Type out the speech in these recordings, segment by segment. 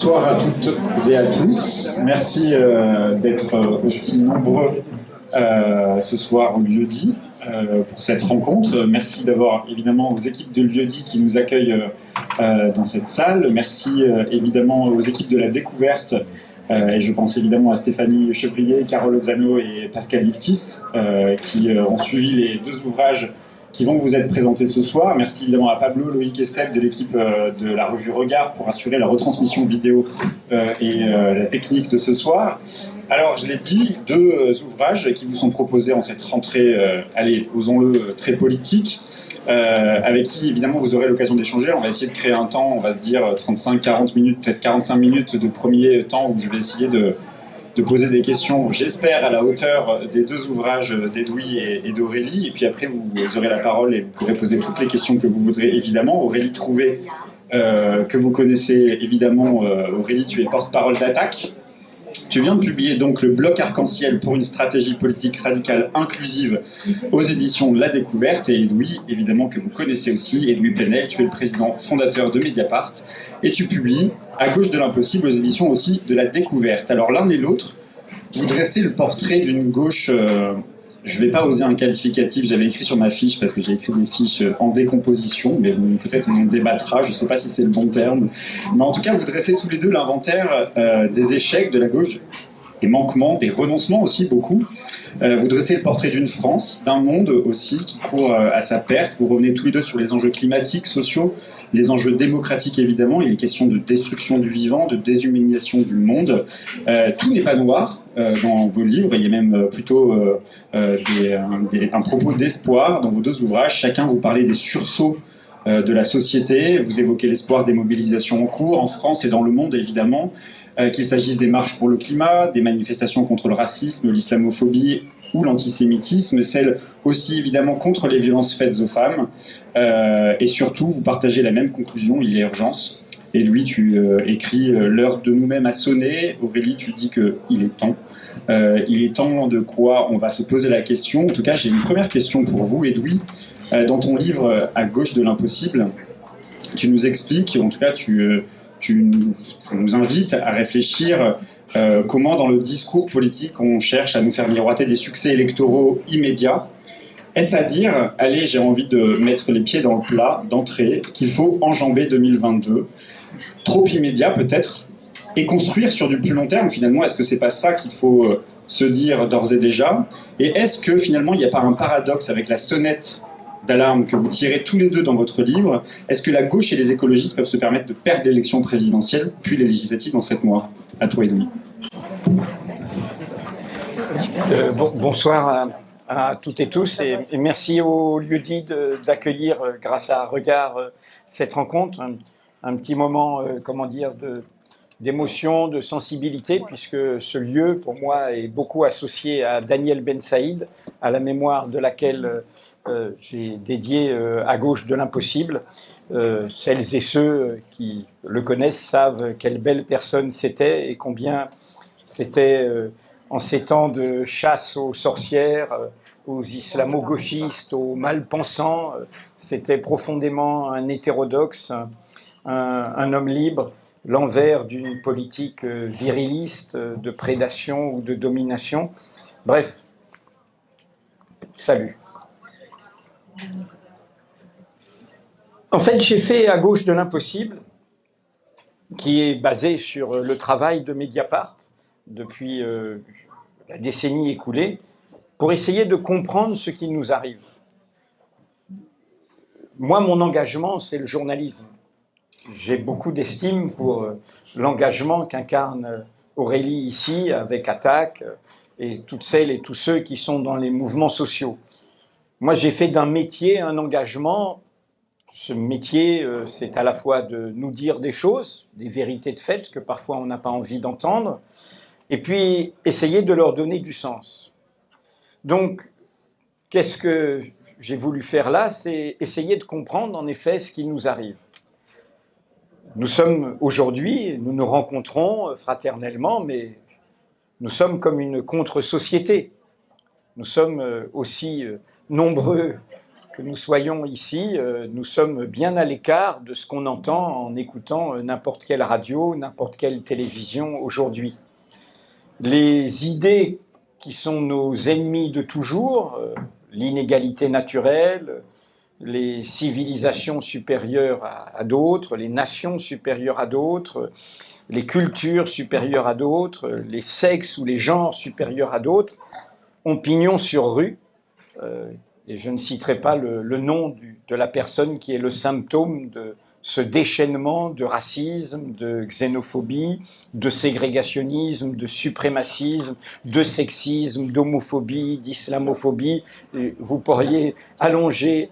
Bonsoir à toutes et à tous. Merci d'être aussi nombreux ce soir au Lieu-dit pour cette rencontre. Merci d'avoir évidemment aux équipes de Lieu-dit qui nous accueillent dans cette salle. Merci évidemment aux équipes de la découverte. Et je pense évidemment à Stéphanie Chevrier, Carole Ozzano et Pascal Liptis qui ont suivi les deux ouvrages qui vont vous être présentés ce soir. Merci évidemment à Pablo, Loïc et Seb de l'équipe de la revue Regard pour assurer la retransmission vidéo et la technique de ce soir. Alors, je l'ai dit, deux ouvrages qui vous sont proposés en cette rentrée, allez, osons-le, très politique, avec qui, évidemment, vous aurez l'occasion d'échanger. On va essayer de créer un temps, on va se dire 35-40 minutes, peut-être 45 minutes de premier temps où je vais essayer de poser des questions, j'espère, à la hauteur des deux ouvrages d'Edoui et d'Aurélie. Et puis après, vous aurez la parole et vous pourrez poser toutes les questions que vous voudrez, évidemment. Aurélie Trouvé, que vous connaissez évidemment. Aurélie, tu es porte-parole d'Attaque. Tu viens de publier donc le bloc arc-en-ciel pour une stratégie politique radicale inclusive aux éditions La Découverte. Et Edoui, évidemment, que vous connaissez aussi, Edoui Plenel, tu es le président fondateur de Mediapart. Et tu publies À gauche de l'impossible aux éditions aussi de La Découverte. Alors l'un et l'autre, vous dressez le portrait d'une gauche, je ne vais pas oser un qualificatif, j'avais écrit sur ma fiche, parce que j'ai écrit des fiches en décomposition, mais bon, peut-être on en débattra, je ne sais pas si c'est le bon terme. Mais en tout cas, vous dressez tous les deux l'inventaire des échecs de la gauche, des manquements, des renoncements aussi beaucoup. Vous dressez le portrait d'une France, d'un monde aussi qui court à sa perte. Vous revenez tous les deux sur les enjeux climatiques, sociaux, les enjeux démocratiques évidemment, il est question de destruction du vivant, de déshumanisation du monde. Tout n'est pas noir dans vos livres, il y a même plutôt un propos d'espoir dans vos deux ouvrages. Chacun vous parlez des sursauts de la société, vous évoquez l'espoir des mobilisations en cours en France et dans le monde évidemment, qu'il s'agisse des marches pour le climat, des manifestations contre le racisme, l'islamophobie ou l'antisémitisme, celles aussi évidemment contre les violences faites aux femmes. Et surtout, vous partagez la même conclusion, il y a urgence. Et lui, tu écris l'heure de nous-mêmes a sonné. Aurélie, tu dis qu'il est temps. Il est temps de quoi on va se poser la question. En tout cas, j'ai une première question pour vous, Edoui. Dans ton livre À gauche de l'impossible, tu nous expliques, en tout cas, tu nous invites à réfléchir comment dans le discours politique on cherche à nous faire miroiter des succès électoraux immédiats. Est-ce à dire, allez, j'ai envie de mettre les pieds dans le plat d'entrée, qu'il faut enjamber 2022, trop immédiat peut-être, et construire sur du plus long terme finalement? Est-ce que c'est pas ça qu'il faut se dire d'ores et déjà? Et est-ce que finalement il n'y a pas un paradoxe avec la sonnette d'alarme que vous tirez tous les deux dans votre livre? Est-ce que la gauche et les écologistes peuvent se permettre de perdre l'élection présidentielle, puis les législatives dans 7 mois? À toi, Edoui. Bonsoir à toutes et tous et merci au Lieu-dit d'accueillir grâce à Regard cette rencontre, un petit moment, comment dire, d'émotion, de sensibilité, puisque ce lieu, pour moi, est beaucoup associé à Daniel Ben Saïd, à la mémoire de laquelle j'ai dédié À gauche de l'impossible. Celles et ceux qui le connaissent savent quelle belle personne c'était et combien c'était, en ces temps de chasse aux sorcières, aux islamo-gauchistes, aux mal-pensants, c'était profondément un hétérodoxe, un homme libre, l'envers d'une politique viriliste de prédation ou de domination. Bref, salut. En fait, j'ai fait À gauche de l'impossible, qui est basé sur le travail de Mediapart depuis la décennie écoulée, pour essayer de comprendre ce qui nous arrive. Moi, mon engagement, c'est le journalisme. J'ai beaucoup d'estime pour l'engagement qu'incarne Aurélie ici, avec Attaque, et toutes celles et tous ceux qui sont dans les mouvements sociaux. Moi, j'ai fait d'un métier un engagement. Ce métier, c'est à la fois de nous dire des choses, des vérités de fait que parfois on n'a pas envie d'entendre, et puis essayer de leur donner du sens. Donc, qu'est-ce que j'ai voulu faire là? C'est essayer de comprendre en effet ce qui nous arrive. Nous sommes aujourd'hui, nous nous rencontrons fraternellement, mais nous sommes comme une contre-société. Nous sommes aussi nombreux que nous soyons ici, nous sommes bien à l'écart de ce qu'on entend en écoutant n'importe quelle radio, n'importe quelle télévision aujourd'hui. Les idées qui sont nos ennemis de toujours, l'inégalité naturelle, les civilisations supérieures à d'autres, les nations supérieures à d'autres, les cultures supérieures à d'autres, les sexes ou les genres supérieurs à d'autres, ont pignon sur rue. Et je ne citerai pas le nom de la personne qui est le symptôme de ce déchaînement de racisme, de xénophobie, de ségrégationnisme, de suprémacisme, de sexisme, d'homophobie, d'islamophobie. Vous pourriez allonger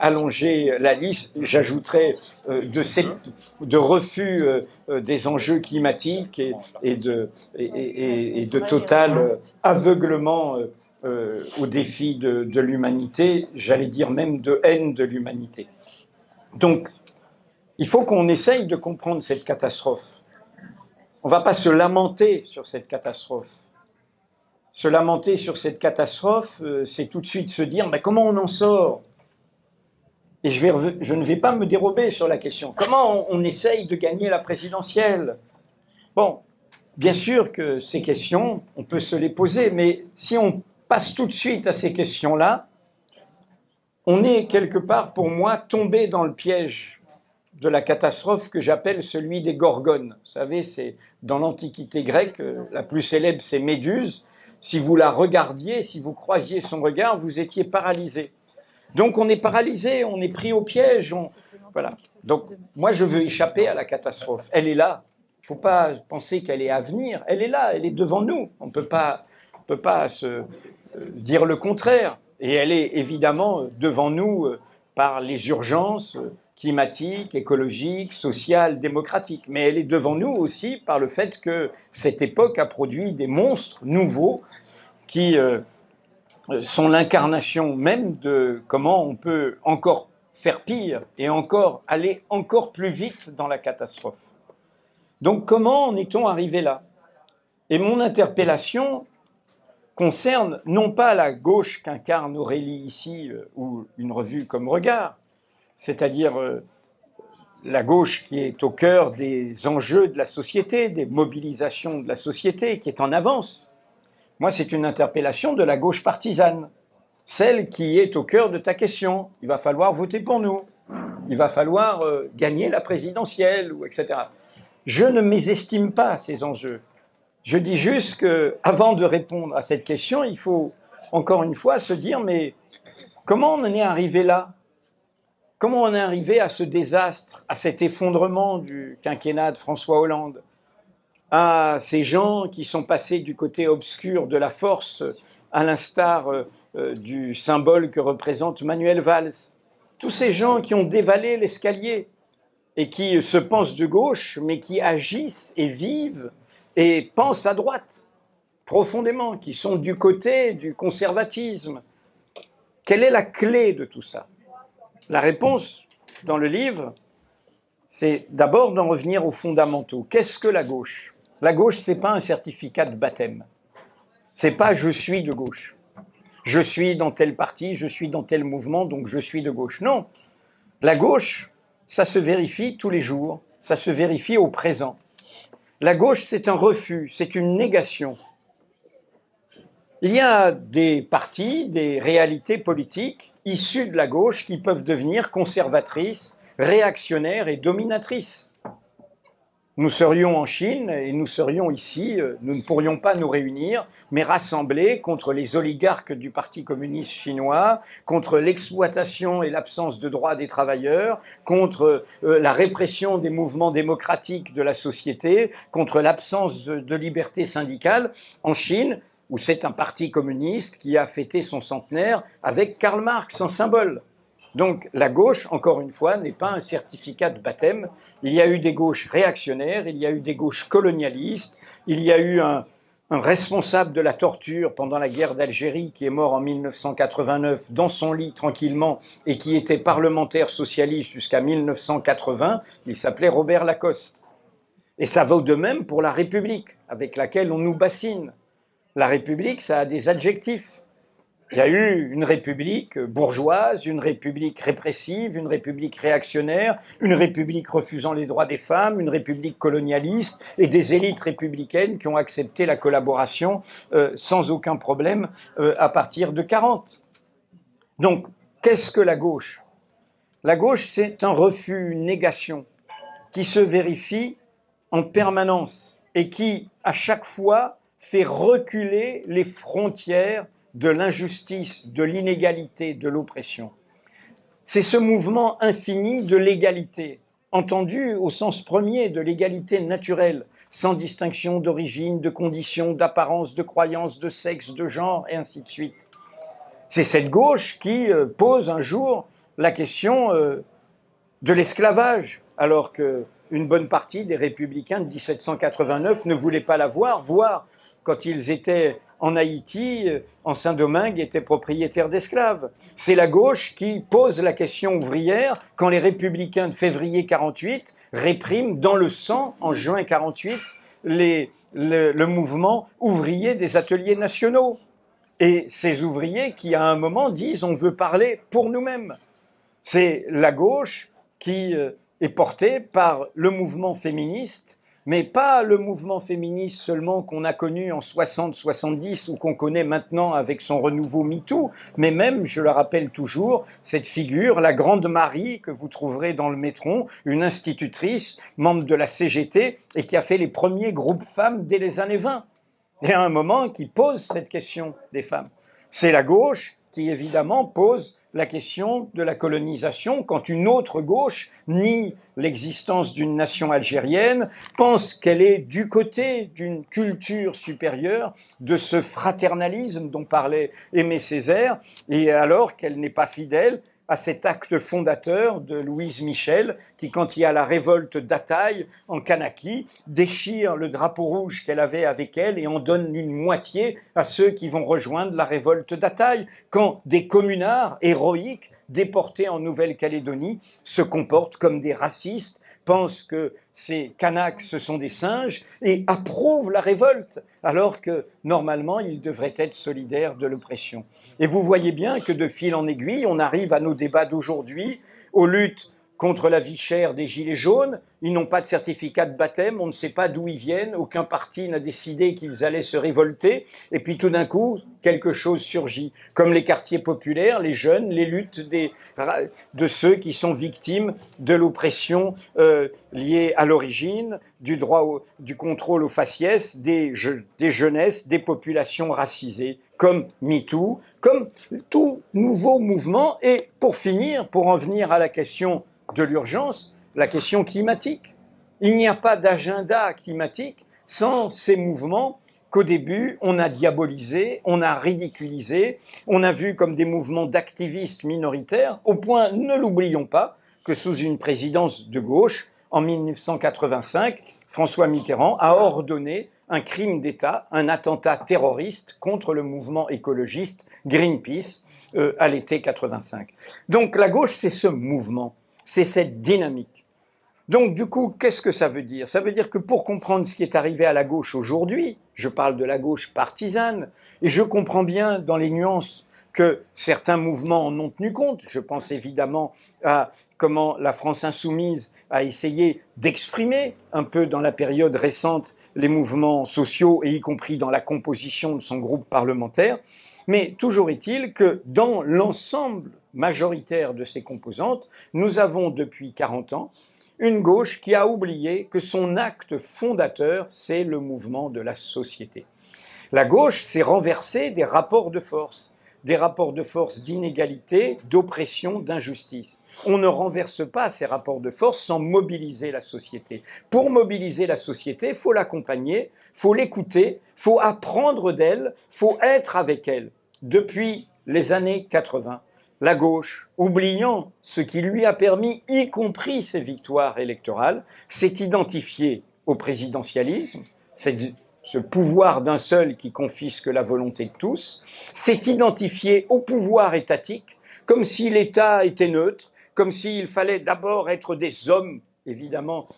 la liste. J'ajouterais de refus des enjeux climatiques et de total aveuglement au défi de l'humanité, j'allais dire même de haine de l'humanité. Donc, il faut qu'on essaye de comprendre cette catastrophe. On ne va pas se lamenter sur cette catastrophe. Se lamenter sur cette catastrophe, c'est tout de suite se dire mais comment on en sort? Et je ne vais pas me dérober sur la question. Comment on essaye de gagner la présidentielle? Bon, bien sûr que ces questions, on peut se les poser, mais si on passe tout de suite à ces questions-là, on est quelque part, pour moi, tombé dans le piège de la catastrophe que j'appelle celui des Gorgones. Vous savez, c'est dans l'Antiquité grecque, la plus célèbre, c'est Méduse. Si vous la regardiez, si vous croisiez son regard, vous étiez paralysé. Donc on est paralysé, on est pris au piège. Voilà. Donc moi, je veux échapper à la catastrophe. Elle est là. Il ne faut pas penser qu'elle est à venir. Elle est là, elle est devant nous. On ne peut pas se dire le contraire. Et elle est évidemment devant nous par les urgences climatiques, écologiques, sociales, démocratiques. Mais elle est devant nous aussi par le fait que cette époque a produit des monstres nouveaux qui sont l'incarnation même de comment on peut encore faire pire et encore aller encore plus vite dans la catastrophe. Donc comment en est-on arrivé là? Et mon interpellation concerne non pas la gauche qu'incarne Aurélie ici ou une revue comme Regard, c'est-à-dire la gauche qui est au cœur des enjeux de la société, des mobilisations de la société, qui est en avance. Moi, c'est une interpellation de la gauche partisane, celle qui est au cœur de ta question. Il va falloir voter pour nous, il va falloir gagner la présidentielle, etc. Je ne mésestime pas ces enjeux. Je dis juste qu'avant de répondre à cette question, il faut encore une fois se dire mais comment on en est arrivé là? Comment on est arrivé à ce désastre, à cet effondrement du quinquennat de François Hollande, à ces gens qui sont passés du côté obscur de la force, à l'instar du symbole que représente Manuel Valls, tous ces gens qui ont dévalé l'escalier et qui se pensent de gauche, mais qui agissent et vivent et pensent à droite, profondément, qui sont du côté du conservatisme. Quelle est la clé de tout ça? La réponse, dans le livre, c'est d'abord d'en revenir aux fondamentaux. Qu'est-ce que la gauche? La gauche, ce n'est pas un certificat de baptême. Ce n'est pas « je suis de gauche ». Je suis dans tel parti, je suis dans tel mouvement, donc je suis de gauche. Non, la gauche, ça se vérifie tous les jours, ça se vérifie au présent. La gauche, c'est un refus, c'est une négation. Il y a des partis, des réalités politiques issues de la gauche qui peuvent devenir conservatrices, réactionnaires et dominatrices. Nous serions en Chine et nous serions ici, nous ne pourrions pas nous réunir, mais rassembler contre les oligarques du Parti communiste chinois, contre l'exploitation et l'absence de droits des travailleurs, contre la répression des mouvements démocratiques de la société, contre l'absence de liberté syndicale en Chine, où c'est un parti communiste qui a fêté son centenaire avec Karl Marx en symbole. Donc la gauche, encore une fois, n'est pas un certificat de baptême. Il y a eu des gauches réactionnaires, il y a eu des gauches colonialistes, il y a eu un responsable de la torture pendant la guerre d'Algérie qui est mort en 1989 dans son lit tranquillement et qui était parlementaire socialiste jusqu'à 1980, il s'appelait Robert Lacoste. Et ça vaut de même pour la République, avec laquelle on nous bassine. La République, ça a des adjectifs. Il y a eu une république bourgeoise, une république répressive, une république réactionnaire, une république refusant les droits des femmes, une république colonialiste et des élites républicaines qui ont accepté la collaboration sans aucun problème à partir de 40. Donc, qu'est-ce que la gauche? La gauche, c'est un refus, une négation qui se vérifie en permanence et qui, à chaque fois, fait reculer les frontières de l'injustice, de l'inégalité, de l'oppression. C'est ce mouvement infini de l'égalité, entendu au sens premier de l'égalité naturelle, sans distinction d'origine, de condition, d'apparence, de croyance, de sexe, de genre, et ainsi de suite. C'est cette gauche qui pose un jour la question de l'esclavage, alors qu'une bonne partie des républicains de 1789 ne voulaient pas la voir, voire quand ils étaient en Haïti, en Saint-Domingue, étaient propriétaires d'esclaves. C'est la gauche qui pose la question ouvrière quand les républicains de février 48 répriment dans le sang, en juin 48, le mouvement ouvrier des ateliers nationaux. Et ces ouvriers qui, à un moment, disent « on veut parler pour nous-mêmes ». C'est la gauche qui est portée par le mouvement féministe, mais pas le mouvement féministe seulement qu'on a connu en 60-70 ou qu'on connaît maintenant avec son renouveau MeToo, mais même, je le rappelle toujours, cette figure, la Grande Marie, que vous trouverez dans le métro, une institutrice, membre de la CGT, et qui a fait les premiers groupes femmes dès les années 20. Et à un moment, qui pose cette question des femmes. C'est la gauche qui, évidemment, pose la question de la colonisation quand une autre gauche nie l'existence d'une nation algérienne, pense qu'elle est du côté d'une culture supérieure, de ce fraternalisme dont parlait Aimé Césaire, et alors qu'elle n'est pas fidèle à cet acte fondateur de Louise Michel, qui, quand il y a la révolte d'Ataï en Kanaki, déchire le drapeau rouge qu'elle avait avec elle et en donne une moitié à ceux qui vont rejoindre la révolte d'Ataï, quand des communards héroïques déportés en Nouvelle-Calédonie se comportent comme des racistes, pensent que ces Kanaks, ce sont des singes, et approuvent la révolte, alors que, normalement, ils devraient être solidaires de l'oppression. Et vous voyez bien que, de fil en aiguille, on arrive à nos débats d'aujourd'hui, aux luttes contre la vie chère des Gilets jaunes. Ils n'ont pas de certificat de baptême, on ne sait pas d'où ils viennent, aucun parti n'a décidé qu'ils allaient se révolter, et puis tout d'un coup, quelque chose surgit, comme les quartiers populaires, les jeunes, les luttes de ceux qui sont victimes de l'oppression liée à l'origine, du droit du contrôle au faciès, des jeunesses, des populations racisées, comme MeToo, comme tout nouveau mouvement. Et pour finir, pour en venir à la question de l'urgence, la question climatique. Il n'y a pas d'agenda climatique sans ces mouvements qu'au début, on a diabolisés, on a ridiculisés, on a vu comme des mouvements d'activistes minoritaires, au point, ne l'oublions pas, que sous une présidence de gauche, en 1985, François Mitterrand a ordonné un crime d'État, un attentat terroriste contre le mouvement écologiste Greenpeace à l'été 85. Donc la gauche, c'est ce mouvement, c'est cette dynamique. Donc du coup, qu'est-ce que ça veut dire? Ça veut dire que pour comprendre ce qui est arrivé à la gauche aujourd'hui, je parle de la gauche partisane, et je comprends bien dans les nuances que certains mouvements en ont tenu compte. Je pense évidemment à comment la France insoumise a essayé d'exprimer un peu dans la période récente les mouvements sociaux, et y compris dans la composition de son groupe parlementaire. Mais toujours est-il que dans l'ensemble majoritaire de ces composantes, nous avons depuis 40 ans une gauche qui a oublié que son acte fondateur, c'est le mouvement de la société. La gauche s'est renversée des rapports de force d'inégalité, d'oppression, d'injustice. On ne renverse pas ces rapports de force sans mobiliser la société. Pour mobiliser la société, il faut l'accompagner, il faut l'écouter, il faut apprendre d'elle, il faut être avec elle. Depuis les années 80, la gauche, oubliant ce qui lui a permis, y compris ses victoires électorales, s'est identifiée au présidentialisme, ce pouvoir d'un seul qui confisque la volonté de tous, s'est identifiée au pouvoir étatique, comme si l'État était neutre, comme s'il fallait d'abord être des hommes, évidemment,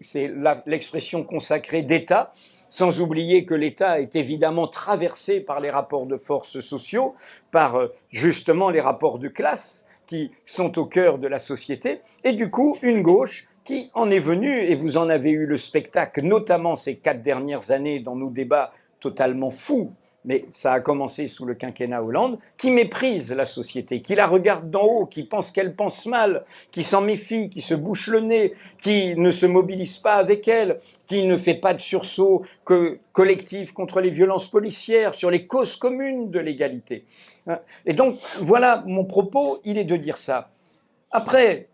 c'est l'expression consacrée d'État, sans oublier que l'État est évidemment traversé par les rapports de force sociaux, par justement les rapports de classe qui sont au cœur de la société, et du coup une gauche qui en est venue, et vous en avez eu le spectacle, notamment ces 4 dernières années dans nos débats totalement fous, mais ça a commencé sous le quinquennat Hollande, qui méprise la société, qui la regarde d'en haut, qui pense qu'elle pense mal, qui s'en méfie, qui se bouche le nez, qui ne se mobilise pas avec elle, qui ne fait pas de sursaut collectif contre les violences policières, sur les causes communes de l'égalité. Et donc, voilà, mon propos, il est de dire ça. Après,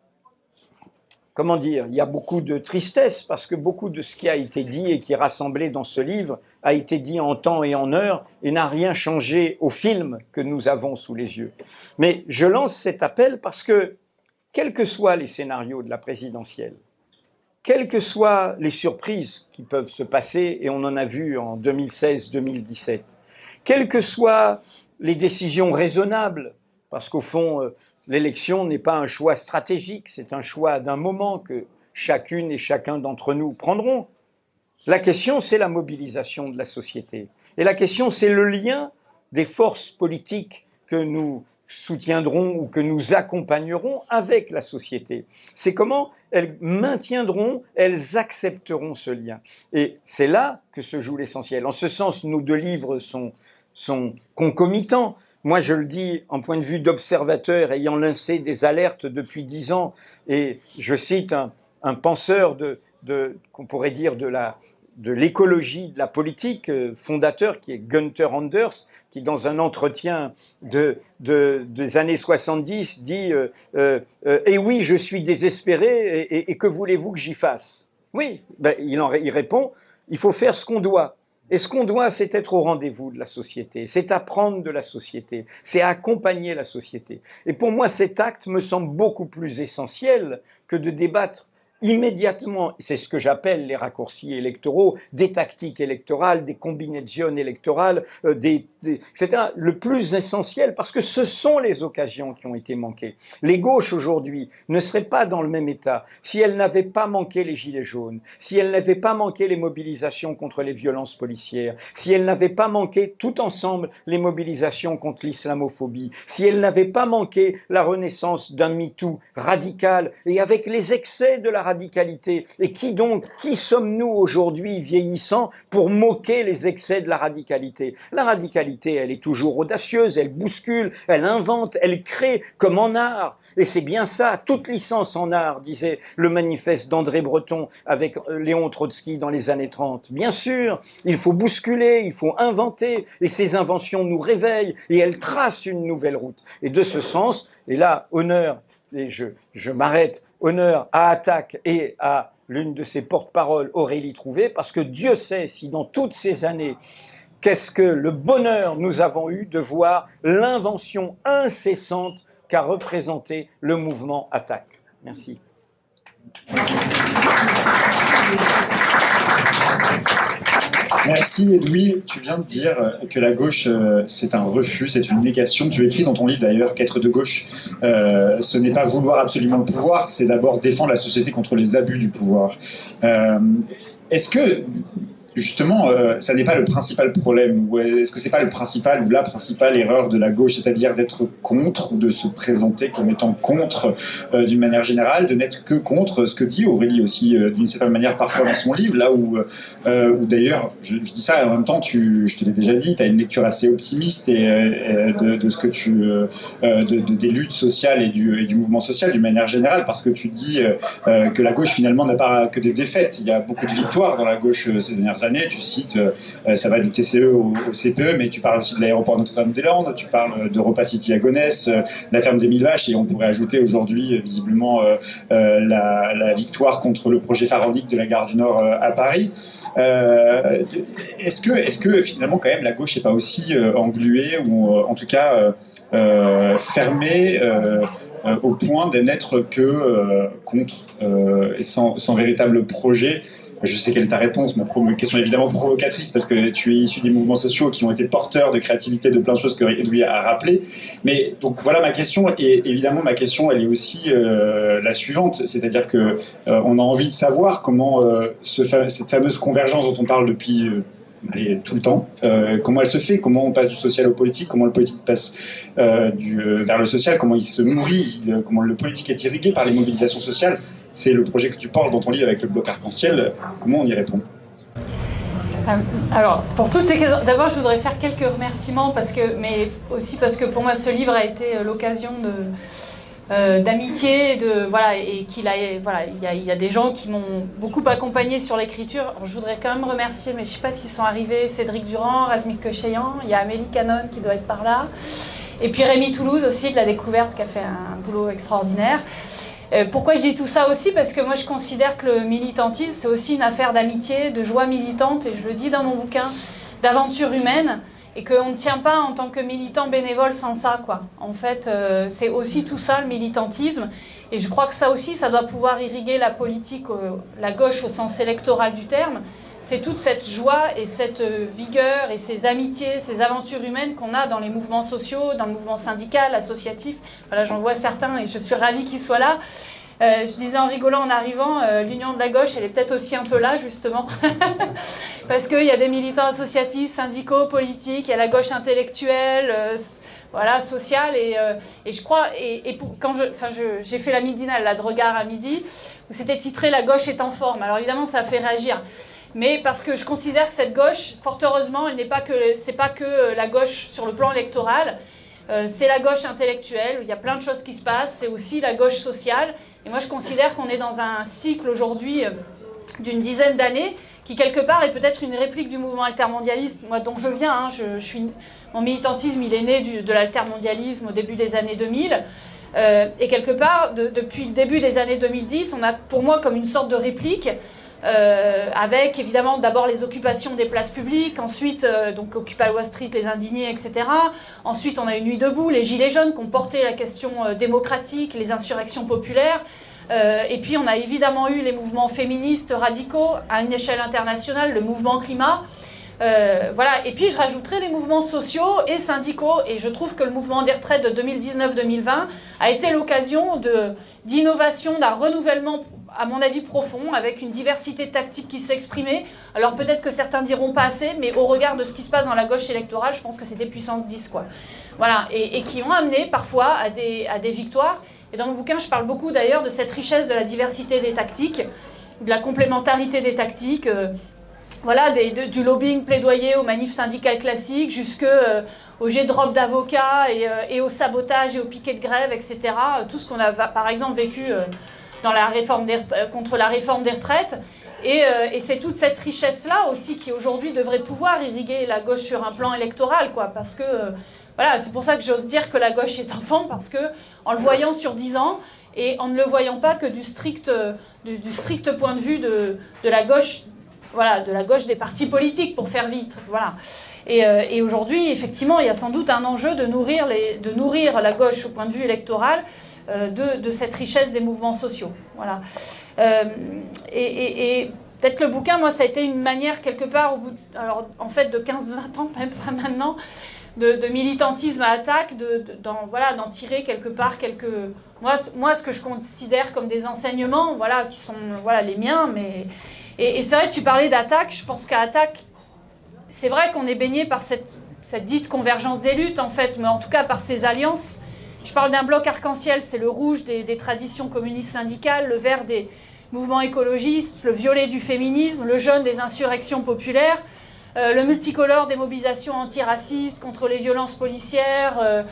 comment dire, il y a beaucoup de tristesse parce que beaucoup de ce qui a été dit et qui est rassemblé dans ce livre a été dit en temps et en heure et n'a rien changé au film que nous avons sous les yeux. Mais je lance cet appel parce que, quels que soient les scénarios de la présidentielle, quelles que soient les surprises qui peuvent se passer, et on en a vu en 2016-2017, quelles que soient les décisions raisonnables, parce qu'au fond, l'élection n'est pas un choix stratégique, c'est un choix d'un moment que chacune et chacun d'entre nous prendront. La question, c'est la mobilisation de la société. Et la question, c'est le lien des forces politiques que nous soutiendrons ou que nous accompagnerons avec la société. C'est comment elles maintiendront, elles accepteront ce lien. Et c'est là que se joue l'essentiel. En ce sens, nos 2 livres sont concomitants. Moi, je le dis en point de vue d'observateur ayant lancé des alertes depuis 10 ans, et je cite un penseur qu'on pourrait dire de l'écologie, de la politique, fondateur, qui est Gunther Anders, qui dans un entretien des années 70 dit et oui, je suis désespéré, et que voulez-vous que j'y fasse? Oui, ben, il répond, il faut faire ce qu'on doit. Et ce qu'on doit, c'est être au rendez-vous de la société, c'est apprendre de la société, c'est accompagner la société. Et pour moi, cet acte me semble beaucoup plus essentiel que de débattre immédiatement, c'est ce que j'appelle les raccourcis électoraux, des tactiques électorales, des combinaisons électorales, etc. Le plus essentiel, parce que ce sont les occasions qui ont été manquées. Les gauches aujourd'hui ne seraient pas dans le même état si elles n'avaient pas manqué les gilets jaunes, si elles n'avaient pas manqué les mobilisations contre les violences policières, si elles n'avaient pas manqué tout ensemble les mobilisations contre l'islamophobie, si elles n'avaient pas manqué la renaissance d'un MeToo radical et avec les excès de la radicalité. Et qui sommes-nous aujourd'hui vieillissants pour moquer les excès de la radicalité? La radicalité, elle est toujours audacieuse, elle bouscule, elle invente, elle crée comme en art. Et c'est bien ça, toute licence en art, disait le manifeste d'André Breton avec Léon Trotsky dans les années 30. Bien sûr, il faut bousculer, il faut inventer, et ces inventions nous réveillent, et elles tracent une nouvelle route. Et de ce sens, et là, honneur, et je m'arrête, honneur à Attaque et à l'une de ses porte-paroles, Aurélie Trouvé, parce que Dieu sait si dans toutes ces années, qu'est-ce que le bonheur nous avons eu de voir l'invention incessante qu'a représenté le mouvement Attaque. Merci. Merci Edoui, tu viens de dire que la gauche c'est un refus, c'est une négation. Tu écris dans ton livre d'ailleurs qu'être de gauche ce n'est pas vouloir absolument le pouvoir, c'est d'abord défendre la société contre les abus du pouvoir. Est-ce que justement ça n'est pas le principal problème, ou est-ce que c'est pas le principal ou la principale erreur de la gauche, c'est-à-dire d'être contre ou de se présenter comme étant contre d'une manière générale, de n'être que contre, ce que dit Aurélie aussi d'une certaine manière parfois dans son livre, là où d'ailleurs je dis ça en même temps, je te l'ai déjà dit, tu as une lecture assez optimiste de ce que des luttes sociales et du mouvement social d'une manière générale, parce que tu dis que la gauche finalement n'a pas que des défaites, il y a beaucoup de victoires dans la gauche ces dernières années. Tu cites, ça va du TCE au CPE, mais tu parles aussi de l'aéroport Notre-Dame-des-Landes, tu parles d'Europa City à Gonesse, la ferme des 1000 vaches, et on pourrait ajouter aujourd'hui visiblement la victoire contre le projet pharaonique de la gare du Nord à Paris. Est-ce que finalement quand même la gauche n'est pas aussi engluée, ou en tout cas fermée au point de n'être que contre et sans véritable projet Je sais quelle est ta réponse, ma question est évidemment provocatrice parce que tu es issu des mouvements sociaux qui ont été porteurs de créativité, de plein de choses que Edoui a rappelé. Mais donc voilà ma question, et évidemment ma question elle est aussi la suivante, c'est-à-dire que on a envie de savoir comment cette fameuse convergence dont on parle depuis tout le temps, comment elle se fait, comment on passe du social au politique, comment le politique passe vers le social, comment il se nourrit, comment le politique est irrigué par les mobilisations sociales. C'est le projet que tu portes dans ton livre avec le bloc arc-en-ciel. Comment on y répond? Alors, pour toutes ces questions, d'abord je voudrais faire quelques remerciements, mais aussi parce que pour moi ce livre a été l'occasion d'amitié, et il y a des gens qui m'ont beaucoup accompagné sur l'écriture. Je voudrais quand même remercier, mais je ne sais pas s'ils sont arrivés, Cédric Durand, Razmik Kecheyan, il y a Amélie Canon qui doit être par là, et puis Rémi Toulouse aussi de La Découverte qui a fait un boulot extraordinaire. Pourquoi je dis tout ça aussi? Parce que moi je considère que le militantisme c'est aussi une affaire d'amitié, de joie militante, et je le dis dans mon bouquin, d'aventure humaine, et qu'on ne tient pas en tant que militant bénévole sans ça, quoi. En fait, c'est aussi tout ça le militantisme, et je crois que ça aussi, ça doit pouvoir irriguer la politique, la gauche au sens électoral du terme. C'est toute cette joie et cette vigueur et ces amitiés, ces aventures humaines qu'on a dans les mouvements sociaux, dans le mouvement syndical, associatif. Voilà, j'en vois certains et je suis ravie qu'ils soient là. Je disais en rigolant en arrivant, l'union de la gauche, elle est peut-être aussi un peu là, justement. Parce qu'il y a des militants associatifs, syndicaux, politiques, il y a la gauche intellectuelle, sociale. Et je crois, quand j'ai fait la midinale, là, de regard à midi, où c'était titré « La gauche est en forme ». Alors évidemment, ça a fait réagir. Mais parce que je considère que cette gauche, fort heureusement, c'est pas que la gauche sur le plan électoral, c'est la gauche intellectuelle, il y a plein de choses qui se passent, c'est aussi la gauche sociale. Et moi je considère qu'on est dans un cycle aujourd'hui d'une dizaine d'années, qui quelque part est peut-être une réplique du mouvement altermondialiste, moi dont je viens, mon militantisme il est né de l'altermondialisme au début des années 2000, et quelque part, depuis le début des années 2010, on a pour moi comme une sorte de réplique, avec évidemment d'abord les occupations des places publiques, ensuite donc Occupy Wall Street, les indignés, etc. Ensuite on a eu Nuit debout, les gilets jaunes qui ont porté la question démocratique, les insurrections populaires. Et puis on a évidemment eu les mouvements féministes radicaux à une échelle internationale, le mouvement climat. Et puis je rajouterai les mouvements sociaux et syndicaux, et je trouve que le mouvement des retraites de 2019-2020 a été l'occasion d'innovation, d'un renouvellement à mon avis profond, avec une diversité tactique qui s'est exprimée. Alors peut-être que certains diront pas assez, mais au regard de ce qui se passe dans la gauche électorale, je pense que c'est des puissances 10, quoi. Voilà, et qui ont amené parfois à des victoires. Et dans mon bouquin, je parle beaucoup d'ailleurs de cette richesse de la diversité des tactiques, de la complémentarité des tactiques, du lobbying plaidoyer aux manifs syndicales classiques, jusqu'au jet de robe d'avocat et au sabotage et au piquet de grève, etc. Tout ce qu'on a par exemple vécu dans contre la réforme des retraites. Et c'est toute cette richesse-là aussi qui aujourd'hui devrait pouvoir irriguer la gauche sur un plan électoral, quoi, parce que c'est pour ça que j'ose dire que la gauche est enfant, parce que en le voyant sur 10 ans et en ne le voyant pas que du strict point de vue de la gauche, de la gauche des partis politiques, pour faire vite, voilà. Et aujourd'hui, effectivement, il y a sans doute un enjeu de nourrir la gauche au point de vue électoral de cette richesse des mouvements sociaux. Voilà. Et peut-être le bouquin, moi, ça a été une manière, quelque part, en fait, de 15-20 ans, même pas maintenant, de militantisme à attaque, d'en tirer quelque part moi, ce que je considère comme des enseignements, qui sont les miens, mais... Et c'est vrai que tu parlais d'attaque, je pense qu'à attaque, c'est vrai qu'on est baigné par cette dite convergence des luttes, en fait, mais en tout cas par ces alliances. Je parle d'un bloc arc-en-ciel, c'est le rouge des traditions communistes syndicales, le vert des mouvements écologistes, le violet du féminisme, le jaune des insurrections populaires, le multicolore des mobilisations antiracistes contre les violences policières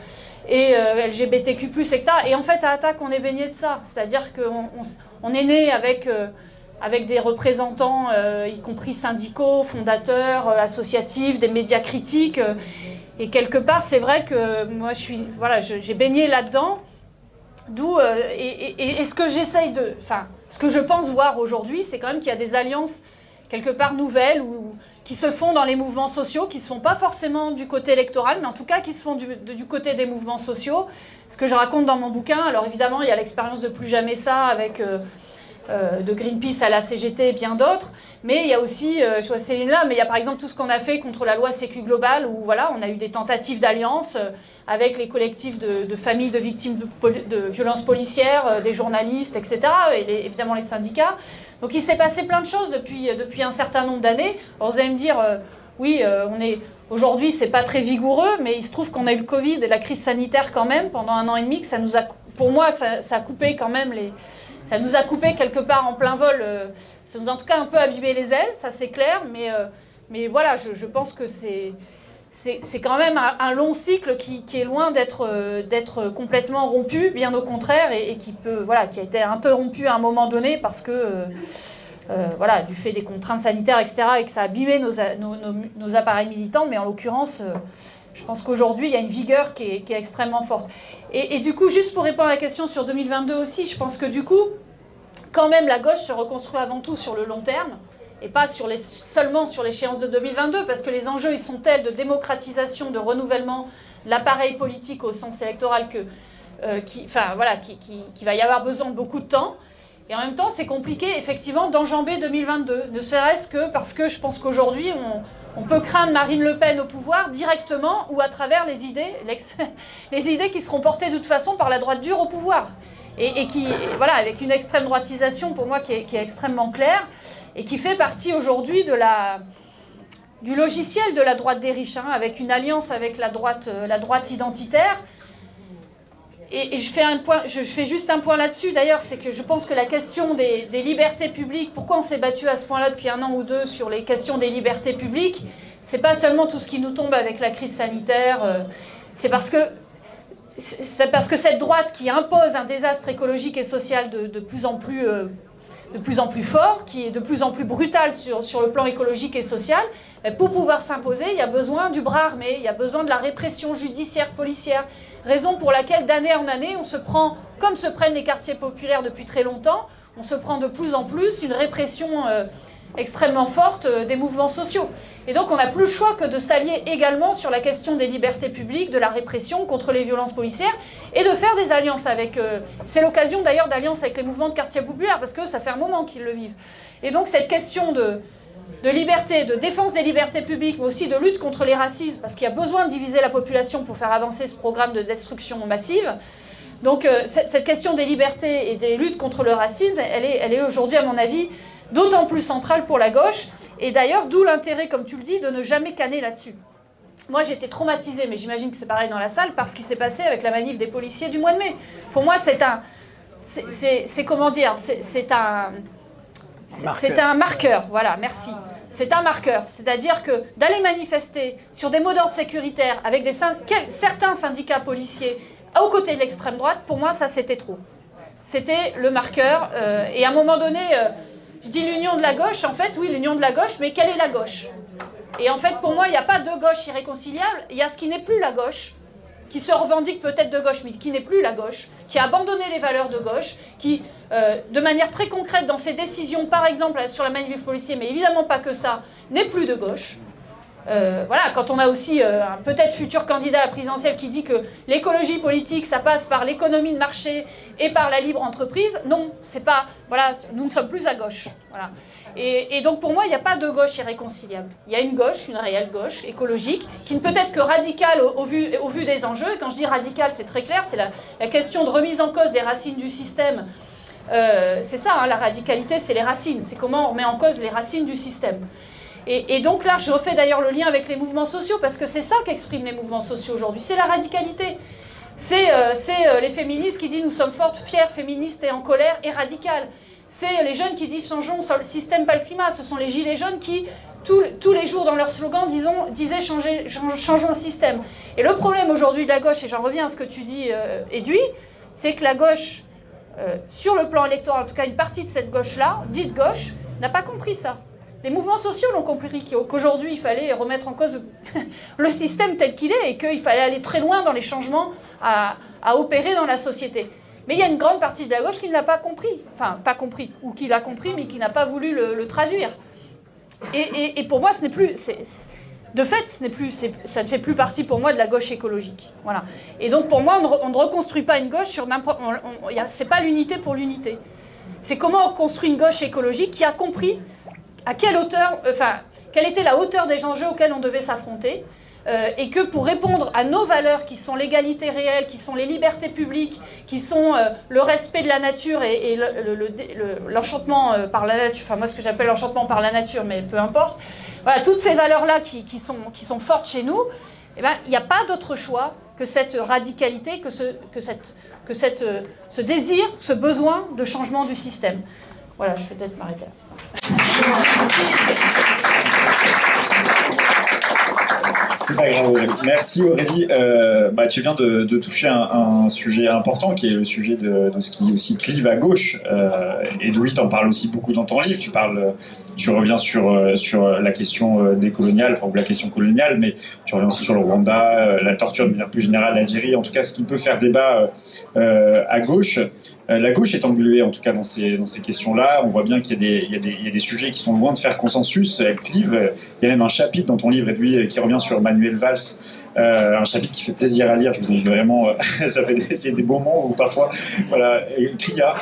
et LGBTQ+, etc. Et en fait, à attaque, on est baigné de ça. C'est-à-dire qu'on est né avec des représentants, y compris syndicaux, fondateurs, associatifs, des médias critiques. Et quelque part, c'est vrai que moi, j'ai baigné là-dedans. D'où et ce que j'essaye ce que je pense voir aujourd'hui, c'est quand même qu'il y a des alliances quelque part nouvelles qui se font dans les mouvements sociaux, qui ne se font pas forcément du côté électoral, mais en tout cas qui se font du côté des mouvements sociaux. Ce que je raconte dans mon bouquin, alors évidemment, il y a l'expérience de Plus Jamais Ça, avec de Greenpeace à la CGT et bien d'autres. Mais il y a aussi, je vois Céline là, mais il y a par exemple tout ce qu'on a fait contre la loi Sécu Globale, où voilà, on a eu des tentatives d'alliance avec les collectifs de familles de victimes de violences policières, des journalistes, etc., et évidemment les syndicats. Donc il s'est passé plein de choses depuis un certain nombre d'années. Alors vous allez me dire, oui, aujourd'hui c'est pas très vigoureux, mais il se trouve qu'on a eu le Covid et la crise sanitaire quand même pendant 1 an et demi, que ça nous a, pour moi, ça a coupé quand même ça nous a coupé quelque part en plein vol. Ça nous a en tout cas un peu abîmé les ailes, ça c'est clair, mais voilà, je pense que c'est quand même un long cycle qui est loin d'être complètement rompu, bien au contraire, et qui a été interrompu à un moment donné parce que, voilà, du fait des contraintes sanitaires, etc., et que ça a abîmé nos appareils militants, mais en l'occurrence, je pense qu'aujourd'hui, il y a une vigueur qui est extrêmement forte. Et du coup, juste pour répondre à la question sur 2022 aussi, je pense que du coup, quand même, la gauche se reconstruit avant tout sur le long terme, et pas seulement sur l'échéance de 2022, parce que les enjeux, ils sont tels de démocratisation, de renouvellement de l'appareil politique au sens électoral qu'il va y avoir besoin de beaucoup de temps. Et en même temps, c'est compliqué, effectivement, d'enjamber 2022, ne serait-ce que parce que je pense qu'aujourd'hui, on peut craindre Marine Le Pen au pouvoir directement ou à travers les idées qui seront portées de toute façon par la droite dure au pouvoir. Et qui, voilà, avec une extrême droitisation pour moi qui est extrêmement claire et qui fait partie aujourd'hui du logiciel de la droite des riches, hein, avec une alliance avec la droite identitaire. Et je fais juste un point là-dessus d'ailleurs, c'est que je pense que la question des libertés publiques, pourquoi on s'est battu à ce point-là depuis 1 an ou 2 sur les questions des libertés publiques, c'est pas seulement tout ce qui nous tombe avec la crise sanitaire, c'est parce que cette droite qui impose un désastre écologique et social de plus en plus fort, qui est de plus en plus brutal sur le plan écologique et social, pour pouvoir s'imposer, il y a besoin du bras armé, il y a besoin de la répression judiciaire, policière, raison pour laquelle d'année en année, on se prend, comme se prennent les quartiers populaires depuis très longtemps, on se prend de plus en plus une répression extrêmement forte des mouvements sociaux. Et donc on n'a plus le choix que de s'allier également sur la question des libertés publiques, de la répression contre les violences policières, et de faire des alliances avec... c'est l'occasion d'ailleurs d'alliances avec les mouvements de quartier populaire, parce que ça fait un moment qu'ils le vivent. Et donc cette question de liberté, de défense des libertés publiques, mais aussi de lutte contre les racismes, parce qu'il y a besoin de diviser la population pour faire avancer ce programme de destruction massive. Donc cette question des libertés et des luttes contre le racisme, elle est aujourd'hui, à mon avis, d'autant plus centrale pour la gauche. Et d'ailleurs, d'où l'intérêt, comme tu le dis, de ne jamais canner là-dessus. Moi, j'ai été traumatisée, mais j'imagine que c'est pareil dans la salle, par ce qui s'est passé avec la manif des policiers du mois de mai. Pour moi, c'est un marqueur, voilà, merci. C'est un marqueur, c'est-à-dire que d'aller manifester sur des mots d'ordre sécuritaires avec certains syndicats policiers aux côtés de l'extrême droite, pour moi, ça, c'était trop. C'était le marqueur, et à un moment donné... je dis l'union de la gauche, en fait, oui, l'union de la gauche, mais quelle est la gauche? Et en fait, pour moi, il n'y a pas de gauche irréconciliable, il y a ce qui n'est plus la gauche, qui se revendique peut-être de gauche, mais qui n'est plus la gauche, qui a abandonné les valeurs de gauche, qui, de manière très concrète, dans ses décisions, par exemple, sur la manif des policiers, mais évidemment pas que ça, n'est plus de gauche. Voilà, quand on a aussi un peut-être futur candidat à la présidentielle qui dit que l'écologie politique, ça passe par l'économie de marché et par la libre entreprise, non, c'est pas, voilà, nous ne sommes plus à gauche. Voilà. Et donc pour moi, il n'y a pas de gauche irréconciliable. Il y a une gauche, une réelle gauche écologique, qui ne peut être que radicale au vu des enjeux. Et quand je dis radicale, c'est très clair, c'est la question de remise en cause des racines du système. C'est ça, hein, la radicalité, c'est les racines. C'est comment on remet en cause les racines du système. Et donc là, je refais d'ailleurs le lien avec les mouvements sociaux, parce que c'est ça qu'expriment les mouvements sociaux aujourd'hui, c'est la radicalité. C'est les féministes qui disent « nous sommes fortes, fières, féministes et en colère et radicales ». C'est les jeunes qui disent « changeons le système, pas le climat ». Ce sont les gilets jaunes qui, tous les jours dans leur slogan, disaient « changeons le système ». Et le problème aujourd'hui de la gauche, et j'en reviens à ce que tu dis, Edoui, c'est que la gauche, sur le plan électoral, en tout cas une partie de cette gauche-là, dite gauche, n'a pas compris ça. Les mouvements sociaux l'ont compris, qu'aujourd'hui, il fallait remettre en cause le système tel qu'il est et qu'il fallait aller très loin dans les changements à opérer dans la société. Mais il y a une grande partie de la gauche qui ne l'a pas compris. Enfin, pas compris, ou qui l'a compris, mais qui n'a pas voulu le traduire. Et pour moi, ce n'est plus... de fait, ça ne fait plus partie pour moi de la gauche écologique. Voilà. Et donc, pour moi, on ne reconstruit pas une gauche sur n'importe... C'est pas l'unité pour l'unité. C'est comment on construit une gauche écologique qui a compris à quelle hauteur, quelle était la hauteur des enjeux auxquels on devait s'affronter, et que pour répondre à nos valeurs qui sont l'égalité réelle, qui sont les libertés publiques, qui sont le respect de la nature et l'enchantement par la nature, enfin moi ce que j'appelle l'enchantement par la nature, mais peu importe, voilà, toutes ces valeurs-là qui sont fortes chez nous, eh ben, il n'y a pas d'autre choix que cette radicalité, que ce désir, ce besoin de changement du système. Voilà, je vais peut-être m'arrêter là. C'est pas grave, Aurélie. Merci Aurélie. Tu viens de toucher un sujet important qui est le sujet de ce qui aussi clive à gauche. Edoui t'en parle aussi beaucoup dans ton livre. Tu reviens sur la question décoloniale, ou la question coloniale, mais tu reviens aussi sur le Rwanda, la torture de manière plus générale, l'Algérie, en tout cas ce qui peut faire débat à gauche. La gauche est engluée en tout cas dans ces questions-là. On voit bien qu'il y a des sujets qui sont loin de faire consensus, elles clivent. Il y a même un chapitre dans ton livre, Edoui, qui revient sur Manuel Valls, un chapitre qui fait plaisir à lire. Je vous invite vraiment, c'est des beaux mots où parfois, voilà, Cria.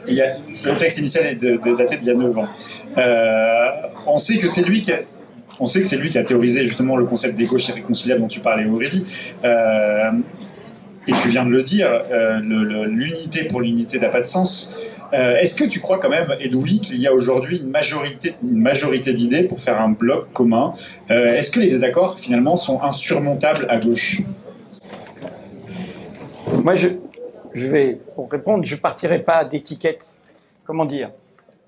Le texte initial est daté d'il y a 9 ans. On sait que c'est lui qui a théorisé justement le concept des gauches irréconciliables dont tu parlais, Aurélie. Et tu viens de le dire, l'unité pour l'unité n'a pas de sens. Est-ce que tu crois quand même, Edoui, qu'il y a aujourd'hui une majorité d'idées pour faire un bloc commun? Est-ce que les désaccords, finalement, sont insurmontables à gauche? Moi, je vais, pour répondre, je ne partirai pas d'étiquette. Comment dire?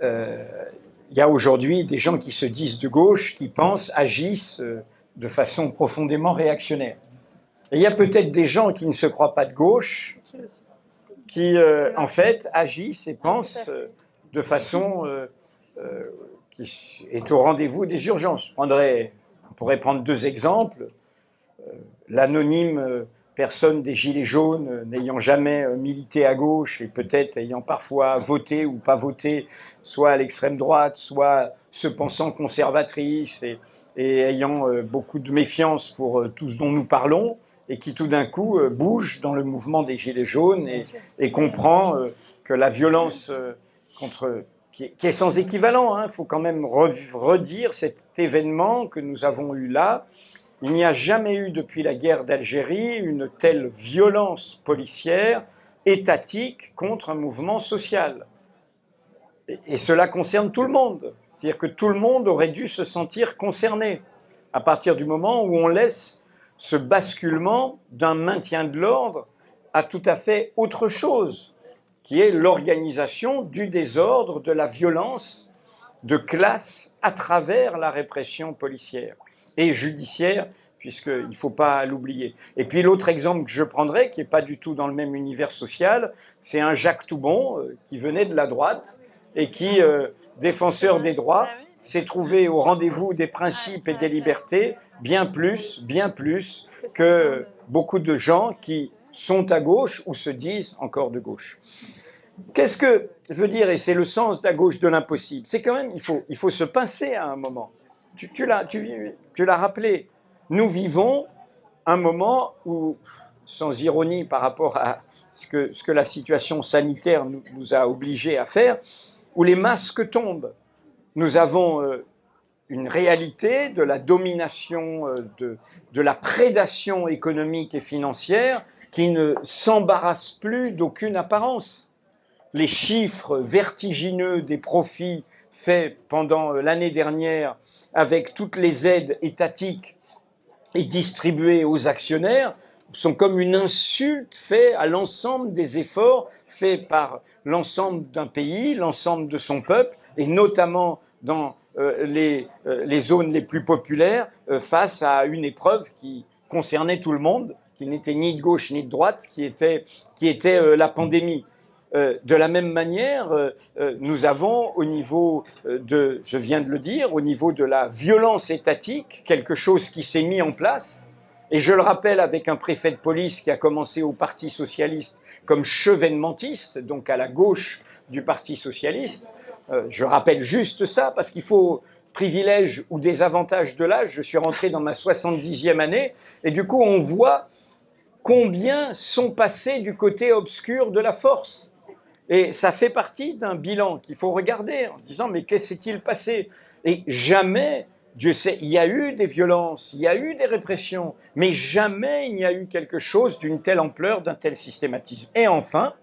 Il y a aujourd'hui des gens qui se disent de gauche, qui pensent, agissent de façon profondément réactionnaire. Et il y a peut-être des gens qui ne se croient pas de gauche, qui en fait agissent et pensent de façon qui est au rendez-vous des urgences. On pourrait prendre 2 exemples. L'anonyme personne des Gilets jaunes n'ayant jamais milité à gauche et peut-être ayant parfois voté ou pas voté, soit à l'extrême droite, soit se pensant conservatrice et ayant beaucoup de méfiance pour tout ce dont nous parlons, et qui tout d'un coup bouge dans le mouvement des Gilets jaunes et comprend que la violence qui est sans équivalent, hein, faut quand même redire cet événement que nous avons eu là. Il n'y a jamais eu depuis la guerre d'Algérie une telle violence policière, étatique, contre un mouvement social. Et cela concerne tout le monde. C'est-à-dire que tout le monde aurait dû se sentir concerné à partir du moment où on laisse ce basculement d'un maintien de l'ordre à tout à fait autre chose, qui est l'organisation du désordre, de la violence de classe à travers la répression policière et judiciaire, puisqu'il ne faut pas l'oublier. Et puis l'autre exemple que je prendrai, qui n'est pas du tout dans le même univers social, c'est un Jacques Toubon qui venait de la droite et qui, défenseur des droits, s'est trouvé au rendez-vous des principes et des libertés bien plus que beaucoup de gens qui sont à gauche ou se disent encore de gauche. Qu'est-ce que je veux dire, et c'est le sens de la gauche de l'impossible, c'est quand même, il faut se pincer à un moment. Tu l'as rappelé, nous vivons un moment où, sans ironie par rapport à ce que la situation sanitaire nous a obligés à faire, où les masques tombent. Nous avons une réalité de la domination, de la prédation économique et financière qui ne s'embarrasse plus d'aucune apparence. Les chiffres vertigineux des profits faits pendant l'année dernière avec toutes les aides étatiques et distribuées aux actionnaires sont comme une insulte faite à l'ensemble des efforts faits par l'ensemble d'un pays, l'ensemble de son peuple, et notamment dans les zones les plus populaires, face à une épreuve qui concernait tout le monde, qui n'était ni de gauche ni de droite, qui était la pandémie. De la même manière, nous avons au niveau je viens de le dire, au niveau de la violence étatique, quelque chose qui s'est mis en place, et je le rappelle avec un préfet de police qui a commencé au Parti socialiste comme chevènementiste, donc à la gauche du Parti socialiste. Je rappelle juste ça parce qu'il faut privilège ou désavantage de l'âge. Je suis rentré dans ma 70e année et du coup on voit combien sont passés du côté obscur de la force. Et ça fait partie d'un bilan qu'il faut regarder en disant mais qu'est-ce qui s'est-il passé? Et jamais, Dieu sait, il y a eu des violences, il y a eu des répressions, mais jamais il n'y a eu quelque chose d'une telle ampleur, d'un tel systématisme. Et enfin,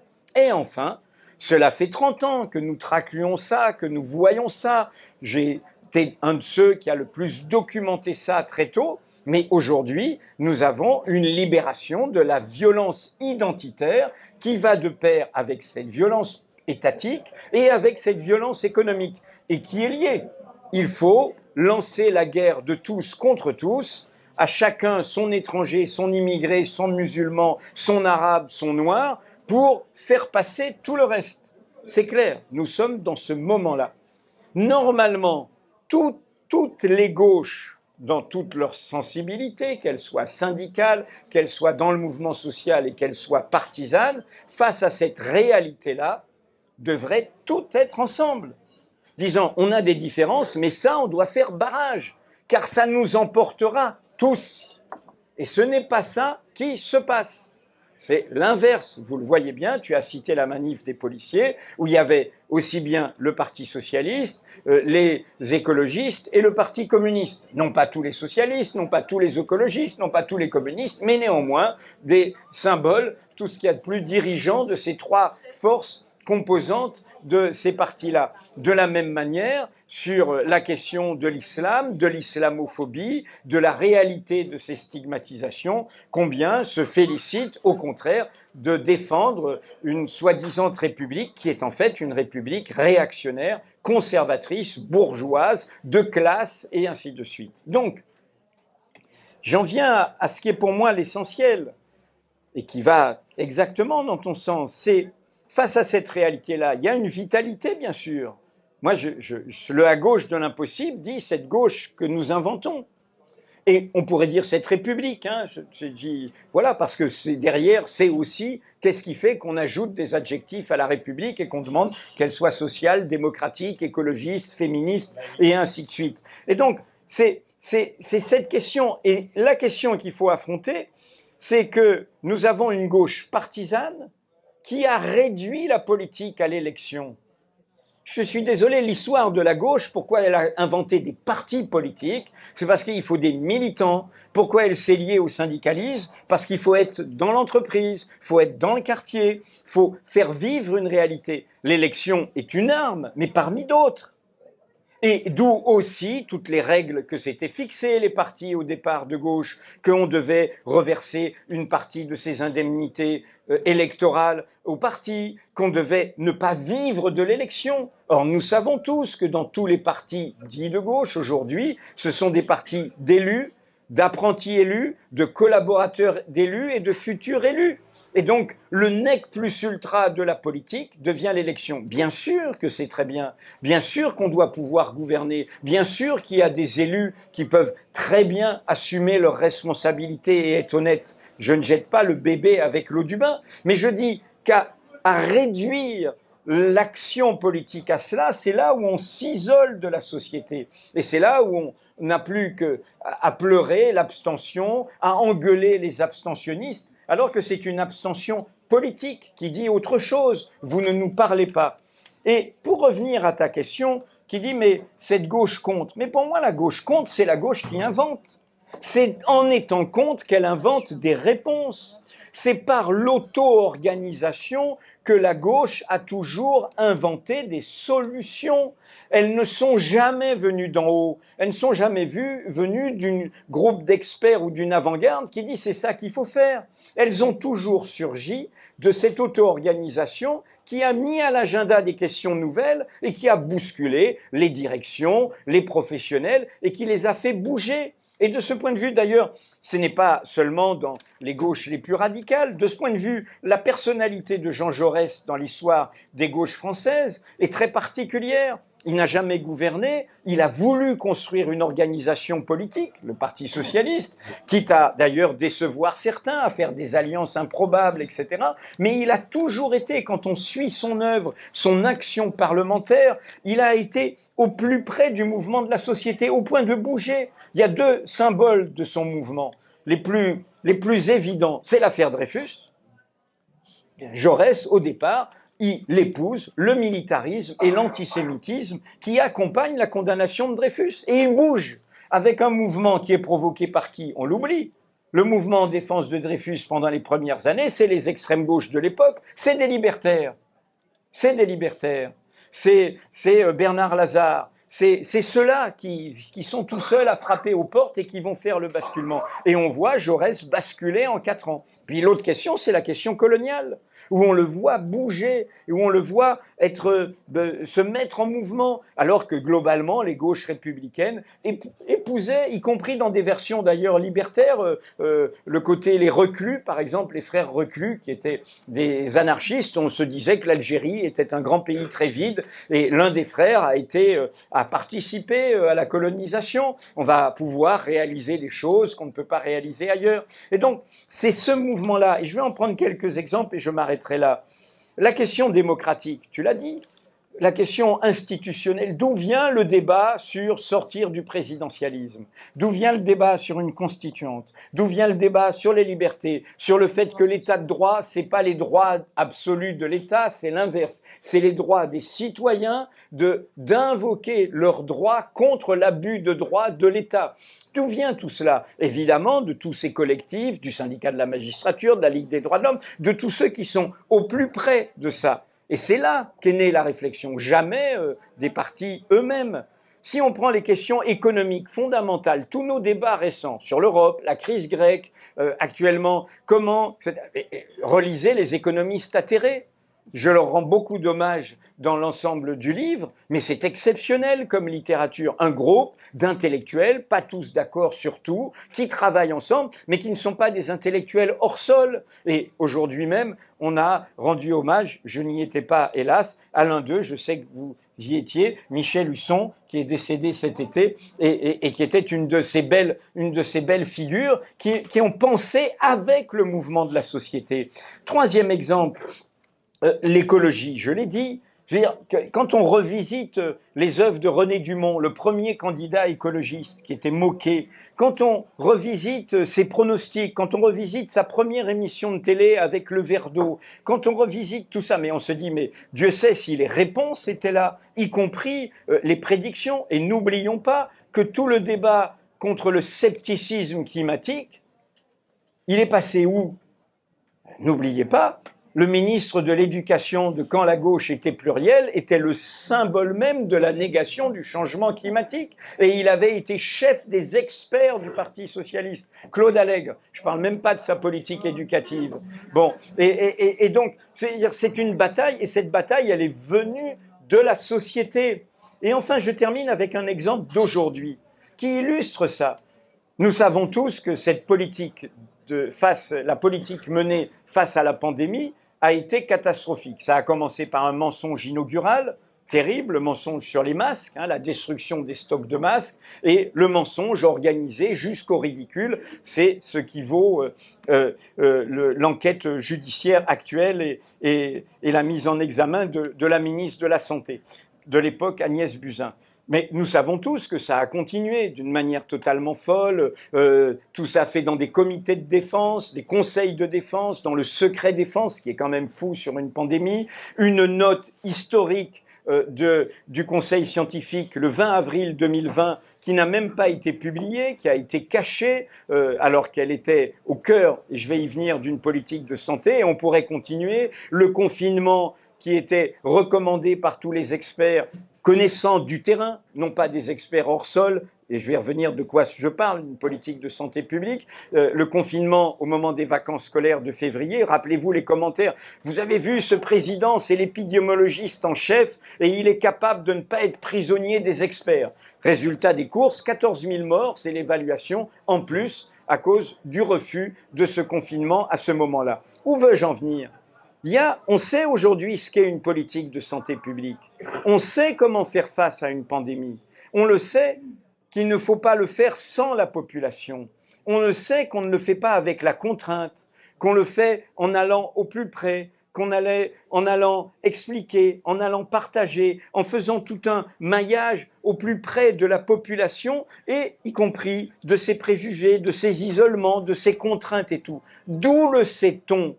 cela fait 30 ans que nous traquons ça, que nous voyons ça. J'ai été un de ceux qui a le plus documenté ça très tôt, mais aujourd'hui, nous avons une libération de la violence identitaire qui va de pair avec cette violence étatique et avec cette violence économique, et qui est liée. Il faut lancer la guerre de tous contre tous, à chacun son étranger, son immigré, son musulman, son arabe, son noir, pour faire passer tout le reste. C'est clair, nous sommes dans ce moment-là. Normalement, toutes les gauches, dans toute leur sensibilité, qu'elles soient syndicales, qu'elles soient dans le mouvement social et qu'elles soient partisanes, face à cette réalité-là, devraient toutes être ensemble. Disant, on a des différences, mais ça, on doit faire barrage, car ça nous emportera tous. Et ce n'est pas ça qui se passe. C'est l'inverse. Vous le voyez bien, tu as cité la manif des policiers, où il y avait aussi bien le Parti socialiste, les écologistes et le Parti communiste. Non pas tous les socialistes, non pas tous les écologistes, non pas tous les communistes, mais néanmoins des symboles, tout ce qu'il y a de plus dirigeant de ces trois forces composantes de ces partis-là. De la même manière, sur la question de l'islam, de l'islamophobie, de la réalité de ces stigmatisations, combien se félicitent au contraire de défendre une soi-disant république qui est en fait une république réactionnaire, conservatrice, bourgeoise, de classe et ainsi de suite. Donc, j'en viens à ce qui est pour moi l'essentiel et qui va exactement dans ton sens, c'est face à cette réalité-là, il y a une vitalité, bien sûr. Moi, le à gauche de l'impossible dit cette gauche que nous inventons. Et on pourrait dire cette république. Hein, voilà, parce que derrière, c'est aussi qu'est-ce qui fait qu'on ajoute des adjectifs à la république et qu'on demande qu'elle soit sociale, démocratique, écologiste, féministe, et ainsi de suite. Et donc, c'est cette question. Et la question qu'il faut affronter, c'est que nous avons une gauche partisane qui a réduit la politique à l'élection. Je suis désolé, l'histoire de la gauche, pourquoi elle a inventé des partis politiques? C'est parce qu'il faut des militants. Pourquoi elle s'est liée au syndicalisme? Parce qu'il faut être dans l'entreprise, il faut être dans le quartier, il faut faire vivre une réalité. L'élection est une arme, mais parmi d'autres. Et d'où aussi toutes les règles que s'étaient fixées les partis au départ de gauche, qu'on devait reverser une partie de ces indemnités électorales au parti, qu'on devait ne pas vivre de l'élection. Or, nous savons tous que dans tous les partis dits de gauche aujourd'hui, ce sont des partis d'élus, d'apprentis élus, de collaborateurs d'élus et de futurs élus. Et donc, le nec plus ultra de la politique devient l'élection. Bien sûr que c'est très bien, bien sûr qu'on doit pouvoir gouverner, bien sûr qu'il y a des élus qui peuvent très bien assumer leurs responsabilités et être honnêtes. Je ne jette pas le bébé avec l'eau du bain, mais je dis qu'à réduire l'action politique à cela, c'est là où on s'isole de la société. Et c'est là où on n'a plus qu'à pleurer l'abstention, à engueuler les abstentionnistes, alors que c'est une abstention politique qui dit autre chose. Vous ne nous parlez pas. Et pour revenir à ta question, qui dit « mais cette gauche compte ». Mais pour moi, la gauche compte, c'est la gauche qui invente. C'est en étant compte qu'elle invente des réponses. C'est par l'auto-organisation que la gauche a toujours inventé des solutions. Elles ne sont jamais venues d'en haut. Elles ne sont jamais venues d'un groupe d'experts ou d'une avant-garde qui dit c'est ça qu'il faut faire. Elles ont toujours surgi de cette auto-organisation qui a mis à l'agenda des questions nouvelles et qui a bousculé les directions, les professionnels et qui les a fait bouger. Et de ce point de vue, d'ailleurs, ce n'est pas seulement dans les gauches les plus radicales. De ce point de vue, la personnalité de Jean Jaurès dans l'histoire des gauches françaises est très particulière. Il n'a jamais gouverné, il a voulu construire une organisation politique, le Parti socialiste, quitte à d'ailleurs décevoir certains, à faire des alliances improbables, etc. Mais il a toujours été, quand on suit son œuvre, son action parlementaire, il a été au plus près du mouvement de la société, au point de bouger. Il y a deux symboles de son mouvement, les plus évidents. C'est l'affaire Dreyfus. Jaurès, au départ, il épouse le militarisme et l'antisémitisme qui accompagnent la condamnation de Dreyfus. Et il bouge avec un mouvement qui est provoqué par qui? On l'oublie. Le mouvement en défense de Dreyfus pendant les premières années, c'est les extrêmes gauches de l'époque, c'est des libertaires. C'est des libertaires. C'est Bernard Lazare. C'est ceux-là qui sont tout seuls à frapper aux portes et qui vont faire le basculement. Et on voit Jaurès basculer en 4 ans. Puis l'autre question, c'est la question coloniale, où on le voit bouger, où on le voit se mettre en mouvement, alors que globalement, les gauches républicaines épousaient, y compris dans des versions d'ailleurs libertaires, le côté, les reclus, par exemple, les frères reclus, qui étaient des anarchistes. On se disait que l'Algérie était un grand pays très vide, et l'un des frères a participé à la colonisation. On va pouvoir réaliser des choses qu'on ne peut pas réaliser ailleurs. Et donc, c'est ce mouvement-là, et je vais en prendre quelques exemples et je m'arrêterai là. La question démocratique, tu l'as dit, la question institutionnelle, d'où vient le débat sur sortir du présidentialisme? D'où vient le débat sur une constituante? D'où vient le débat sur les libertés? Sur le fait que l'état de droit, c'est pas les droits absolus de l'État, c'est l'inverse. C'est les droits des citoyens d'invoquer leurs droits contre l'abus de droit de l'État. D'où vient tout cela? Évidemment, de tous ces collectifs, du syndicat de la magistrature, de la Ligue des droits de l'homme, de tous ceux qui sont au plus près de ça. Et c'est là qu'est née la réflexion, jamais des partis eux-mêmes. Si on prend les questions économiques fondamentales, tous nos débats récents sur l'Europe, la crise grecque, actuellement, relisez les économistes atterrés. Je leur rends beaucoup d'hommages dans l'ensemble du livre, mais c'est exceptionnel comme littérature. Un groupe d'intellectuels, pas tous d'accord sur tout, qui travaillent ensemble, mais qui ne sont pas des intellectuels hors sol. Et aujourd'hui même, on a rendu hommage, je n'y étais pas hélas, à l'un d'eux, je sais que vous y étiez, Michel Husson, qui est décédé cet été, et qui était une de ces belles figures qui ont pensé avec le mouvement de la société. Troisième exemple, l'écologie, je l'ai dit. Je veux dire, quand on revisite les œuvres de René Dumont, le premier candidat écologiste qui était moqué, quand on revisite ses pronostics, quand on revisite sa première émission de télé avec le verre d'eau, quand on revisite tout ça, mais on se dit, mais Dieu sait si les réponses étaient là, y compris les prédictions. Et n'oublions pas que tout le débat contre le scepticisme climatique, il est passé où? N'oubliez pas, le ministre de l'Éducation de quand la gauche était plurielle était le symbole même de la négation du changement climatique. Et il avait été chef des experts du Parti socialiste, Claude Allègre. Je ne parle même pas de sa politique éducative. Bon, et donc, c'est une bataille, et cette bataille, elle est venue de la société. Et enfin, je termine avec un exemple d'aujourd'hui qui illustre ça. Nous savons tous que cette politique la politique menée face à la pandémie a été catastrophique. Ça a commencé par un mensonge inaugural, terrible, le mensonge sur les masques, la destruction des stocks de masques, et le mensonge organisé jusqu'au ridicule. C'est ce qui vaut l'enquête judiciaire actuelle et la mise en examen de la ministre de la Santé de l'époque, Agnès Buzyn. Mais nous savons tous que ça a continué d'une manière totalement folle. Tout ça fait dans des comités de défense, des conseils de défense, dans le secret défense, qui est quand même fou sur une pandémie. Une note historique du Conseil scientifique le 20 avril 2020, qui n'a même pas été publiée, qui a été cachée, alors qu'elle était au cœur, et je vais y venir, d'une politique de santé. Et on pourrait continuer. Le confinement qui était recommandé par tous les experts connaissant du terrain, non pas des experts hors sol, et je vais revenir de quoi je parle, une politique de santé publique, le confinement au moment des vacances scolaires de février, rappelez-vous les commentaires, vous avez vu ce président, c'est l'épidémiologiste en chef, et il est capable de ne pas être prisonnier des experts. Résultat des courses, 14 000 morts, c'est l'évaluation, en plus, à cause du refus de ce confinement à ce moment-là. Où veux-je en venir ? On sait aujourd'hui ce qu'est une politique de santé publique. On sait comment faire face à une pandémie. On le sait qu'il ne faut pas le faire sans la population. On le sait qu'on ne le fait pas avec la contrainte, qu'on le fait en allant au plus près, en allant expliquer, en allant partager, en faisant tout un maillage au plus près de la population, et y compris de ses préjugés, de ses isolements, de ses contraintes et tout. D'où le sait-on ?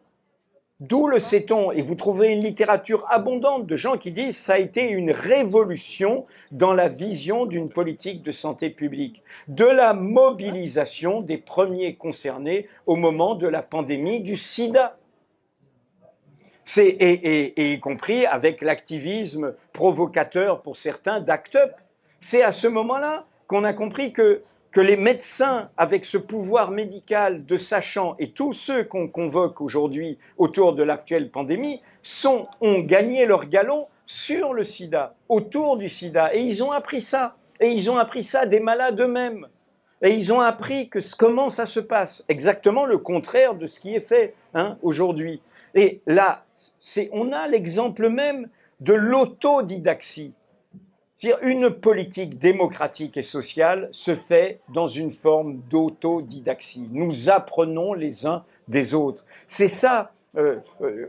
D'où le sait-on, et vous trouverez une littérature abondante de gens qui disent que ça a été une révolution dans la vision d'une politique de santé publique, de la mobilisation des premiers concernés au moment de la pandémie du sida. Et y compris avec l'activisme provocateur pour certains d'ACT UP. C'est à ce moment-là qu'on a compris que les médecins, avec ce pouvoir médical de sachants, et tous ceux qu'on convoque aujourd'hui autour de l'actuelle pandémie, ont gagné leur galon sur le sida, autour du sida. Et ils ont appris ça. Et ils ont appris ça des malades eux-mêmes. Et ils ont appris comment ça se passe. Exactement le contraire de ce qui est fait aujourd'hui. Et là, on a l'exemple même de l'autodidaxie. C'est-à-dire une politique démocratique et sociale se fait dans une forme d'autodidaxie. Nous apprenons les uns des autres. C'est ça,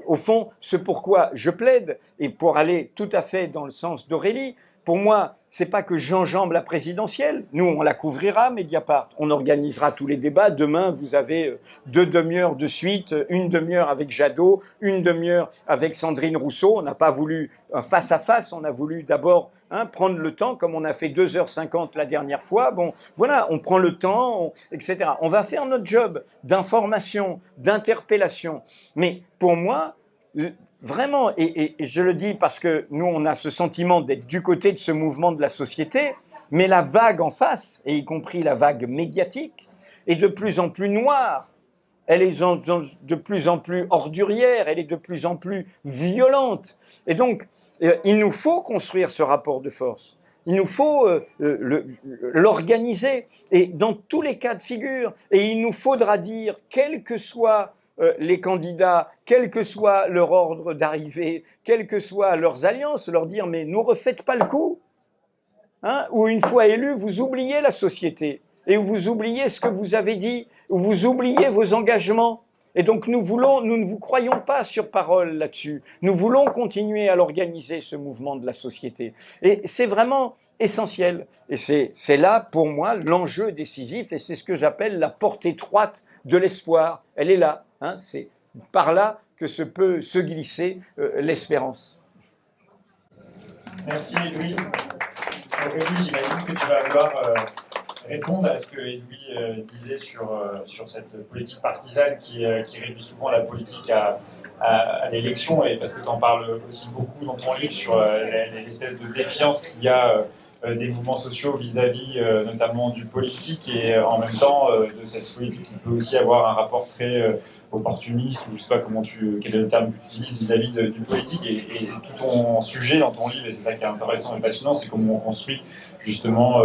au fond, ce pourquoi je plaide, et pour aller tout à fait dans le sens d'Aurélie, pour moi, c'est pas que j'enjambe la présidentielle. Nous, on la couvrira, Mediapart. On organisera tous les débats. Demain, vous avez 2 demi-heures de suite, 1 demi-heure avec Jadot, 1 demi-heure avec Sandrine Rousseau. On n'a pas voulu un face-à-face. On a voulu d'abord prendre le temps, comme on a fait 2h50 la dernière fois. Bon, voilà, on prend le temps, etc. On va faire notre job d'information, d'interpellation. Mais pour moi, vraiment, et je le dis parce que nous, on a ce sentiment d'être du côté de ce mouvement de la société, mais la vague en face, et y compris la vague médiatique, est de plus en plus noire. Elle est de plus en plus ordurière, elle est de plus en plus violente. Et donc, il nous faut construire ce rapport de force. Il nous faut l'organiser, et dans tous les cas de figure. Et il nous faudra dire, quel que soit les candidats, quel que soit leur ordre d'arrivée, quelles que soient leurs alliances, leur dire « mais nous refaites pas le coup ». Ou une fois élus, vous oubliez la société, et vous oubliez ce que vous avez dit, ou vous oubliez vos engagements. Et donc nous ne vous croyons pas sur parole là-dessus. Nous voulons continuer à l'organiser, ce mouvement de la société. Et c'est vraiment essentiel. Et c'est là, pour moi, l'enjeu décisif, et c'est ce que j'appelle la porte étroite de l'espoir. Elle est là. C'est par là que peut se glisser l'espérance. Merci Edoui. Edoui, j'imagine que tu vas vouloir répondre à ce que Edoui disait sur cette politique partisane qui réduit souvent la politique à l'élection, et parce que tu en parles aussi beaucoup dans ton livre sur l'espèce de défiance qu'il y a des mouvements sociaux vis-à-vis notamment du politique, et en même temps de cette politique qui peut aussi avoir un rapport très opportuniste, ou je sais pas quel est le terme que tu utilises vis-à-vis du politique, et tout ton sujet dans ton livre, et c'est ça qui est intéressant et passionnant, c'est comment on construit justement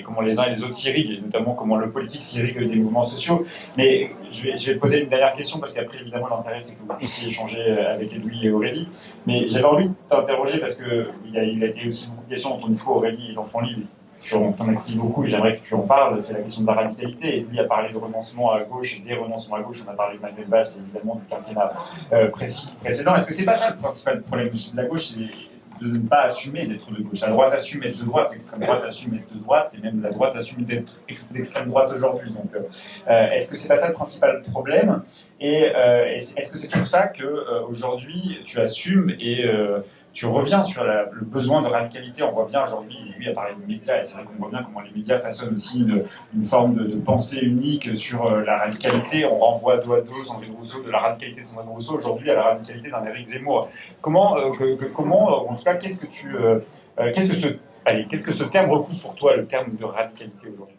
comment les uns et les autres s'irriguent, et notamment comment le politique s'irrigue des mouvements sociaux. Mais je vais poser une dernière question, parce qu'après évidemment l'intérêt c'est que vous puissiez échanger avec Edoui et Aurélie, mais j'avais envie de t'interroger parce qu'il a été aussi beaucoup de questions dans ton discours, Aurélie, et dans ton livre. On t'en explique beaucoup et j'aimerais que tu en parles, c'est la question de la radicalité. Et lui a parlé de renoncement à gauche, des renoncements à gauche, on a parlé de Manuel Valls et évidemment du quinquennat précédent. Est-ce que c'est pas ça le principal problème de la gauche, c'est de ne pas assumer d'être de gauche? La droite assume d'être de droite, l'extrême droite assume d'être de droite, et même la droite assume d'être d'extrême droite aujourd'hui. Donc est-ce que c'est pas ça le principal problème? Et est-ce que c'est pour ça qu'aujourd'hui tu assumes et tu reviens sur le besoin de radicalité? On voit bien aujourd'hui, lui a parlé de médias, et c'est vrai qu'on voit bien comment les médias façonnent aussi une forme de pensée unique sur la radicalité. On renvoie dos à dos Sandrine Rousseau, de la radicalité de Sandrine Rousseau aujourd'hui à la radicalité d'un Éric Zemmour. Comment, en tout cas, qu'est-ce que ce terme recouvre pour toi, le terme de radicalité aujourd'hui?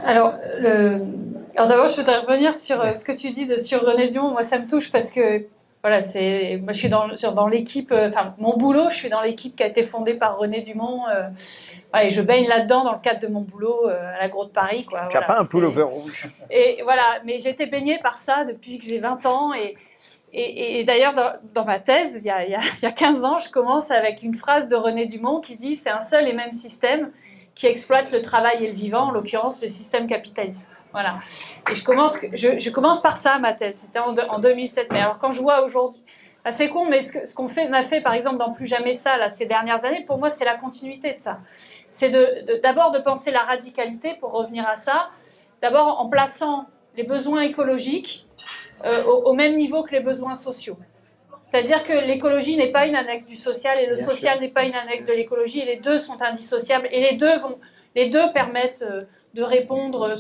Alors d'abord, je voudrais revenir sur ce que tu dis sur René Dumont. Moi, ça me touche parce que voilà, moi je suis dans l'équipe, mon boulot, je suis dans l'équipe qui a été fondée par René Dumont, et je baigne là-dedans dans le cadre de mon boulot à l'Agro de Paris, quoi. Tu n'as pas un pullover rouge. Et voilà, mais j'ai été baignée par ça depuis que j'ai 20 ans, et d'ailleurs dans ma thèse, il y a 15 ans, je commence avec une phrase de René Dumont qui dit « c'est un seul et même système qui exploite le travail et le vivant, en l'occurrence le système capitaliste ». Voilà. Et je commence par ça, ma thèse. C'était en 2007. Mais alors, quand je vois aujourd'hui, c'est con, mais ce qu'on a fait, par exemple, dans Plus Jamais ça, là, ces dernières années, pour moi, c'est la continuité de ça. C'est d'abord de penser la radicalité, pour revenir à ça, d'abord en plaçant les besoins écologiques au même niveau que les besoins sociaux. C'est-à-dire que l'écologie n'est pas une annexe du social et le social n'est pas une annexe de l'écologie, et les deux sont indissociables et les deux permettent de répondre,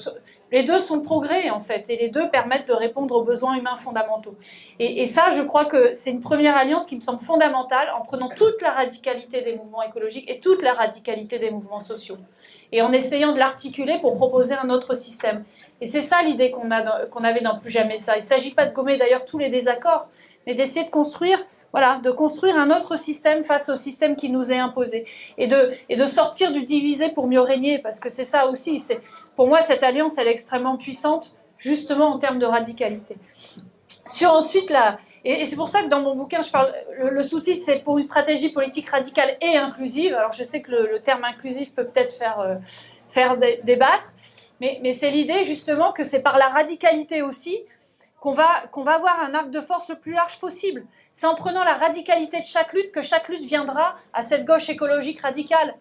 les deux sont le progrès en fait, et les deux permettent de répondre aux besoins humains fondamentaux. Et ça, je crois que c'est une première alliance qui me semble fondamentale, en prenant toute la radicalité des mouvements écologiques et toute la radicalité des mouvements sociaux, et en essayant de l'articuler pour proposer un autre système. Et c'est ça l'idée qu'on avait dans Plus jamais ça. Il ne s'agit pas de gommer d'ailleurs tous les désaccords, mais d'essayer de construire un autre système face au système qui nous est imposé, et de sortir du diviser pour mieux régner, parce que c'est ça aussi. Pour moi, cette alliance, elle est extrêmement puissante, justement en termes de radicalité. Sur ensuite et c'est pour ça que dans mon bouquin, je parle, le sous-titre, c'est pour une stratégie politique radicale et inclusive. Alors je sais que le terme inclusif peut peut-être faire débattre, mais c'est l'idée justement que c'est par la radicalité aussi qu'on va avoir un arc de force le plus large possible. C'est en prenant la radicalité de chaque lutte que chaque lutte viendra à cette gauche écologique radicale.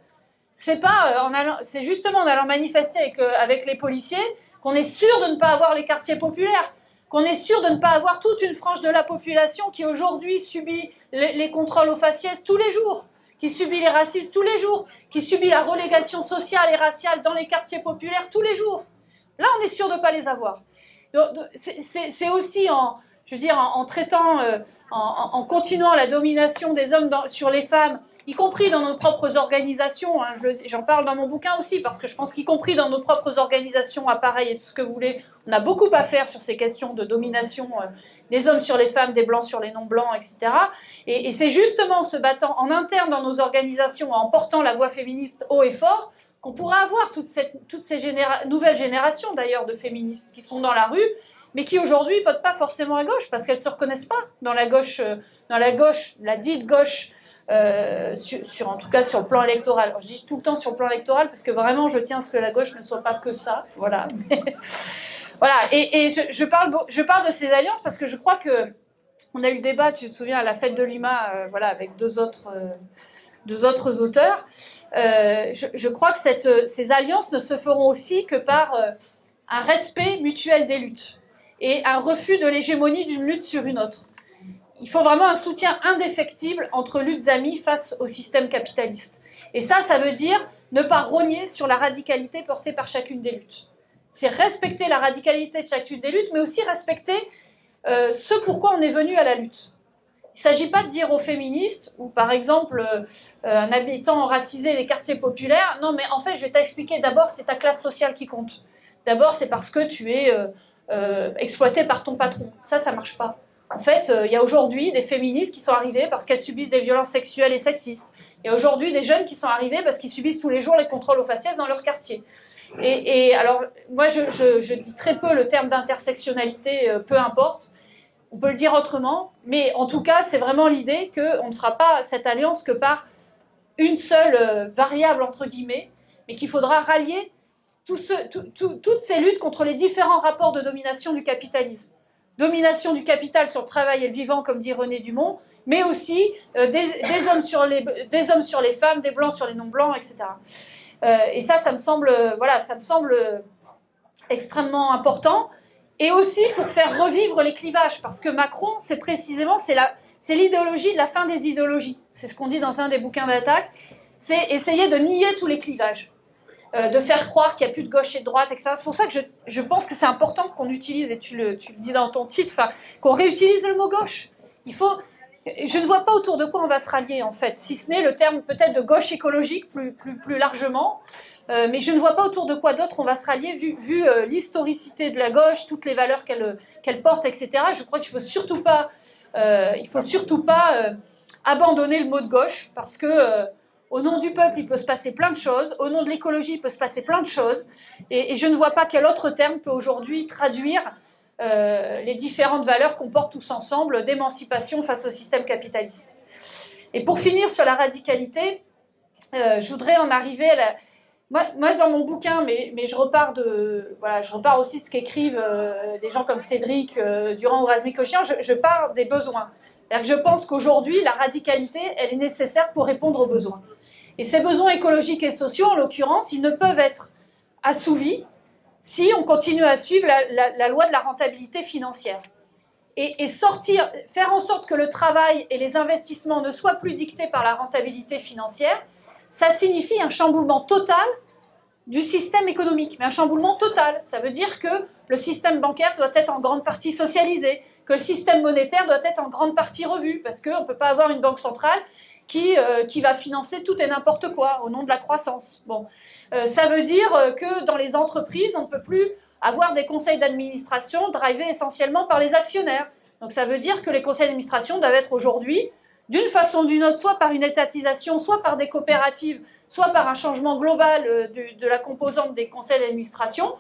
C'est justement en allant manifester avec les policiers qu'on est sûr de ne pas avoir les quartiers populaires, qu'on est sûr de ne pas avoir toute une frange de la population qui aujourd'hui subit les contrôles aux faciès tous les jours, qui subit les racistes tous les jours, qui subit la relégation sociale et raciale dans les quartiers populaires tous les jours. Là, on est sûr de ne pas les avoir. C'est aussi en traitant, en continuant la domination des hommes sur les femmes, y compris dans nos propres organisations, hein, j'en parle dans mon bouquin aussi, parce que je pense qu'y compris dans nos propres organisations, appareils et tout ce que vous voulez, on a beaucoup à faire sur ces questions de domination des hommes sur les femmes, des blancs sur les non-blancs, etc. Et c'est justement en se battant en interne dans nos organisations, en portant la voix féministe haut et fort, qu'on pourra avoir toutes ces nouvelles générations d'ailleurs de féministes qui sont dans la rue, mais qui aujourd'hui ne votent pas forcément à gauche, parce qu'elles ne se reconnaissent pas dans la gauche, la dite gauche, en tout cas sur le plan électoral. Alors, je dis tout le temps sur le plan électoral, parce que vraiment je tiens à ce que la gauche ne soit pas que ça. Voilà. Voilà. Et je parle de ces alliances parce que je crois que on a eu le débat, tu te souviens, à la fête de Lima, avec deux autres auteurs. Je crois que ces alliances ne se feront aussi que par un respect mutuel des luttes et un refus de l'hégémonie d'une lutte sur une autre. Il faut vraiment un soutien indéfectible entre luttes amies face au système capitaliste. Et ça veut dire ne pas rogner sur la radicalité portée par chacune des luttes. C'est respecter la radicalité de chacune des luttes, mais aussi respecter ce pourquoi on est venu à la lutte. Il ne s'agit pas de dire aux féministes, ou par exemple un habitant racisé des quartiers populaires, non mais en fait je vais t'expliquer, d'abord c'est ta classe sociale qui compte. D'abord c'est parce que tu es exploité par ton patron. Ça ne marche pas. En fait, il y a aujourd'hui des féministes qui sont arrivées parce qu'elles subissent des violences sexuelles et sexistes. Il y a aujourd'hui des jeunes qui sont arrivés parce qu'ils subissent tous les jours les contrôles aux faciès dans leur quartier. Et alors, moi je dis très peu le terme d'intersectionnalité, peu importe. On peut le dire autrement, mais en tout cas, c'est vraiment l'idée qu'on ne fera pas cette alliance que par une seule variable, entre guillemets, mais qu'il faudra rallier toutes ces luttes contre les différents rapports de domination du capitalisme. Domination du capital sur le travail et le vivant, comme dit René Dumont, mais aussi des hommes sur les femmes, des blancs sur les non-blancs, etc. Et ça me semble extrêmement important. Et aussi pour faire revivre les clivages, parce que Macron, c'est l'idéologie de la fin des idéologies. C'est ce qu'on dit dans un des bouquins d'attaque. C'est essayer de nier tous les clivages, de faire croire qu'il n'y a plus de gauche et de droite, etc. C'est pour ça que je pense que c'est important qu'on utilise, et tu le dis dans ton titre, qu'on réutilise le mot gauche. Je ne vois pas autour de quoi on va se rallier, en fait, si ce n'est le terme peut-être de gauche écologique plus largement. Mais je ne vois pas autour de quoi d'autre on va se rallier, vu l'historicité de la gauche, toutes les valeurs qu'elle porte, etc. Je crois qu'il ne faut surtout pas, abandonner le mot de gauche, parce que au nom du peuple, il peut se passer plein de choses, au nom de l'écologie, il peut se passer plein de choses, et je ne vois pas quel autre terme peut aujourd'hui traduire les différentes valeurs qu'on porte tous ensemble d'émancipation face au système capitaliste. Et pour finir sur la radicalité, je voudrais en arriver à Moi, dans mon bouquin, mais je repars aussi de ce qu'écrivent des gens comme Cédric Durand ou Razmik Kochian, je pars des besoins. C'est-à-dire que je pense qu'aujourd'hui, la radicalité, elle est nécessaire pour répondre aux besoins. Et ces besoins écologiques et sociaux, en l'occurrence, ils ne peuvent être assouvis si on continue à suivre la loi de la rentabilité financière. et faire en sorte que le travail et les investissements ne soient plus dictés par la rentabilité financière, ça signifie un chamboulement total du système économique. Mais un chamboulement total, ça veut dire que le système bancaire doit être en grande partie socialisé, que le système monétaire doit être en grande partie revu, parce qu'on ne peut pas avoir une banque centrale qui va financer tout et n'importe quoi au nom de la croissance. Bon. Ça veut dire que dans les entreprises, on ne peut plus avoir des conseils d'administration drivés essentiellement par les actionnaires. Donc ça veut dire que les conseils d'administration doivent être aujourd'hui, d'une façon ou d'une autre, soit par une étatisation, soit par des coopératives, soit par un changement global de la composante des conseils d'administration,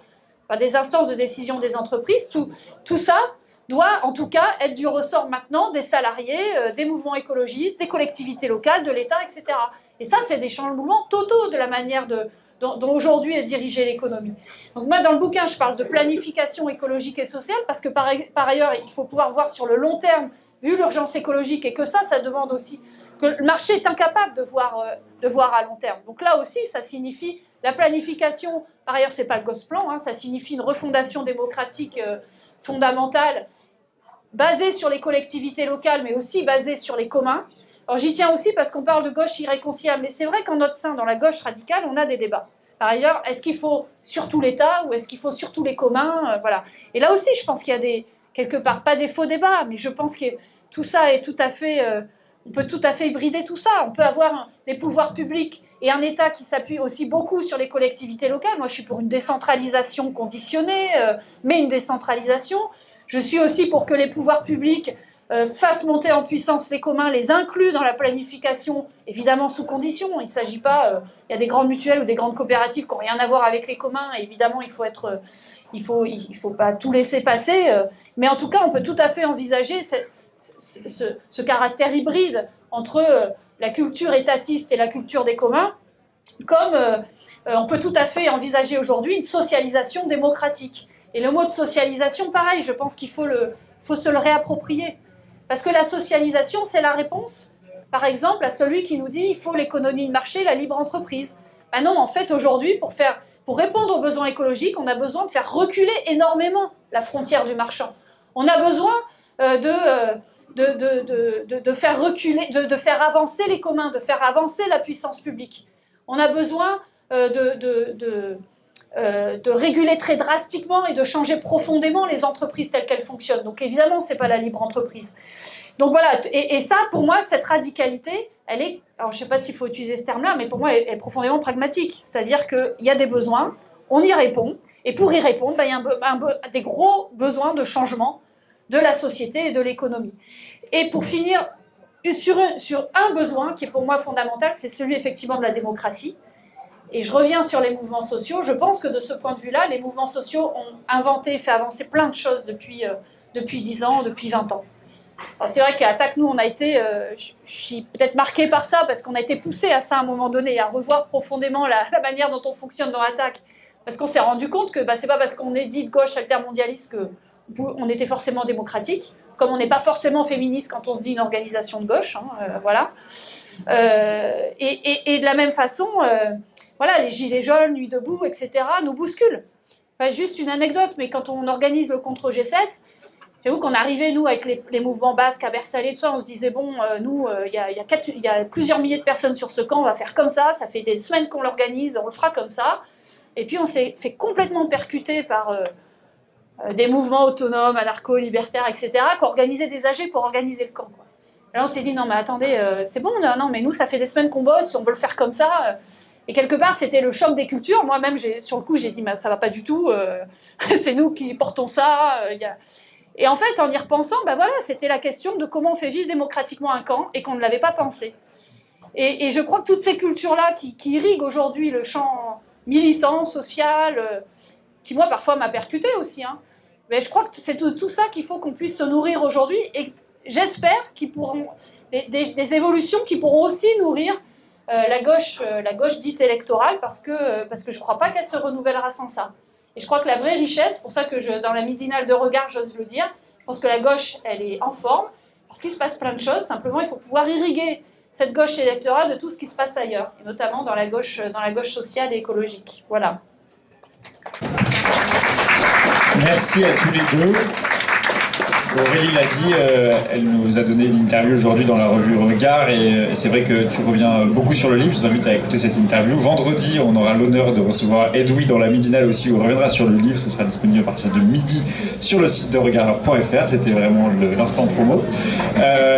enfin, des instances de décision des entreprises. Tout ça doit en tout cas être du ressort maintenant des salariés, des mouvements écologistes, des collectivités locales, de l'État, etc. Et ça, c'est des changements totaux de la manière dont aujourd'hui est dirigée l'économie. Donc moi, dans le bouquin, je parle de planification écologique et sociale, parce que par ailleurs, il faut pouvoir voir sur le long terme, vu l'urgence écologique, et que ça demande aussi que le marché est incapable de voir à long terme. Donc là aussi, ça signifie la planification, par ailleurs, c'est pas le Gosplan, hein, ça signifie une refondation démocratique fondamentale, basée sur les collectivités locales, mais aussi basée sur les communs. Alors j'y tiens aussi parce qu'on parle de gauche irréconciliable, mais c'est vrai qu'en notre sein, dans la gauche radicale, on a des débats. Par ailleurs, est-ce qu'il faut surtout l'État ou est-ce qu'il faut surtout les communs, voilà. Et là aussi, je pense qu'il y a quelque part, pas des faux débats, mais je pense que tout ça est tout à fait... on peut tout à fait hybrider tout ça. On peut avoir des pouvoirs publics et un État qui s'appuie aussi beaucoup sur les collectivités locales. Moi, je suis pour une décentralisation conditionnée, mais une décentralisation. Je suis aussi pour que les pouvoirs publics fassent monter en puissance les communs, les incluent dans la planification, évidemment sous condition. Il ne s'agit pas... il y a des grandes mutuelles ou des grandes coopératives qui n'ont rien à voir avec les communs. Et évidemment, il faut pas tout laisser passer. Mais en tout cas, on peut tout à fait envisager ce caractère hybride entre la culture étatiste et la culture des communs, comme on peut tout à fait envisager aujourd'hui une socialisation démocratique. Et le mot de socialisation, pareil, je pense qu'il faut se le réapproprier. Parce que la socialisation, c'est la réponse, par exemple, à celui qui nous dit il faut l'économie de marché, la libre entreprise. Ben non, en fait, aujourd'hui, pour répondre aux besoins écologiques, on a besoin de faire reculer énormément la frontière du marchand. On a besoin de faire reculer, de faire avancer les communs, de faire avancer la puissance publique. On a besoin de réguler très drastiquement et de changer profondément les entreprises telles qu'elles fonctionnent. Donc évidemment, ce n'est pas la libre entreprise. Donc voilà, et ça, pour moi, cette radicalité, elle est, alors je ne sais pas s'il faut utiliser ce terme-là, mais pour moi, elle est profondément pragmatique. C'est-à-dire qu'il y a des besoins, on y répond, et pour y répondre, il y a des gros besoins de changement de la société et de l'économie. Et pour finir, sur un besoin qui est pour moi fondamental, c'est celui effectivement de la démocratie. Et je reviens sur les mouvements sociaux. Je pense que de ce point de vue-là, les mouvements sociaux ont fait avancer plein de choses depuis 10 ans, depuis 20 ans. C'est vrai qu'à ATTAC, nous, on a été, je suis peut-être marquée par ça, parce qu'on a été poussé à ça à un moment donné, à revoir profondément la manière dont on fonctionne dans ATTAC. Parce qu'on s'est rendu compte que c'est pas parce qu'on est dit de gauche altermondialiste qu'on était forcément démocratique, comme on n'est pas forcément féministe quand on se dit une organisation de gauche, hein, voilà. Et de la même façon... voilà, les Gilets jaunes, Nuit debout, etc., nous bousculent. Enfin, juste une anecdote, mais quand on organise le contre G7, j'avoue qu'on arrivait, nous, avec les mouvements basques à Bersalé, tout ça, on se disait, bon, nous, il y a plusieurs milliers de personnes sur ce camp, on va faire comme ça fait des semaines qu'on l'organise, on le fera comme ça. Et puis on s'est fait complètement percuter par des mouvements autonomes, anarcho-libertaires, etc., qui organisaient des AG pour organiser le camp, quoi. Et là, on s'est dit, non, mais attendez, c'est bon, non, mais nous, ça fait des semaines qu'on bosse, on veut le faire comme ça. Et quelque part, c'était le choc des cultures. Moi-même, sur le coup, j'ai dit, ça va pas du tout, c'est nous qui portons ça. Et en fait, en y repensant, voilà, c'était la question de comment on fait vivre démocratiquement un camp et qu'on ne l'avait pas pensé. Et je crois que toutes ces cultures-là qui irriguent aujourd'hui le champ militant, social, qui moi, parfois, m'a percuté aussi, hein, mais je crois que c'est tout ça qu'il faut qu'on puisse se nourrir aujourd'hui. Et j'espère qu'ils pourront, des évolutions qui pourront aussi nourrir la gauche dite électorale, parce que je ne crois pas qu'elle se renouvellera sans ça. Et je crois que la vraie richesse, pour ça que dans la midinale de regard, j'ose le dire, je pense que la gauche, elle est en forme, parce qu'il se passe plein de choses, simplement il faut pouvoir irriguer cette gauche électorale de tout ce qui se passe ailleurs, et notamment dans la gauche sociale et écologique. Voilà. Merci à tous les deux. Aurélie l'a dit, elle nous a donné l'interview aujourd'hui dans la revue Regard et c'est vrai que tu reviens beaucoup sur le livre. Je vous invite à écouter cette interview. Vendredi, on aura l'honneur de recevoir Edoui dans la midinale aussi où on reviendra sur le livre. Ce sera disponible à partir de midi sur le site de regard.fr. C'était vraiment l'instant promo.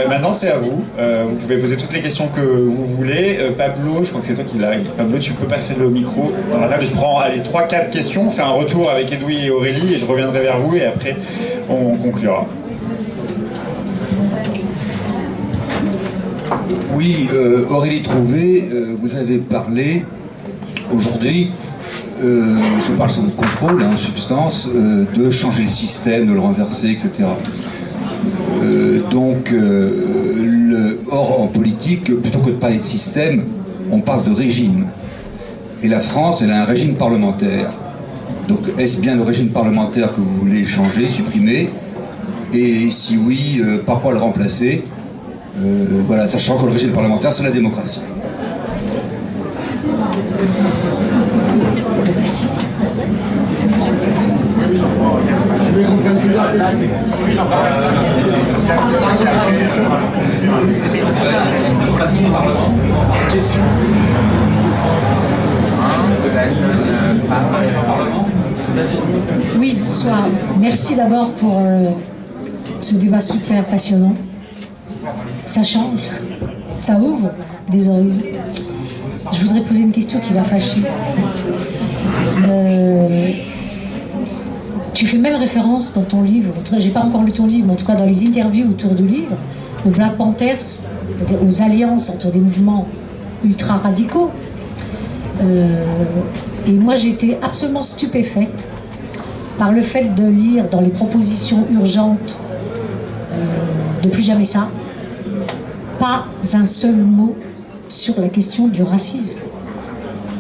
Maintenant, c'est à vous. Vous pouvez poser toutes les questions que vous voulez. Pablo, je crois que c'est toi qui l'as. Pablo, tu peux passer le micro dans la table. Je prends 3-4 questions. On fait un retour avec Edoui et Aurélie et je reviendrai vers vous et après on conclura. Oui, Aurélie Trouvé, vous avez parlé aujourd'hui, je parle sans contrôle, en substance, de changer le système, de le renverser, etc. Or, en politique, plutôt que de parler de système, on parle de régime. Et la France, elle a un régime parlementaire. Donc, est-ce bien le régime parlementaire que vous voulez changer, supprimer? Et si oui, par quoi le remplacer? Voilà, sachant que le régime parlementaire, c'est la démocratie. Question. Oui, bonsoir. Merci d'abord pour ce débat super passionnant. Ça change, ça ouvre des horizons. Je voudrais poser une question qui va fâcher. Tu fais même référence dans ton livre, en tout cas j'ai pas encore lu ton livre, mais en tout cas dans les interviews autour du livre, aux Black Panthers, c'est-à-dire aux alliances entre des mouvements ultra radicaux. Et moi j'ai été absolument stupéfaite par le fait de lire dans les propositions urgentes de Plus Jamais Ça, pas un seul mot sur la question du racisme.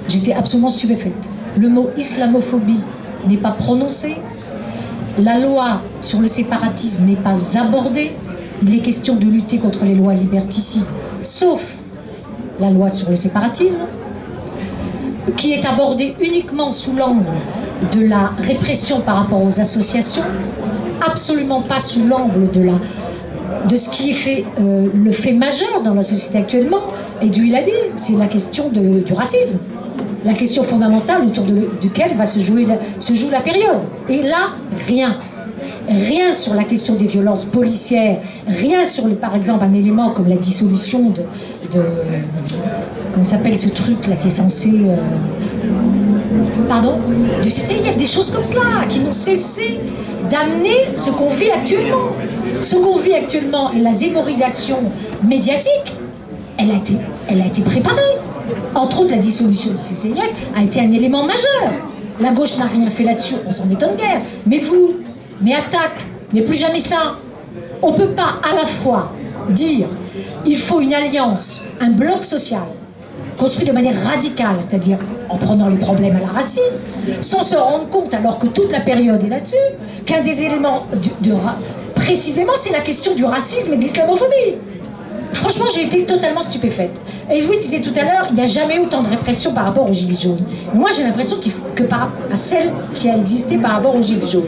J'étais absolument stupéfaite. Le mot islamophobie n'est pas prononcé. La loi sur le séparatisme n'est pas abordée. Il est question de lutter contre les lois liberticides, sauf la loi sur le séparatisme, qui est abordée uniquement sous l'angle de la répression par rapport aux associations, absolument pas sous l'angle de ce qui est fait, le fait majeur dans la société actuellement, et Dieu l'a dit, c'est la question du racisme, la question fondamentale autour de laquelle va se joue la période. Et là, rien. Rien sur la question des violences policières, rien sur, par exemple, un élément comme la dissolution comment s'appelle ce truc là qui est censé... du CCIF, des choses comme cela, qui n'ont cessé d'amener ce qu'on vit actuellement. Ce qu'on vit actuellement et la zémorisation médiatique, elle a été préparée. Entre autres, la dissolution du CCIF a été un élément majeur. La gauche n'a rien fait là-dessus, on s'en étonne guère. Mais vous, mais attaque, mais Plus Jamais Ça. On ne peut pas à la fois dire il faut une alliance, un bloc social, construit de manière radicale, c'est-à-dire en prenant les problèmes à la racine, sans se rendre compte, alors que toute la période est là-dessus, qu'un des éléments précisément, c'est la question du racisme et de l'islamophobie. Franchement, j'ai été totalement stupéfaite. Et je vous disais tout à l'heure, il n'y a jamais autant de répression par rapport aux Gilets jaunes. Moi, j'ai l'impression que par rapport à celle qui a existé par rapport aux Gilets jaunes,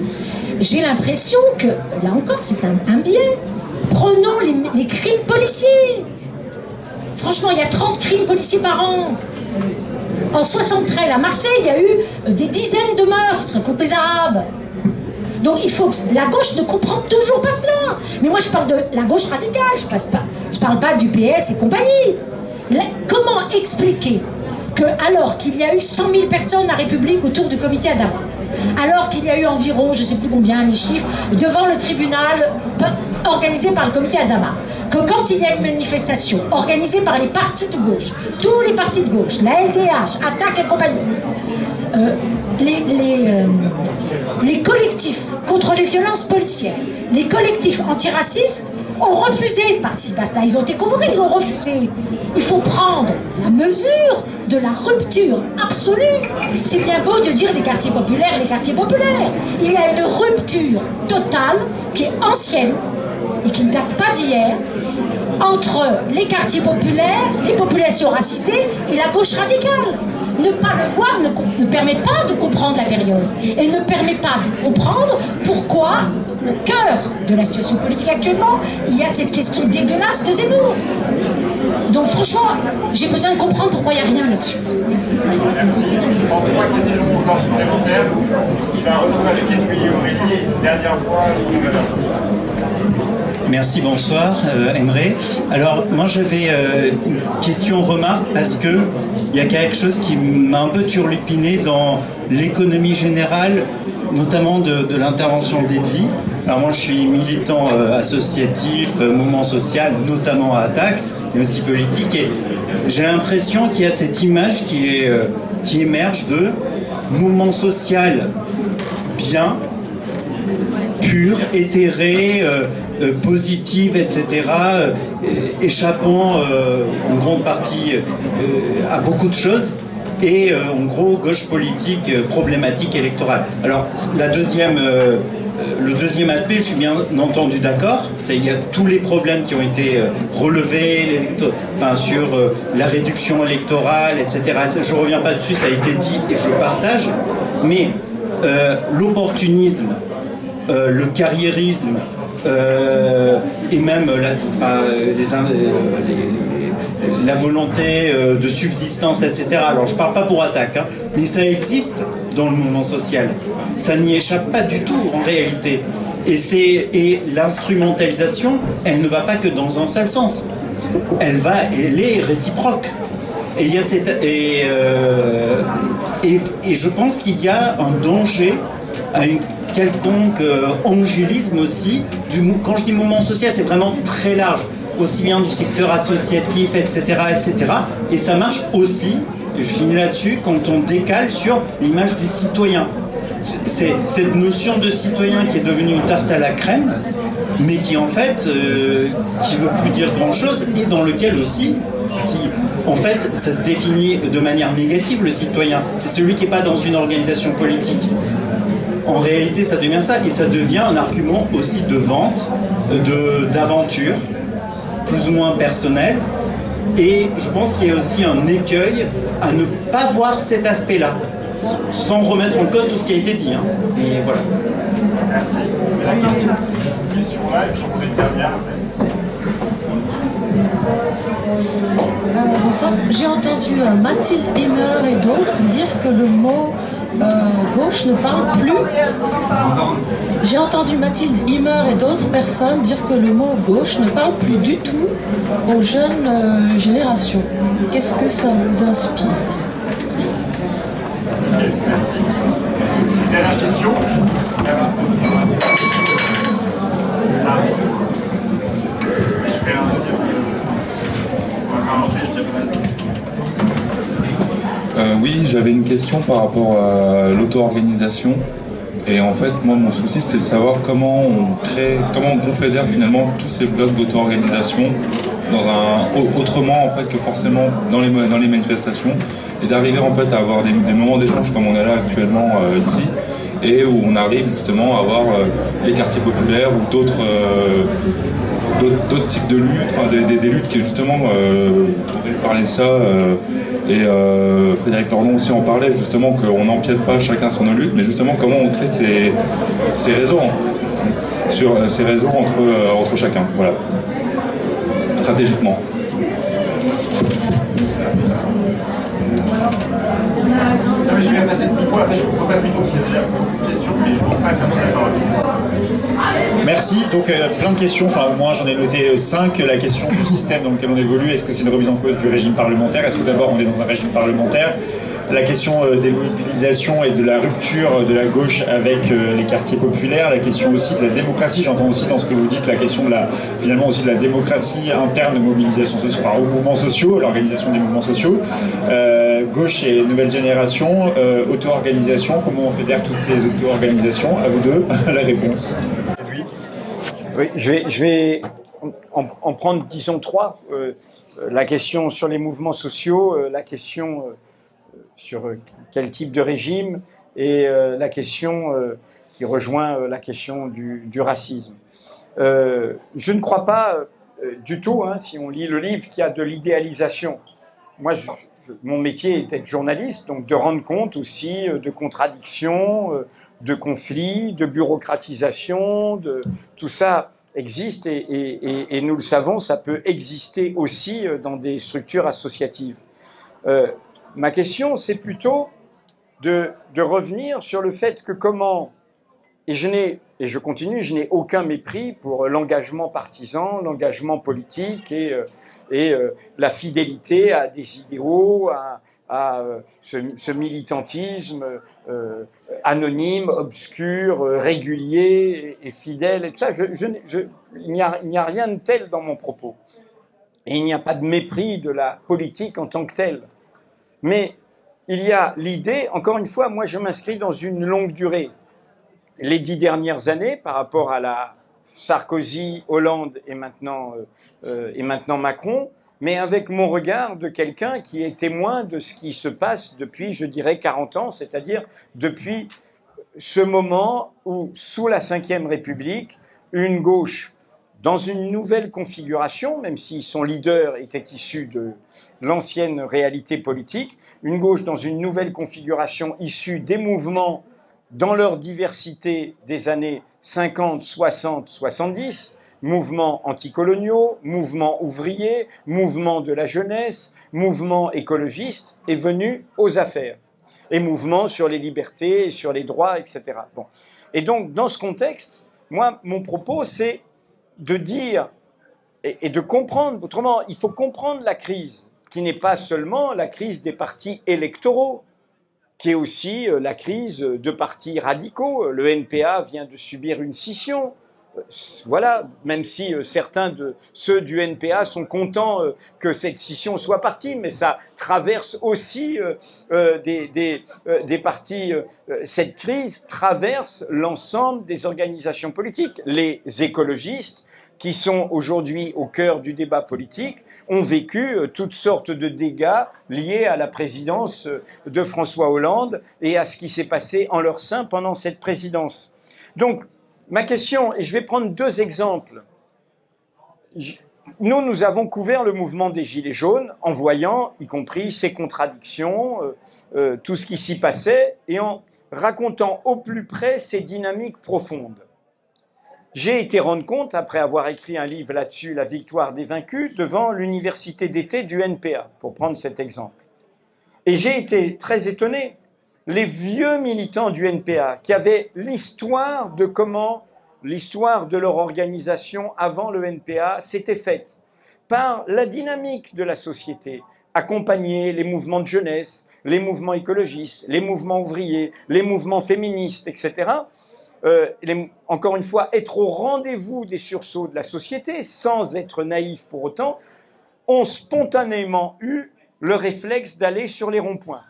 j'ai l'impression que, là encore, c'est un biais. Prenons les crimes policiers. Franchement, il y a 30 crimes policiers par an. En 73, à Marseille, il y a eu des dizaines de meurtres contre les Arabes. Donc il faut que la gauche ne comprend toujours pas cela. Mais moi je parle de la gauche radicale, je parle pas du PS et compagnie. Comment expliquer que alors qu'il y a eu 100 000 personnes à République autour du comité Adama, alors qu'il y a eu environ, je ne sais plus combien les chiffres, devant le tribunal organisé par le comité Adama, que quand il y a une manifestation organisée par les partis de gauche, tous les partis de gauche, la LDH, Attaque et compagnie, les collectifs contre les violences policières, les collectifs antiracistes ont refusé de participer à cela. Ils ont été convoqués, ils ont refusé. Il faut prendre la mesure de la rupture absolue. C'est bien beau de dire les quartiers populaires, les quartiers populaires. Il y a une rupture totale qui est ancienne et qui ne date pas d'hier entre les quartiers populaires, les populations racisées et la gauche radicale. Ne pas le voir ne permet pas de comprendre la période. Et ne permet pas de comprendre pourquoi, au cœur de la situation politique actuellement, il y a cette question dégueulasse de Zemmour. Donc franchement, j'ai besoin de comprendre pourquoi il n'y a rien là-dessus. Merci. Je prends 3 questions encore supplémentaires. Je fais un retour avec Émilie Aurélie. Dernière fois, je vous remercie. Merci, bonsoir, Emre. Alors, moi, j'avais une question-remarque parce que il y a quelque chose qui m'a un peu turlupiné dans l'économie générale, notamment de l'intervention d'Edwy. Alors, moi, je suis militant associatif, mouvement social, notamment à Attaque, mais aussi politique, et j'ai l'impression qu'il y a cette image qui émerge de mouvement social bien, pur, éthéré, positive, etc., échappant en grande partie à beaucoup de choses, et en gros gauche politique problématique électorale. Alors le deuxième aspect, je suis bien entendu d'accord, c'est qu'il y a tous les problèmes qui ont été relevés sur la réduction électorale, etc. Je ne reviens pas dessus, ça a été dit et je partage, mais l'opportunisme, le carriérisme, et même la volonté de subsistance, etc. Alors je ne parle pas pour Attaque, hein, mais ça existe dans le mouvement social. Ça n'y échappe pas du tout en réalité. Et l'instrumentalisation, elle ne va pas que dans un seul sens. Elle est réciproque. Et je pense qu'il y a un danger à une quelconque angélisme aussi. Quand je dis mouvement social, c'est vraiment très large, aussi bien du secteur associatif, etc., etc. Et ça marche aussi, je finis là-dessus, quand on décale sur l'image du citoyen. C'est cette notion de citoyen qui est devenue une tarte à la crème, mais qui en fait, qui veut plus dire grand-chose, et dans lequel aussi, en fait, ça se définit de manière négative, le citoyen. C'est celui qui n'est pas dans une organisation politique. En réalité, ça devient ça, et ça devient un argument aussi de vente, d'aventure, plus ou moins personnel. Et je pense qu'il y a aussi un écueil à ne pas voir cet aspect-là, sans remettre en cause tout ce qui a été dit. Hein. Et voilà. Merci. La question là, et puis j'en prends une dernière. Bonsoir. J'ai entendu Mathilde Himmer et d'autres dire que le mot gauche ne parle plus. J'ai entendu Mathilde Himmer et d'autres personnes dire que le mot gauche ne parle plus du tout aux jeunes générations. Qu'est-ce que ça vous inspire? Merci. Dernière question. Je fais un deuxième. On va faire un autre diagonale. Oui, j'avais une question par rapport à l'auto-organisation. Et en fait, moi, mon souci, c'était de savoir comment on confédère finalement tous ces blocs d'auto-organisation autrement en fait que forcément dans les manifestations, et d'arriver en fait à avoir des moments d'échange comme on a là actuellement ici, et où on arrive justement à avoir les quartiers populaires ou d'autres types de luttes, enfin, des luttes qui justement, on devait parler de ça, et Frédéric Lordon aussi en parlait, justement qu'on n'empiète pas chacun sur nos luttes, mais justement comment on crée ces réseaux, ces réseaux entre chacun, voilà, stratégiquement. Je vais passer le micro, après je vous repasse le micro parce qu'il y a déjà beaucoup de questions, mais je vous repasse à votre parole. Merci. Donc plein de questions, enfin moi j'en ai noté 5. La question du système dans lequel on évolue, est-ce que c'est une remise en cause du régime parlementaire? Est-ce que d'abord on est dans un régime parlementaire? La question des mobilisations et de la rupture de la gauche avec les quartiers populaires, la question aussi de la démocratie, j'entends aussi dans ce que vous dites la question finalement aussi de la démocratie interne de mobilisation sociale, aux mouvements sociaux, l'organisation des mouvements sociaux, gauche et nouvelle génération, auto-organisation, comment on fédère toutes ces auto-organisations? À vous deux, la réponse. Oui, je vais en prendre, disons, 3. La question sur les mouvements sociaux, la question sur quel type de régime, et la question qui rejoint la question du racisme. Je ne crois pas du tout, hein, si on lit le livre, qu'il y a de l'idéalisation. Moi, mon métier est d'être journaliste, donc de rendre compte aussi de contradictions, de conflits, de bureaucratisation, tout ça existe et nous le savons, ça peut exister aussi dans des structures associatives. Ma question, c'est plutôt de revenir sur le fait que comment, et je continue, je n'ai aucun mépris pour l'engagement partisan, l'engagement politique et la fidélité à des idéaux, à ce militantisme anonyme, obscur, régulier et fidèle. Et tout ça, il n'y a rien de tel dans mon propos. Et il n'y a pas de mépris de la politique en tant que telle. Mais il y a l'idée, encore une fois, moi je m'inscris dans une longue durée. Les 10 dernières années, par rapport à la Sarkozy, Hollande et maintenant Macron, mais avec mon regard de quelqu'un qui est témoin de ce qui se passe depuis, je dirais, 40 ans, c'est-à-dire depuis ce moment où, sous la Ve République, une gauche, dans une nouvelle configuration, même si son leader était issu de l'ancienne réalité politique, une gauche dans une nouvelle configuration issue des mouvements dans leur diversité des années 50, 60, 70, mouvements anticoloniaux, mouvements ouvriers, mouvements de la jeunesse, mouvements écologistes, est venu aux affaires. Et mouvements sur les libertés, sur les droits, etc. Bon. Et donc, dans ce contexte, moi, mon propos, c'est de dire et de comprendre, autrement, il faut comprendre la crise, qui n'est pas seulement la crise des partis électoraux, qui est aussi la crise de partis radicaux. Le NPA vient de subir une scission. Voilà, même si certains de ceux du NPA sont contents que cette scission soit partie, mais ça traverse aussi des partis. Cette crise traverse l'ensemble des organisations politiques. Les écologistes, qui sont aujourd'hui au cœur du débat politique, ont vécu toutes sortes de dégâts liés à la présidence de François Hollande et à ce qui s'est passé en leur sein pendant cette présidence. Donc, ma question, et je vais prendre 2 exemples. Nous avons couvert le mouvement des Gilets jaunes en voyant, y compris ses contradictions, tout ce qui s'y passait, et en racontant au plus près ses dynamiques profondes. J'ai été rendre compte, après avoir écrit un livre là-dessus, La victoire des vaincus, devant l'université d'été du NPA, pour prendre cet exemple. Et j'ai été très étonné. Les vieux militants du NPA, qui avaient l'histoire de leur organisation avant le NPA, s'était faite par la dynamique de la société, accompagner les mouvements de jeunesse, les mouvements écologistes, les mouvements ouvriers, les mouvements féministes, etc., encore une fois, être au rendez-vous des sursauts de la société, sans être naïf pour autant, ont spontanément eu le réflexe d'aller sur les ronds-points.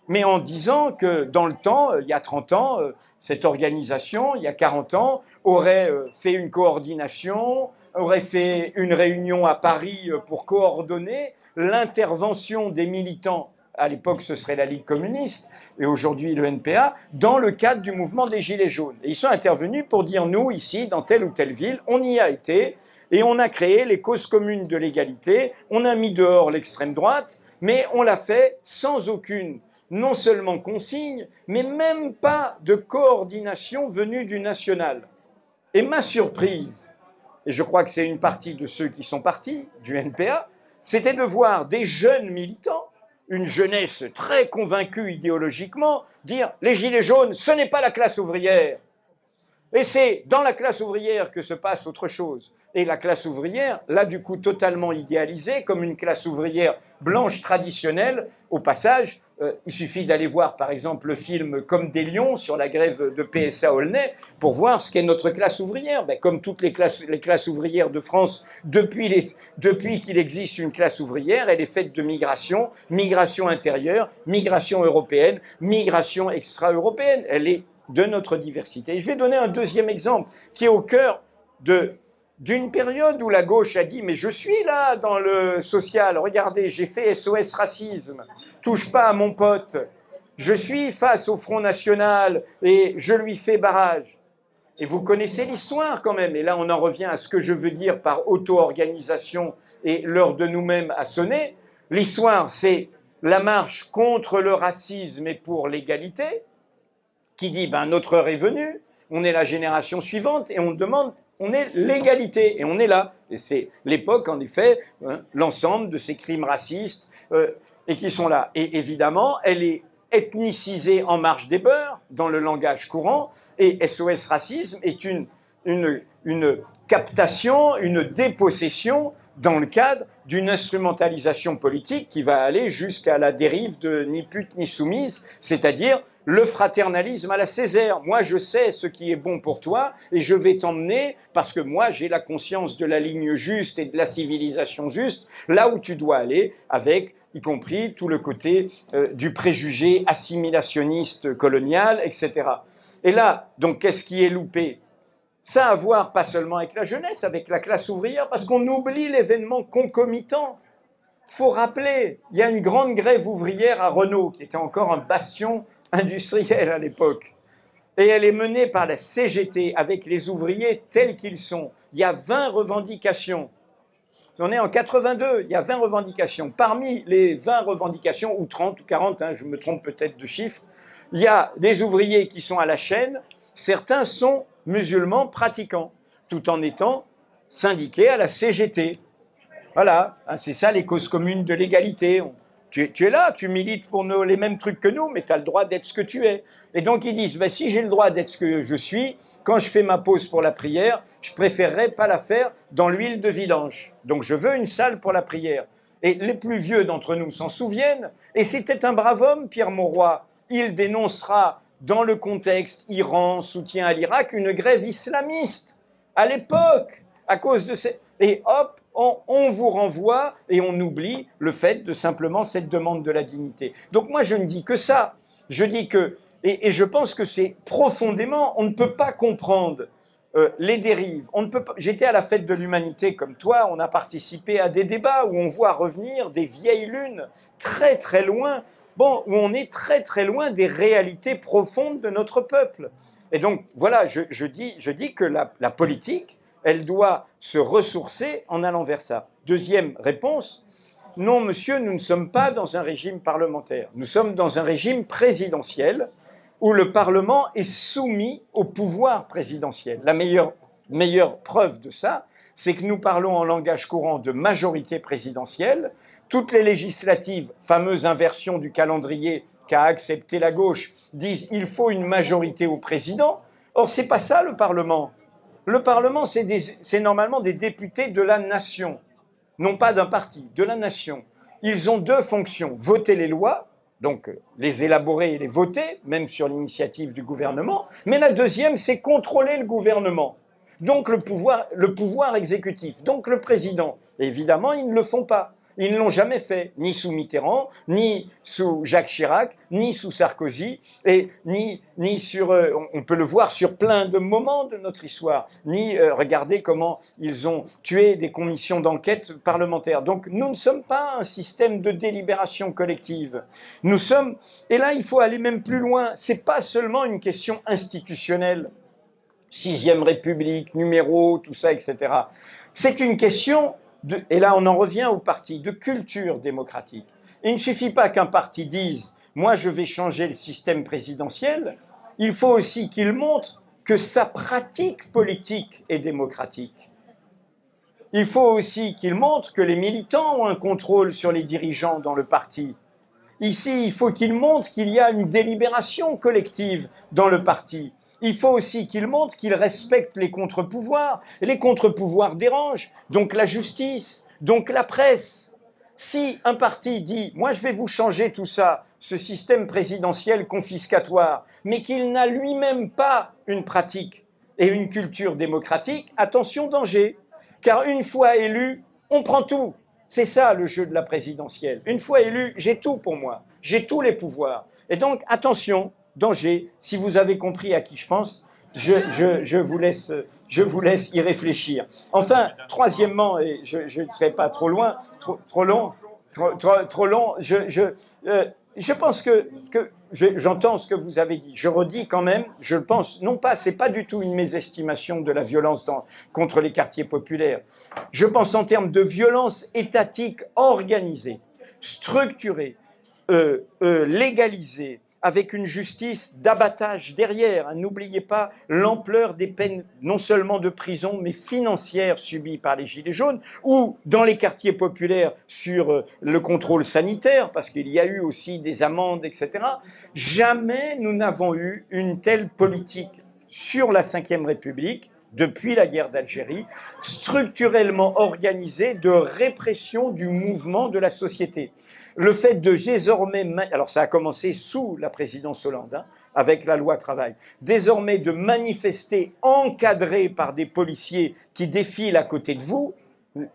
Mais en disant que dans le temps, il y a 30 ans, cette organisation, il y a 40 ans, aurait fait une coordination, aurait fait une réunion à Paris pour coordonner l'intervention des militants. À l'époque, ce serait la Ligue communiste, et aujourd'hui le NPA, dans le cadre du mouvement des Gilets jaunes. Et ils sont intervenus pour dire, nous, ici, dans telle ou telle ville, on y a été, et on a créé les causes communes de l'égalité, on a mis dehors l'extrême droite, mais on l'a fait sans aucune, non seulement consigne, mais même pas de coordination venue du national. Et ma surprise, et je crois que c'est une partie de ceux qui sont partis du NPA, c'était de voir des jeunes militants, une jeunesse très convaincue idéologiquement, dire « les gilets jaunes, ce n'est pas la classe ouvrière ». Et c'est dans la classe ouvrière que se passe autre chose. Et la classe ouvrière, là du coup totalement idéalisée, comme une classe ouvrière blanche traditionnelle, au passage, il suffit d'aller voir par exemple le film Comme des lions sur la grève de PSA Aulnay pour voir ce qu'est notre classe ouvrière. Ben, comme toutes les classes ouvrières de France, depuis qu'il existe une classe ouvrière, elle est faite de migration, migration intérieure, migration européenne, migration extra-européenne. Elle est de notre diversité. Et je vais donner un deuxième exemple qui est au cœur d'une période où la gauche a dit « mais je suis là dans le social, regardez, j'ai fait SOS Racisme, touche pas à mon pote, je suis face au Front National et je lui fais barrage ». Et vous connaissez l'histoire quand même, et là on en revient à ce que je veux dire par auto-organisation et l'heure de nous-mêmes a sonné. L'histoire, c'est la marche contre le racisme et pour l'égalité, qui dit ben, notre heure est venue, on est la génération suivante et on demande, on est l'égalité et on est là. Et c'est l'époque, en effet, l'ensemble de ces crimes racistes et qui sont là. Et évidemment, elle est ethnicisée en marge des beurs dans le langage courant et SOS Racisme est une captation, une dépossession dans le cadre d'une instrumentalisation politique qui va aller jusqu'à la dérive de ni pute ni soumise, c'est-à-dire le fraternalisme à la Césaire. Moi, je sais ce qui est bon pour toi et je vais t'emmener parce que moi, j'ai la conscience de la ligne juste et de la civilisation juste, là où tu dois aller avec, y compris tout le côté du préjugé assimilationniste colonial, etc. Et là, donc, qu'est-ce qui est loupé ? Ça a à voir pas seulement avec la jeunesse, avec la classe ouvrière, parce qu'on oublie l'événement concomitant. Il faut rappeler, il y a une grande grève ouvrière à Renault, qui était encore un bastion industriel à l'époque. Et elle est menée par la CGT, avec les ouvriers tels qu'ils sont. Il y a 20 revendications. On est en 82, il y a 20 revendications. Parmi les 20 revendications, ou 30 ou 40, je me trompe peut-être de chiffre, il y a des ouvriers qui sont à la chaîne, certains sont musulmans pratiquants, tout en étant syndiqués à la CGT. Voilà, c'est ça les causes communes de l'égalité. Tu es là, tu milites pour les mêmes trucs que nous, mais tu as le droit d'être ce que tu es. Et donc ils disent, ben, si j'ai le droit d'être ce que je suis, quand je fais ma pause pour la prière, je préférerais pas la faire dans l'huile de vidange. Donc je veux une salle pour la prière. Et les plus vieux d'entre nous s'en souviennent, et c'était un brave homme, Pierre Mauroy. Il dénoncera dans le contexte Iran, soutien à l'Irak, une grève islamiste, à l'époque, à cause de ces... Et hop, on vous renvoie et on oublie le fait de simplement cette demande de la dignité. Donc moi, je ne dis que ça. Je dis que... Et je pense que c'est profondément... On ne peut pas comprendre les dérives. On ne peut pas... J'étais à la fête de l'humanité comme toi, on a participé à des débats où on voit revenir des vieilles lunes très très loin, où on est très très loin des réalités profondes de notre peuple. Et donc, voilà, je dis que la politique, elle doit se ressourcer en allant vers ça. Deuxième réponse, non, monsieur, nous ne sommes pas dans un régime parlementaire. Nous sommes dans un régime présidentiel où le Parlement est soumis au pouvoir présidentiel. La meilleure preuve de ça, c'est que nous parlons en langage courant de majorité présidentielle. Toutes les législatives, fameuse inversion du calendrier qu'a accepté la gauche, disent il faut une majorité au président. Or, c'est pas ça le Parlement. Le Parlement, c'est normalement des députés de la nation, non pas d'un parti, de la nation. Ils ont deux fonctions, voter les lois, donc les élaborer et les voter, même sur l'initiative du gouvernement, mais la deuxième, c'est contrôler le gouvernement, donc le pouvoir exécutif, donc le président. Et évidemment, ils ne le font pas. Ils ne l'ont jamais fait, ni sous Mitterrand, ni sous Jacques Chirac, ni sous Sarkozy, et ni sur... on peut le voir sur plein de moments de notre histoire, ni regardez comment ils ont tué des commissions d'enquête parlementaires. Donc nous ne sommes pas un système de délibération collective. Nous sommes... Et là, il faut aller même plus loin. C'est pas seulement une question institutionnelle, 6e République, numéro, tout ça, etc. C'est une question... et là on en revient au parti, de culture démocratique. Il ne suffit pas qu'un parti dise « moi je vais changer le système présidentiel », il faut aussi qu'il montre que sa pratique politique est démocratique. Il faut aussi qu'il montre que les militants ont un contrôle sur les dirigeants dans le parti. Ici, il faut qu'il montre qu'il y a une délibération collective dans le parti. Il faut aussi qu'il montre qu'il respecte les contre-pouvoirs. Et les contre-pouvoirs dérangent, donc la justice, donc la presse. Si un parti dit « moi je vais vous changer tout ça, ce système présidentiel confiscatoire », mais qu'il n'a lui-même pas une pratique et une culture démocratique, attention, danger. Car une fois élu, on prend tout. C'est ça le jeu de la présidentielle. Une fois élu, j'ai tout pour moi, j'ai tous les pouvoirs. Et donc, attention, danger, si vous avez compris à qui je pense, je vous laisse y réfléchir. Enfin, troisièmement, et je ne serai pas trop loin, trop long, je pense que j'entends ce que vous avez dit. Je redis quand même, je le pense, non pas, c'est pas du tout une mésestimation de la violence contre les quartiers populaires. Je pense en termes de violence étatique organisée, structurée, légalisée, avec une justice d'abattage derrière. N'oubliez pas l'ampleur des peines, non seulement de prison, mais financières subies par les Gilets jaunes, ou dans les quartiers populaires sur le contrôle sanitaire, parce qu'il y a eu aussi des amendes, etc. Jamais nous n'avons eu une telle politique sur la Ve République, depuis la guerre d'Algérie, structurellement organisée de répression du mouvement de la société. Le fait de désormais, alors ça a commencé sous la présidence Hollande, hein, avec la loi travail, désormais de manifester encadré par des policiers qui défilent à côté de vous,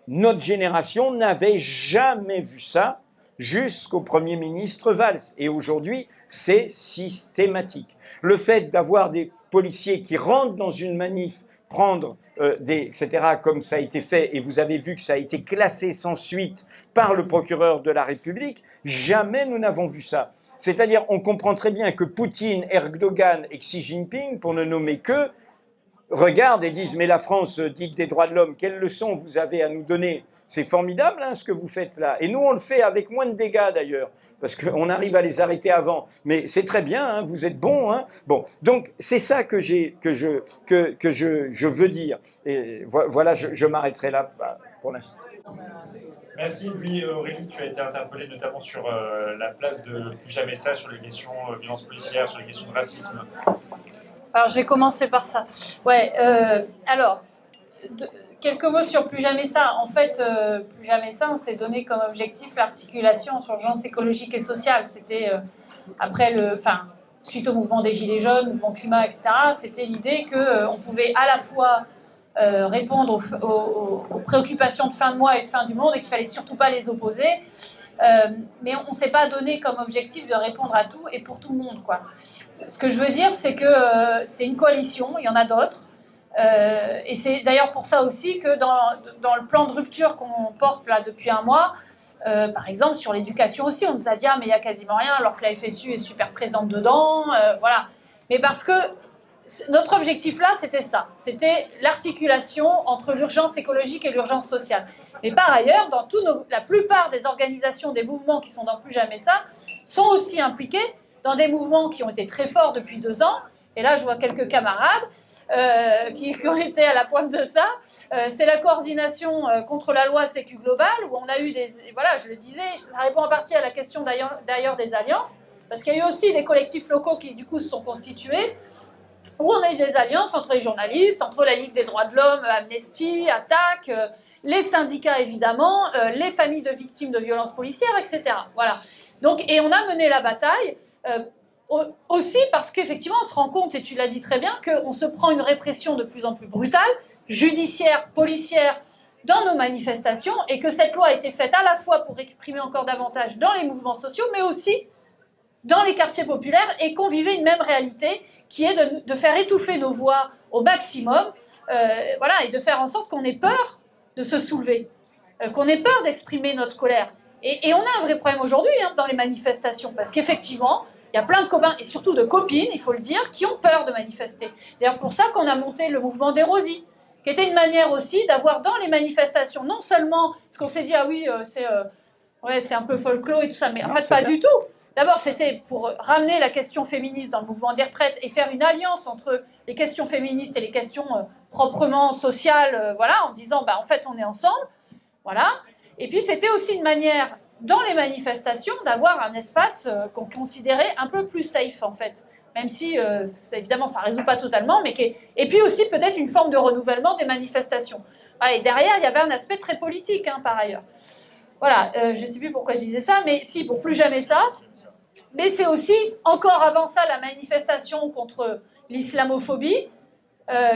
notre génération n'avait jamais vu ça jusqu'au Premier ministre Valls. Et aujourd'hui, c'est systématique. Le fait d'avoir des policiers qui rentrent dans une manif, prendre etc., comme ça a été fait, et vous avez vu que ça a été classé sans suite par le procureur de la République, jamais nous n'avons vu ça. C'est-à-dire, on comprend très bien que Poutine, Erdogan et Xi Jinping, pour ne nommer que, regardent et disent « Mais la France dite des droits de l'homme, quelle leçon vous avez à nous donner ? C'est formidable hein, ce que vous faites là. » Et nous, on le fait avec moins de dégâts d'ailleurs, parce qu'on arrive à les arrêter avant. Mais c'est très bien, hein, vous êtes bons. Hein. Bon, donc c'est ça que je veux dire. Et voilà, je m'arrêterai là pour l'instant. Merci. Oui, Aurélie, tu as été interpellée notamment sur la place de Plus Jamais Ça, sur les questions de violence policière, sur les questions de racisme. Alors, je vais commencer par ça. Ouais, alors, quelques mots sur Plus Jamais Ça. En fait, Plus Jamais Ça, on s'est donné comme objectif l'articulation entre urgence écologique et sociale. C'était suite au mouvement des Gilets jaunes, mouvement climat, etc., c'était l'idée qu'on pouvait à la fois répondre aux préoccupations de fin de mois et de fin du monde et qu'il fallait surtout pas les opposer. Mais on ne s'est pas donné comme objectif de répondre à tout et pour tout le monde, quoi. Ce que je veux dire, c'est que c'est une coalition, il y en a d'autres. Et c'est d'ailleurs pour ça aussi que dans le plan de rupture qu'on porte là depuis un mois, par exemple sur l'éducation aussi, on nous a dit ah, mais il n'y a quasiment rien alors que la FSU est super présente dedans, voilà. Mais parce que notre objectif là, c'était ça, c'était l'articulation entre l'urgence écologique et l'urgence sociale. Mais par ailleurs, dans la plupart des organisations, des mouvements qui sont dans Plus Jamais Ça, sont aussi impliqués dans des mouvements qui ont été très forts depuis 2 ans. Et là, je vois quelques camarades qui ont été à la pointe de ça. C'est la coordination contre la loi Sécu Globale, où on a eu voilà, je le disais, ça répond en partie à la question d'ailleurs des alliances, parce qu'il y a eu aussi des collectifs locaux qui, du coup, se sont constitués, où on a eu des alliances entre les journalistes, entre la Ligue des droits de l'homme, Amnesty, Attac, les syndicats, évidemment, les familles de victimes de violences policières, etc. Voilà. Donc, et on a mené la bataille aussi parce qu'effectivement, on se rend compte, et tu l'as dit très bien, qu'on se prend une répression de plus en plus brutale, judiciaire, policière, dans nos manifestations, et que cette loi a été faite à la fois pour réprimer encore davantage dans les mouvements sociaux, mais aussi dans les quartiers populaires, et qu'on vivait une même réalité, qui est de faire étouffer nos voix au maximum, voilà, et de faire en sorte qu'on ait peur de se soulever, qu'on ait peur d'exprimer notre colère. Et on a un vrai problème aujourd'hui hein, dans les manifestations, parce qu'effectivement, il y a plein de copains, et surtout de copines, il faut le dire, qui ont peur de manifester. D'ailleurs, pour ça qu'on a monté le mouvement des Rosies, qui était une manière aussi d'avoir dans les manifestations, non seulement, ce qu'on s'est dit, ah oui, c'est un peu folklore et tout ça, mais en fait, pas du tout. D'abord, c'était pour ramener la question féministe dans le mouvement des retraites et faire une alliance entre les questions féministes et les questions proprement sociales, voilà, en disant, bah, en fait, on est ensemble, voilà. Et puis, c'était aussi une manière, dans les manifestations, d'avoir un espace qu'on considérait un peu plus safe, en fait. Même si, évidemment, ça ne résout pas totalement, mais et puis aussi peut-être une forme de renouvellement des manifestations. Ah, et derrière, il y avait un aspect très politique, hein, par ailleurs. Voilà, je ne sais plus pourquoi je disais ça, mais si, pour Plus Jamais Ça. Mais c'est aussi, encore avant ça, la manifestation contre l'islamophobie,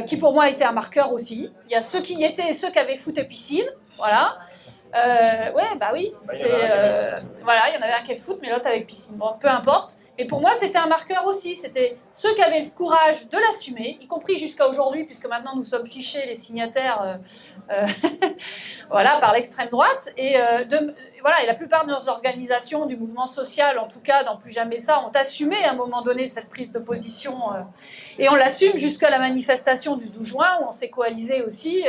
qui pour moi était un marqueur aussi. Il y a ceux qui y étaient et ceux qui avaient foot et piscine, voilà. Ouais, bah oui, voilà, il y en avait un qui avait foot, mais l'autre avec piscine, bon, peu importe. Mais pour moi, c'était un marqueur aussi. C'était ceux qui avaient le courage de l'assumer, y compris jusqu'à aujourd'hui, puisque maintenant nous sommes fichés, les signataires, voilà, par l'extrême droite. Et voilà, et la plupart de nos organisations du mouvement social, en tout cas dans Plus Jamais Ça, ont assumé à un moment donné cette prise de position. Et on l'assume jusqu'à la manifestation du 12 juin, où on s'est coalisé aussi,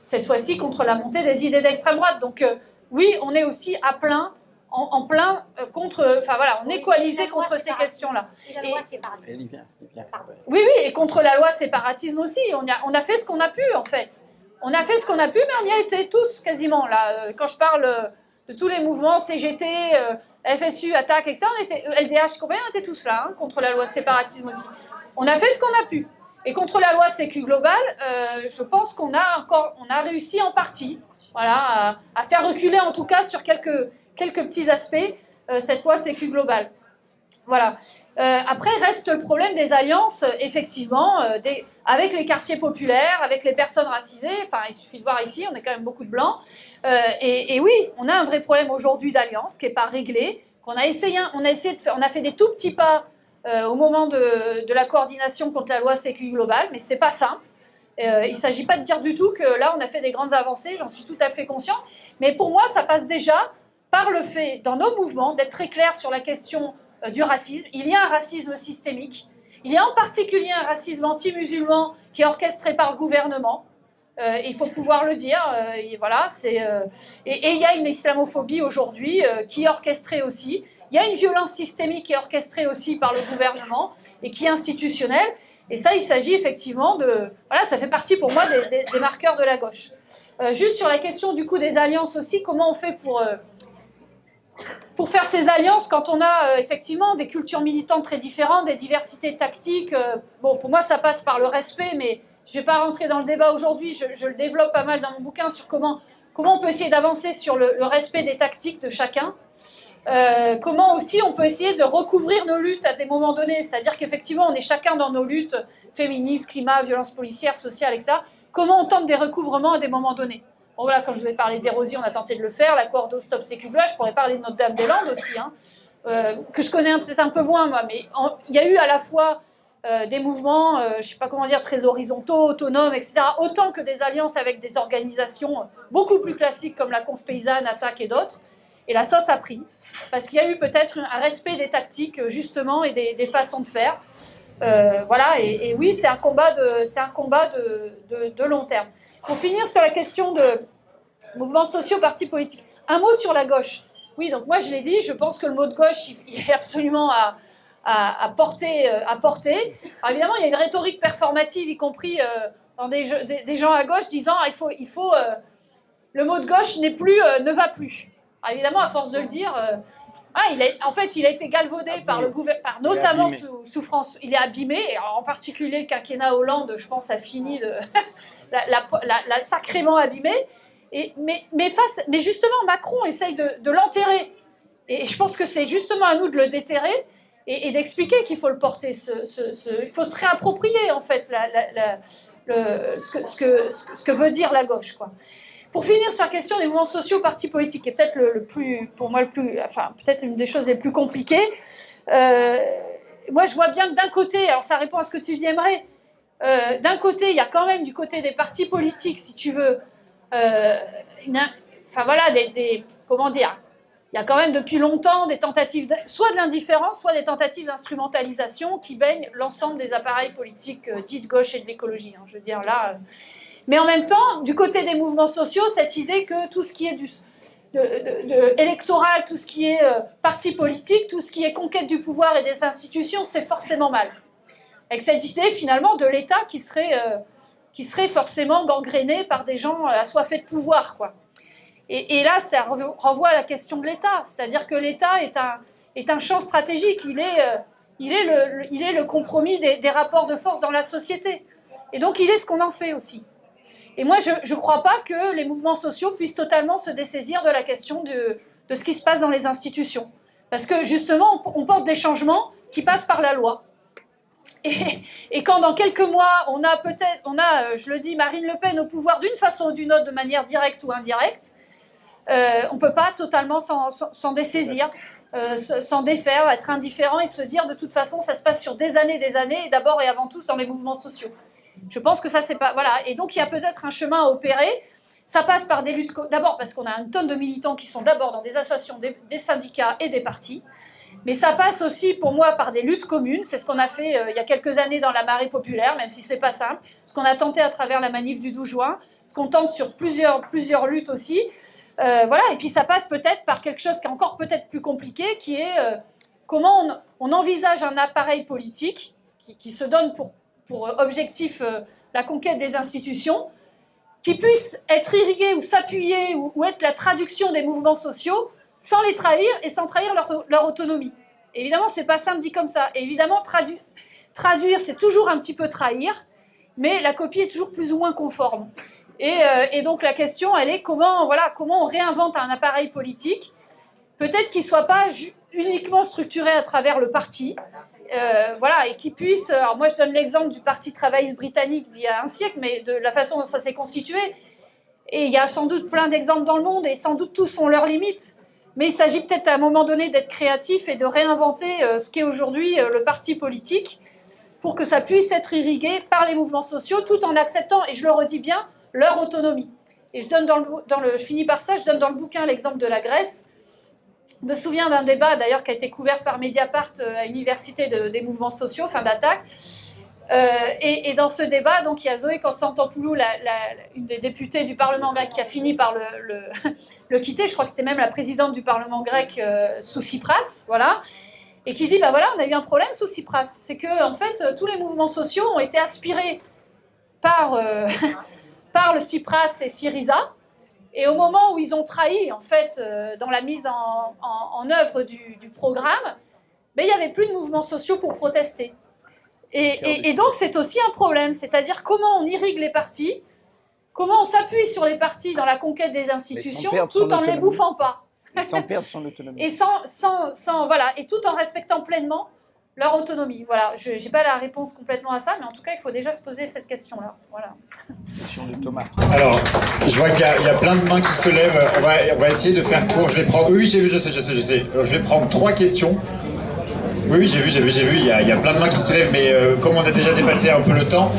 cette fois-ci, contre la montée des idées d'extrême droite. Donc oui, on est aussi à plein en plein contre, enfin voilà, on est coalisé contre ces questions-là. Et la loi séparatisme. Oui, oui, et contre la loi séparatisme aussi. On a fait ce qu'on a pu, en fait. On a fait ce qu'on a pu, mais on y a été tous, quasiment. Là, quand je parle de tous les mouvements, CGT, FSU, Attaque, etc., on était, LDH, combien on était tous là, hein, contre la loi séparatisme aussi. On a fait ce qu'on a pu. Et contre la loi Sécu globale, je pense qu'on a réussi en partie, voilà, à faire reculer, en tout cas, sur quelques petits aspects, cette loi Sécu globale. Voilà. Après, reste le problème des alliances, effectivement, avec les quartiers populaires, avec les personnes racisées. Enfin, il suffit de voir ici, on est quand même beaucoup de blancs. Et oui, on a un vrai problème aujourd'hui d'alliance qui n'est pas réglé. On a fait des tout petits pas au moment de la coordination contre la loi Sécu globale, mais c'est pas simple. Il ne s'agit pas de dire du tout que là, on a fait des grandes avancées, j'en suis tout à fait conscient. Mais pour moi, ça passe déjà par le fait, dans nos mouvements, d'être très clair sur la question du racisme. Il y a un racisme systémique. Il y a en particulier un racisme anti-musulman qui est orchestré par le gouvernement. Il faut pouvoir le dire. Et voilà, et il y a une islamophobie aujourd'hui qui est orchestrée aussi. Il y a une violence systémique qui est orchestrée aussi par le gouvernement et qui est institutionnelle. Et ça, il s'agit effectivement de... Voilà, ça fait partie pour moi des marqueurs de la gauche. Juste sur la question du coup des alliances aussi, comment on fait pour faire ces alliances quand on a effectivement des cultures militantes très différentes, des diversités tactiques. Bon, pour moi, ça passe par le respect, mais je ne vais pas rentrer dans le débat aujourd'hui. Je le développe pas mal dans mon bouquin sur comment on peut essayer d'avancer sur le respect des tactiques de chacun. Comment aussi on peut essayer de recouvrir nos luttes à des moments donnés, c'est-à-dire qu'effectivement on est chacun dans nos luttes féministes, climat, violences policières, sociales, etc. Comment on tente des recouvrements à des moments donnés. Bon voilà, quand je vous ai parlé d'érosion, on a tenté de le faire, la Cordo Stop Sécu globale, je pourrais parler de Notre-Dame-des-Landes aussi, hein, que je connais peut-être un peu moins moi, mais il y a eu à la fois des mouvements, je ne sais pas comment dire, très horizontaux, autonomes, etc., autant que des alliances avec des organisations beaucoup plus classiques comme la Conf Paysanne, Attaque et d'autres. Et la sauce a pris, parce qu'il y a eu peut-être un respect des tactiques, justement, et des façons de faire. Voilà, et oui, c'est un combat de long terme. Pour finir sur la question de mouvements sociaux, partis politiques, un mot sur la gauche. Oui, donc moi je l'ai dit, je pense que le mot de gauche, il est absolument à porter. Alors évidemment, il y a une rhétorique performative, y compris dans des gens à gauche, disant le mot de gauche ne va plus. Alors évidemment, à force de le dire, il a été galvaudé par le gouvernement, notamment sous France. Il est abîmé, et en particulier le quinquennat Hollande, je pense, a fini l'a sacrément abîmé. Mais justement, Macron essaye de l'enterrer. Et je pense que c'est justement à nous de le déterrer et d'expliquer qu'il faut le porter. Il faut se réapproprier, en fait, ce que veut dire la gauche, quoi. Pour finir sur la question des mouvements sociaux, partis politiques, qui est peut-être peut-être une des choses les plus compliquées. Moi, je vois bien que d'un côté, alors ça répond à ce que tu dis, Emre, d'un côté, il y a quand même du côté des partis politiques, si tu veux, comment dire, il y a quand même depuis longtemps des tentatives, soit de l'indifférence, soit des tentatives d'instrumentalisation qui baignent l'ensemble des appareils politiques dits de gauche et de l'écologie. Hein, je veux dire, là... Mais en même temps, du côté des mouvements sociaux, cette idée que tout ce qui est électoral, tout ce qui est parti politique, tout ce qui est conquête du pouvoir et des institutions, c'est forcément mal. Avec cette idée, finalement, de l'État qui serait forcément gangréné par des gens assoiffés de pouvoir, quoi. Et là, ça renvoie à la question de l'État. C'est-à-dire que l'État est un champ stratégique. Il est le compromis des rapports de force dans la société. Et donc, il est ce qu'on en fait aussi. Et moi, je ne crois pas que les mouvements sociaux puissent totalement se dessaisir de la question de ce qui se passe dans les institutions. Parce que, justement, on porte des changements qui passent par la loi. Et quand, dans quelques mois, on a, je le dis, Marine Le Pen au pouvoir d'une façon ou d'une autre, de manière directe ou indirecte, on ne peut pas totalement s'en dessaisir, s'en défaire, être indifférent et se dire, de toute façon, ça se passe sur des années, et d'abord et avant tout dans les mouvements sociaux. Je pense que ça, c'est pas... Voilà. Et donc, il y a peut-être un chemin à opérer. Ça passe par des luttes... D'abord, parce qu'on a une tonne de militants qui sont d'abord dans des associations, des syndicats et des partis. Mais ça passe aussi, pour moi, par des luttes communes. C'est ce qu'on a fait il y a quelques années dans la marée populaire, même si c'est pas simple. Ce qu'on a tenté à travers la manif du 12 juin. Ce qu'on tente sur plusieurs luttes aussi. Voilà, et puis ça passe peut-être par quelque chose qui est encore peut-être plus compliqué, qui est comment on envisage un appareil politique qui se donne pour objectif la conquête des institutions, qui puisse être irrigué ou s'appuyer ou être la traduction des mouvements sociaux sans les trahir et sans trahir leur autonomie. Et évidemment, c'est pas simple dit comme ça. Et évidemment, traduire, c'est toujours un petit peu trahir, mais la copie est toujours plus ou moins conforme. Et donc la question, elle est comment on réinvente un appareil politique, peut-être qu'il ne soit pas uniquement structuré à travers le parti, et qui puisse... Alors moi, je donne l'exemple du Parti travailliste britannique d'il y a un siècle, mais de la façon dont ça s'est constitué. Et il y a sans doute plein d'exemples dans le monde, et sans doute tous ont leurs limites. Mais il s'agit peut-être à un moment donné d'être créatif et de réinventer ce qu'est aujourd'hui le parti politique pour que ça puisse être irrigué par les mouvements sociaux, tout en acceptant, et je le redis bien, leur autonomie. Et je donne je finis par ça, je donne dans le bouquin l'exemple de la Grèce. Je me souviens d'un débat, d'ailleurs, qui a été couvert par Mediapart à l'université des mouvements sociaux, fin d'attaque. Et dans ce débat, donc, il y a Zoé Constantopoulou, une des députées du Parlement grec, qui a fini par le quitter. Je crois que c'était même la présidente du Parlement grec sous Tsipras, voilà. Et qui dit, on a eu un problème sous Tsipras. C'est que, en fait, tous les mouvements sociaux ont été aspirés par le Tsipras et Syriza. Et au moment où ils ont trahi, en fait, dans la mise en œuvre du programme, il n'y avait plus de mouvements sociaux pour protester. Et donc, c'est aussi un problème. C'est-à-dire comment on irrigue les partis, comment on s'appuie sur les partis dans la conquête des institutions, tout en ne les bouffant pas. Sans perdre son autonomie. Et et tout en respectant pleinement leur autonomie. Voilà, je n'ai pas la réponse complètement à ça, mais en tout cas, il faut déjà se poser cette question-là. Voilà. Question de Thomas. Alors, je vois qu'il y a plein de mains qui se lèvent. On va essayer de faire court. Je vais prendre... Oui, j'ai vu, je sais. Je vais prendre 3 questions. Oui, j'ai vu. Il y a plein de mains qui se lèvent, mais comme on a déjà dépassé un peu le temps,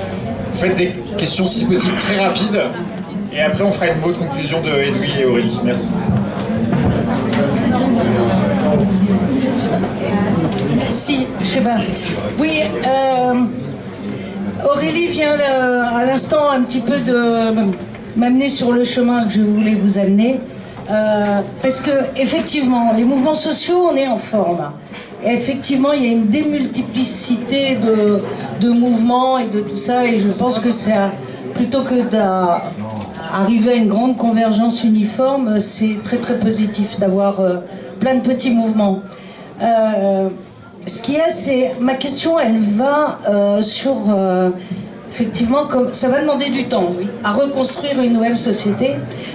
faites des questions, si possible, très rapides. Et après, on fera une mot de conclusion de Edoui et Aurélie. Merci. Si, je sais pas. Oui, Aurélie vient à l'instant un petit peu de m'amener sur le chemin que je voulais vous amener. Parce que, effectivement, les mouvements sociaux, on est en forme. Et effectivement, il y a une démultiplicité de mouvements et de tout ça. Et je pense que ça, plutôt que d'arriver à une grande convergence uniforme, c'est très très positif d'avoir plein de petits mouvements. Ce qu'il y a, c'est... Ma question, elle va sur... effectivement, comme ça va demander du temps, oui, à reconstruire une nouvelle société.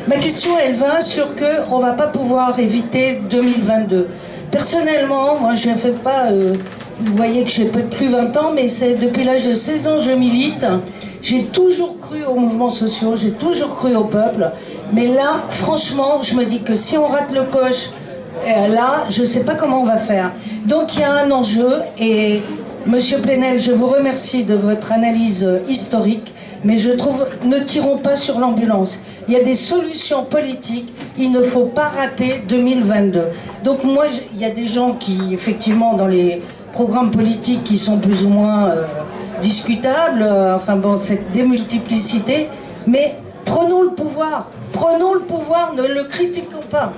Ma question, elle va sur qu'on ne va pas pouvoir éviter 2022. Personnellement, moi, je ne fais pas... vous voyez que j'ai peut-être plus 20 ans, mais c'est depuis l'âge de 16 ans que je milite. J'ai toujours cru aux mouvements sociaux, j'ai toujours cru au peuple. Mais là, franchement, je me dis que si on rate le coche, là, je ne sais pas comment on va faire. Donc, il y a un enjeu et... Monsieur Plenel, je vous remercie de votre analyse historique, mais je trouve, ne tirons pas sur l'ambulance. Il y a des solutions politiques, il ne faut pas rater 2022. Donc moi, il y a des gens qui, effectivement, dans les programmes politiques qui sont plus ou moins discutables, cette démultiplicité, mais prenons le pouvoir, ne le critiquons pas,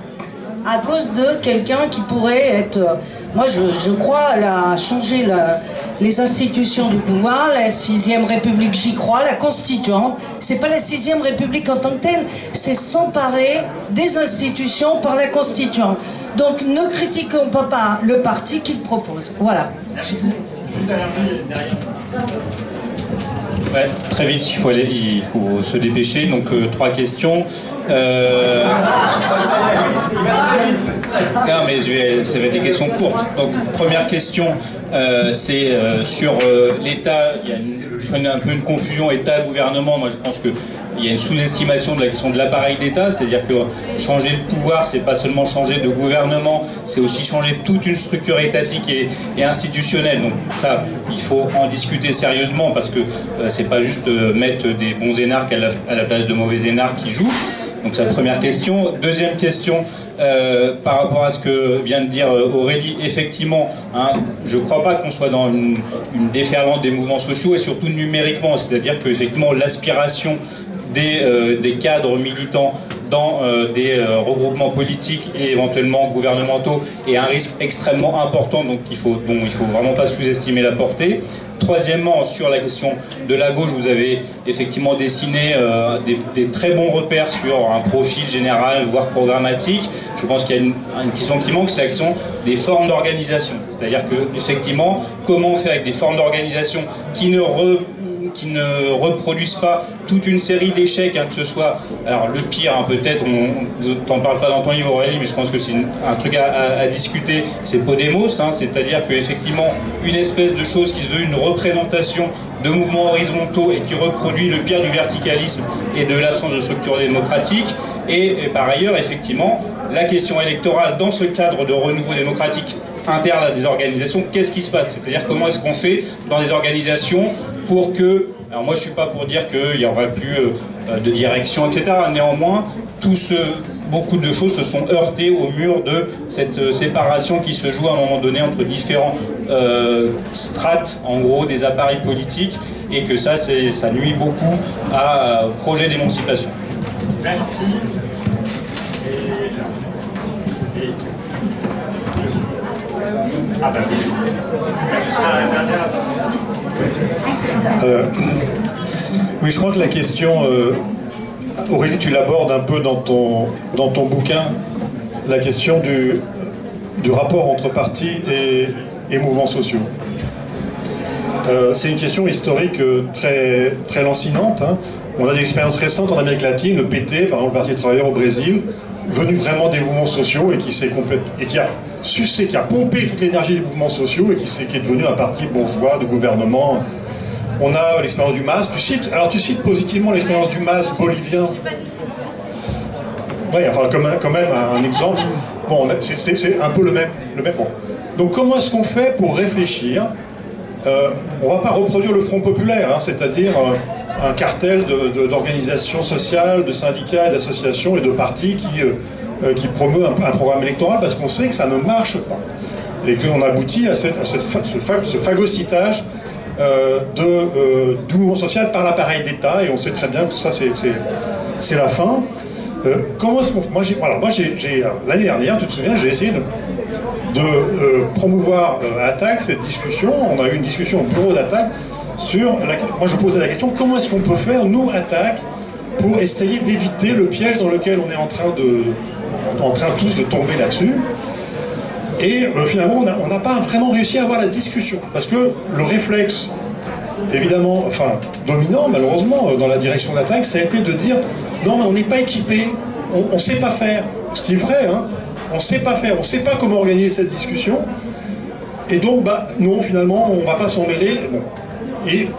à cause de quelqu'un qui pourrait être... Moi, je crois à changer les institutions du pouvoir, la 6e République, j'y crois, la constituante. C'est pas la 6e République en tant que telle, c'est s'emparer des institutions par la constituante. Donc, ne critiquons pas le parti qui le propose. Voilà. Merci. Juste derrière. Ouais, très vite, il faut se dépêcher. Donc 3 questions. Non, mais ça va être des questions courtes. Donc première question, c'est sur l'État. Il y a un peu une confusion État-gouvernement. Moi, je pense que il y a une sous-estimation de la question de l'appareil d'État, c'est-à-dire que changer de pouvoir, c'est pas seulement changer de gouvernement, c'est aussi changer toute une structure étatique et institutionnelle. Donc ça, il faut en discuter sérieusement parce que c'est pas juste mettre des bons énarques à la place de mauvais énarques qui jouent. Donc c'est la première question. Deuxième question, par rapport à ce que vient de dire Aurélie, effectivement, je ne crois pas qu'on soit dans une déferlante des mouvements sociaux et surtout numériquement, c'est-à-dire que effectivement l'aspiration des cadres militants dans des regroupements politiques et éventuellement gouvernementaux est un risque extrêmement important, donc dont il faut vraiment pas sous-estimer la portée. Troisièmement, sur la question de la gauche, vous avez effectivement dessiné des très bons repères sur un profil général, voire programmatique. Je pense qu'il y a une question qui manque, c'est la question des formes d'organisation. C'est-à-dire que, effectivement, comment on fait avec des formes d'organisation qui ne reproduisent pas toute une série d'échecs, hein, que ce soit, alors le pire, hein, peut-être, vous t'en parle pas dans ton livre Aurélie, mais je pense que c'est un truc à discuter, c'est Podemos, hein, c'est-à-dire qu'effectivement, une espèce de chose qui se veut une représentation de mouvements horizontaux et qui reproduit le pire du verticalisme et de l'absence de structure démocratique, et par ailleurs, effectivement, la question électorale dans ce cadre de renouveau démocratique interne à des organisations, qu'est-ce qui se passe? C'est-à-dire comment est-ce qu'on fait dans des organisations pour que, alors moi je suis pas pour dire qu'il n'y aura plus de direction, etc. Néanmoins, beaucoup de choses se sont heurtées au mur de cette séparation qui se joue à un moment donné entre différents strates, en gros, des appareils politiques, et que ça nuit beaucoup au projet d'émancipation. Merci. Ah bah oui. Tu seras la dernière. Oui, je crois que la question, Aurélie, tu l'abordes un peu dans ton bouquin, la question du rapport entre partis et mouvements sociaux. C'est une question historique très, très lancinante, hein. On a des expériences récentes en Amérique latine, le PT, par exemple le Parti des travailleurs au Brésil, venu vraiment des mouvements sociaux et qui a pompé toute l'énergie des mouvements sociaux et qui est devenu un parti bourgeois de gouvernement. On a l'expérience du MAS. Tu cites positivement l'expérience du MAS bolivien. Oui, enfin, quand même un exemple. Bon, c'est un peu le même. Bon. Donc, comment est-ce qu'on fait pour réfléchir? On ne va pas reproduire le Front populaire, hein, c'est-à-dire un cartel d'organisations sociales, de syndicats, d'associations et de partis qui promeut un programme électoral, parce qu'on sait que ça ne marche pas. Et qu'on aboutit à ce phagocytage du mouvement social par l'appareil d'État, et on sait très bien que ça, c'est la fin. Comment est-ce qu'on... l'année dernière, tu te souviens, j'ai essayé de promouvoir à ATTAC cette discussion. On a eu une discussion au bureau d'ATTAC sur... Moi, je posais la question, comment est-ce qu'on peut faire, nous, ATTAC, pour essayer d'éviter le piège dans lequel on est en train tous de tomber là-dessus. Et finalement, on n'a pas vraiment réussi à avoir la discussion. Parce que le réflexe, évidemment, dominant, malheureusement, dans la direction de l'ATTAC, ça a été de dire non, mais on n'est pas équipé, on ne sait pas faire. Ce qui est vrai, hein, on ne sait pas faire, on ne sait pas comment organiser cette discussion. Et donc, non, finalement, on ne va pas s'en mêler. Bon. Et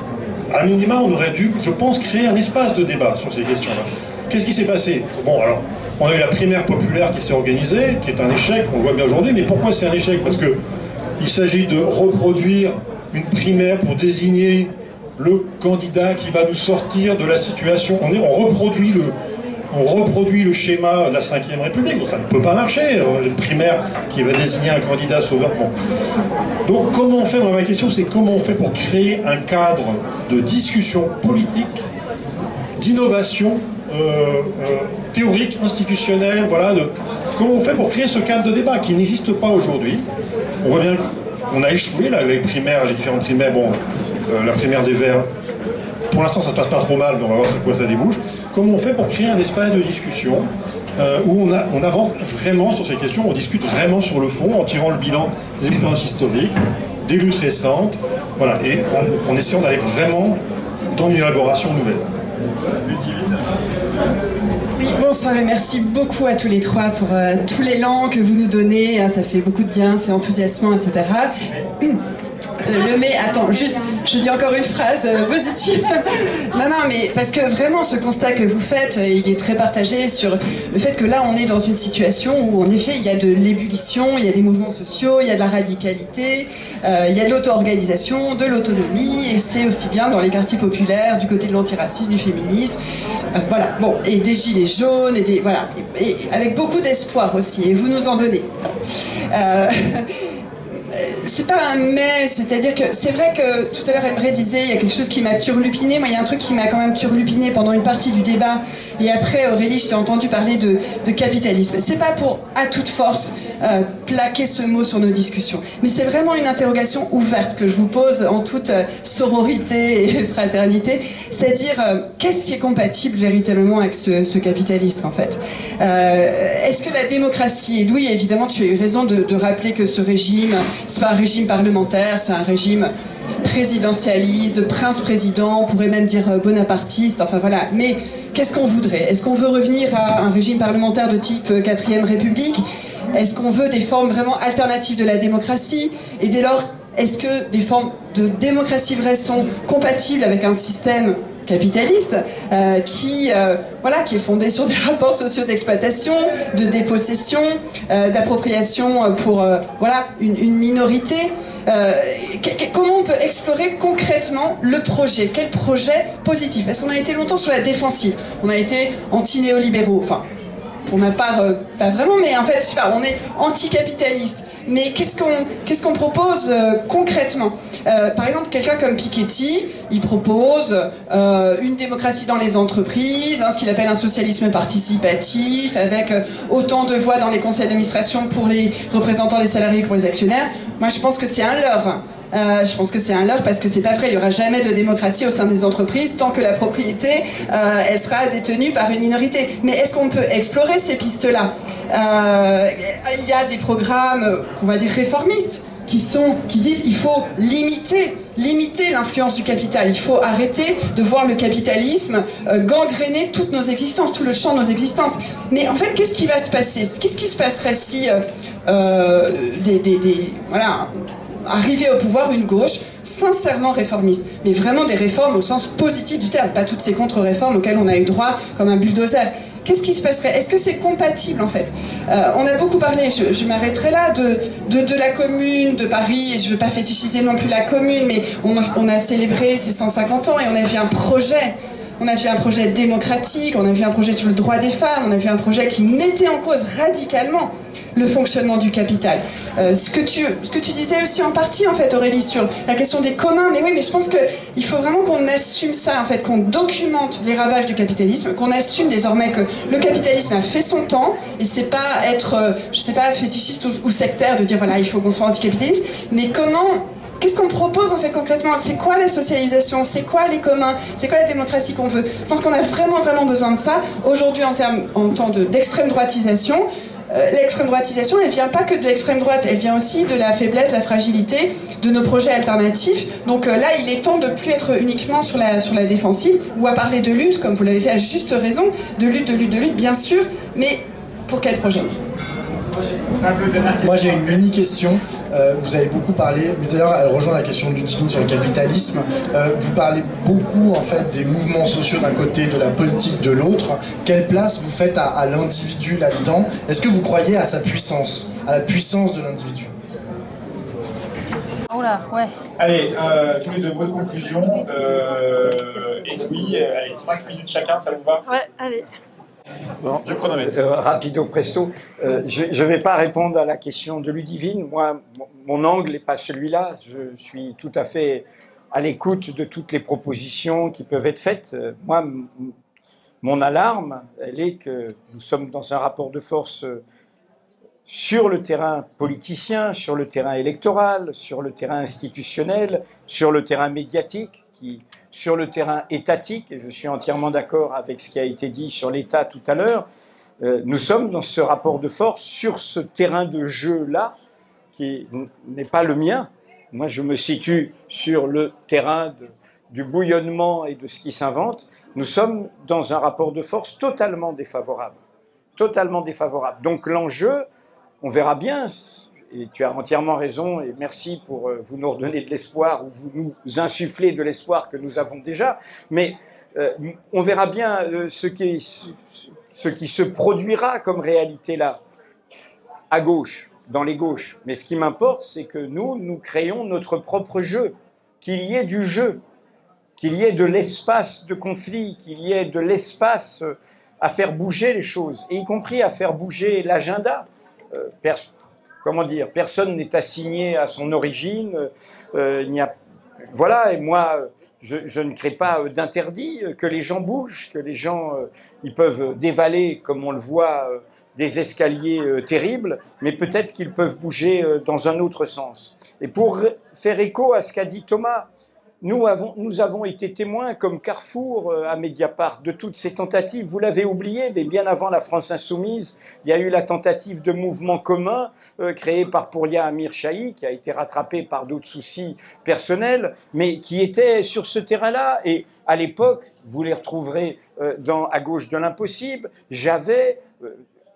à minima, on aurait dû, je pense, créer un espace de débat sur ces questions-là. Qu'est-ce qui s'est passé? Bon, alors, on a eu la primaire populaire qui s'est organisée, qui est un échec, on le voit bien aujourd'hui, mais pourquoi c'est un échec? Parce qu'il s'agit de reproduire une primaire pour désigner le candidat qui va nous sortir de la situation. On reproduit le schéma de la Ve République, donc ça ne peut pas marcher, une primaire qui va désigner un candidat sauveur. Bon. Donc comment on fait, ma question c'est comment on fait pour créer un cadre de discussion politique, d'innovation, théorique, institutionnelle, voilà, comment on fait pour créer ce cadre de débat qui n'existe pas aujourd'hui. On a échoué, là, les différentes primaires, la primaire des Verts, pour l'instant ça se passe pas trop mal, mais on va voir sur quoi ça débouche. Comment on fait pour créer un espace de discussion où on avance vraiment sur ces questions, on discute vraiment sur le fond, en tirant le bilan des expériences historiques, des luttes récentes, voilà, et en essayant d'aller vraiment dans une élaboration nouvelle. Oui, bonsoir et merci beaucoup à tous les trois pour tout l'élan que vous nous donnez, ça fait beaucoup de bien, c'est enthousiasmant, etc. Attends, juste, je dis encore une phrase positive. Non, mais parce que vraiment, ce constat que vous faites, il est très partagé sur le fait que là, on est dans une situation où, en effet, il y a de l'ébullition, il y a des mouvements sociaux, il y a de la radicalité, il y a de l'auto-organisation, de l'autonomie, et c'est aussi bien dans les quartiers populaires, du côté de l'antiracisme, du féminisme, voilà, bon, et des gilets jaunes, voilà, et avec beaucoup d'espoir aussi, et vous nous en donnez. c'est pas un mais, c'est-à-dire que c'est vrai que tout à l'heure Emre disait il y a quelque chose qui m'a turlupiné. Moi, il y a un truc qui m'a quand même turlupiné pendant une partie du débat. Et après, Aurélie, je t'ai entendu parler de capitalisme. C'est pas pour, à toute force, plaquer ce mot sur nos discussions. Mais c'est vraiment une interrogation ouverte que je vous pose en toute sororité et fraternité. C'est-à-dire, qu'est-ce qui est compatible véritablement avec ce capitalisme, en fait? Est-ce que la démocratie, et oui, évidemment, tu as eu raison de rappeler que ce régime, c'est pas un régime parlementaire, c'est un régime présidentialiste, de prince-président, on pourrait même dire bonapartiste, enfin voilà. Mais qu'est-ce qu'on voudrait? Est-ce qu'on veut revenir à un régime parlementaire de type 4e République? Est-ce qu'on veut des formes vraiment alternatives de la démocratie? Et dès lors, est-ce que des formes de démocratie vraie sont compatibles avec un système capitaliste qui est fondé sur des rapports sociaux d'exploitation, de dépossession, d'appropriation pour une minorité? Comment on peut explorer concrètement le projet? Quel projet positif? Parce qu'on a été longtemps sur la défensive, on a été anti-néolibéraux, enfin, pour ma part, pas vraiment, mais en fait, je sais pas, on est anticapitaliste. Mais qu'est-ce qu'on propose concrètement? Par exemple, quelqu'un comme Piketty, il propose une démocratie dans les entreprises, ce qu'il appelle un socialisme participatif, avec autant de voix dans les conseils d'administration pour les représentants des salariés que pour les actionnaires. Moi, je pense que c'est un leurre. Je pense que c'est un leurre parce que c'est pas vrai, il n'y aura jamais de démocratie au sein des entreprises tant que la propriété elle sera détenue par une minorité. Mais est-ce qu'on peut explorer ces pistes-là? Il y a des programmes qu'on va dire réformistes qui disent qu'il faut limiter l'influence du capital. Il faut arrêter de voir le capitalisme gangréner toutes nos existences, tout le champ de nos existences. Mais en fait, qu'est-ce qui va se passer? Qu'est-ce qui se passerait si arriver au pouvoir une gauche sincèrement réformiste, mais vraiment des réformes au sens positif du terme, pas toutes ces contre-réformes auxquelles on a eu droit comme un bulldozer? Qu'est-ce qui se passerait? Est-ce que c'est compatible en fait? On a beaucoup parlé, je m'arrêterai là, de la commune de Paris, et je ne veux pas fétichiser non plus la commune, mais on a célébré ses 150 ans et on a vu un projet. On a vu un projet démocratique, on a vu un projet sur le droit des femmes, on a vu un projet qui mettait en cause radicalement le fonctionnement du capital. Ce que tu disais aussi en partie, en fait, Aurélie, sur la question des communs, mais oui, mais je pense qu'il faut vraiment qu'on assume ça, en fait, qu'on documente les ravages du capitalisme, qu'on assume désormais que le capitalisme a fait son temps, et c'est pas être, je sais pas, fétichiste ou sectaire de dire, voilà, il faut qu'on soit anticapitaliste, mais qu'est-ce qu'on propose en fait concrètement? C'est quoi la socialisation? C'est quoi les communs? C'est quoi la démocratie qu'on veut? Je pense qu'on a vraiment, vraiment besoin de ça. Aujourd'hui, en temps d'extrême droitisation, l'extrême droitisation, elle vient pas que de l'extrême droite, elle vient aussi de la faiblesse, la fragilité de nos projets alternatifs. Donc là, il est temps de plus être uniquement sur la défensive ou à parler de lutte, comme vous l'avez fait à juste raison, de lutte, bien sûr, mais pour quel projet? Moi, j'ai une mini-question. Vous avez beaucoup parlé, mais d'ailleurs elle rejoint la question de Ludivine sur le capitalisme. Vous parlez beaucoup en fait des mouvements sociaux d'un côté, de la politique de l'autre. Quelle place vous faites à l'individu là-dedans? Est-ce que vous croyez à sa puissance, à la puissance de l'individu? Oh là, ouais. Allez, tous les deux, votre conclusion. Et oui, allez, 5 minutes chacun, ça vous va? Ouais, allez. Bon, rapido presto. Je ne vais pas répondre à la question de Ludivine. Moi, mon angle n'est pas celui-là. Je suis tout à fait à l'écoute de toutes les propositions qui peuvent être faites. Moi, mon alarme, elle est que nous sommes dans un rapport de force sur le terrain politicien, sur le terrain électoral, sur le terrain institutionnel, sur le terrain médiatique, sur le terrain étatique, et je suis entièrement d'accord avec ce qui a été dit sur l'État tout à l'heure, nous sommes dans ce rapport de force sur ce terrain de jeu-là, qui n'est pas le mien. Moi, je me situe sur le terrain du bouillonnement et de ce qui s'invente. Nous sommes dans un rapport de force totalement défavorable. Totalement défavorable. Donc l'enjeu, on verra bien. Et tu as entièrement raison, et merci pour vous nous redonner de l'espoir, ou vous nous insuffler de l'espoir que nous avons déjà, mais on verra bien ce qui se produira comme réalité là, à gauche, dans les gauches. Mais ce qui m'importe, c'est que nous créons notre propre jeu, qu'il y ait du jeu, qu'il y ait de l'espace de conflit, qu'il y ait de l'espace à faire bouger les choses, et y compris à faire bouger l'agenda. comment dire, personne n'est assigné à son origine. Il n'y a, voilà, et moi, je ne crée pas d'interdit, que les gens bougent, que les gens, ils peuvent dévaler, comme on le voit, des escaliers terribles, mais peut-être qu'ils peuvent bouger dans un autre sens. Et pour faire écho à ce qu'a dit Thomas, nous avons été témoins, comme Carrefour à Mediapart, de toutes ces tentatives. Vous l'avez oublié, mais bien avant la France Insoumise, il y a eu la tentative de mouvement commun créé par Pouria Amir Chahi, qui a été rattrapé par d'autres soucis personnels, mais qui était sur ce terrain-là. Et à l'époque, vous les retrouverez À gauche de l'impossible, j'avais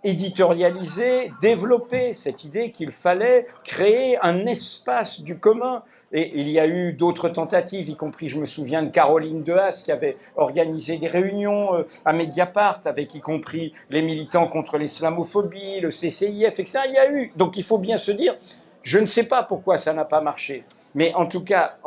éditorialisé, développé cette idée qu'il fallait créer un espace du commun. Et il y a eu d'autres tentatives, y compris, je me souviens de Caroline Dehaas, qui avait organisé des réunions à Mediapart, avec y compris les militants contre l'islamophobie, le CCIF, etc. Il y a eu. Donc il faut bien se dire, je ne sais pas pourquoi ça n'a pas marché. Mais en tout cas,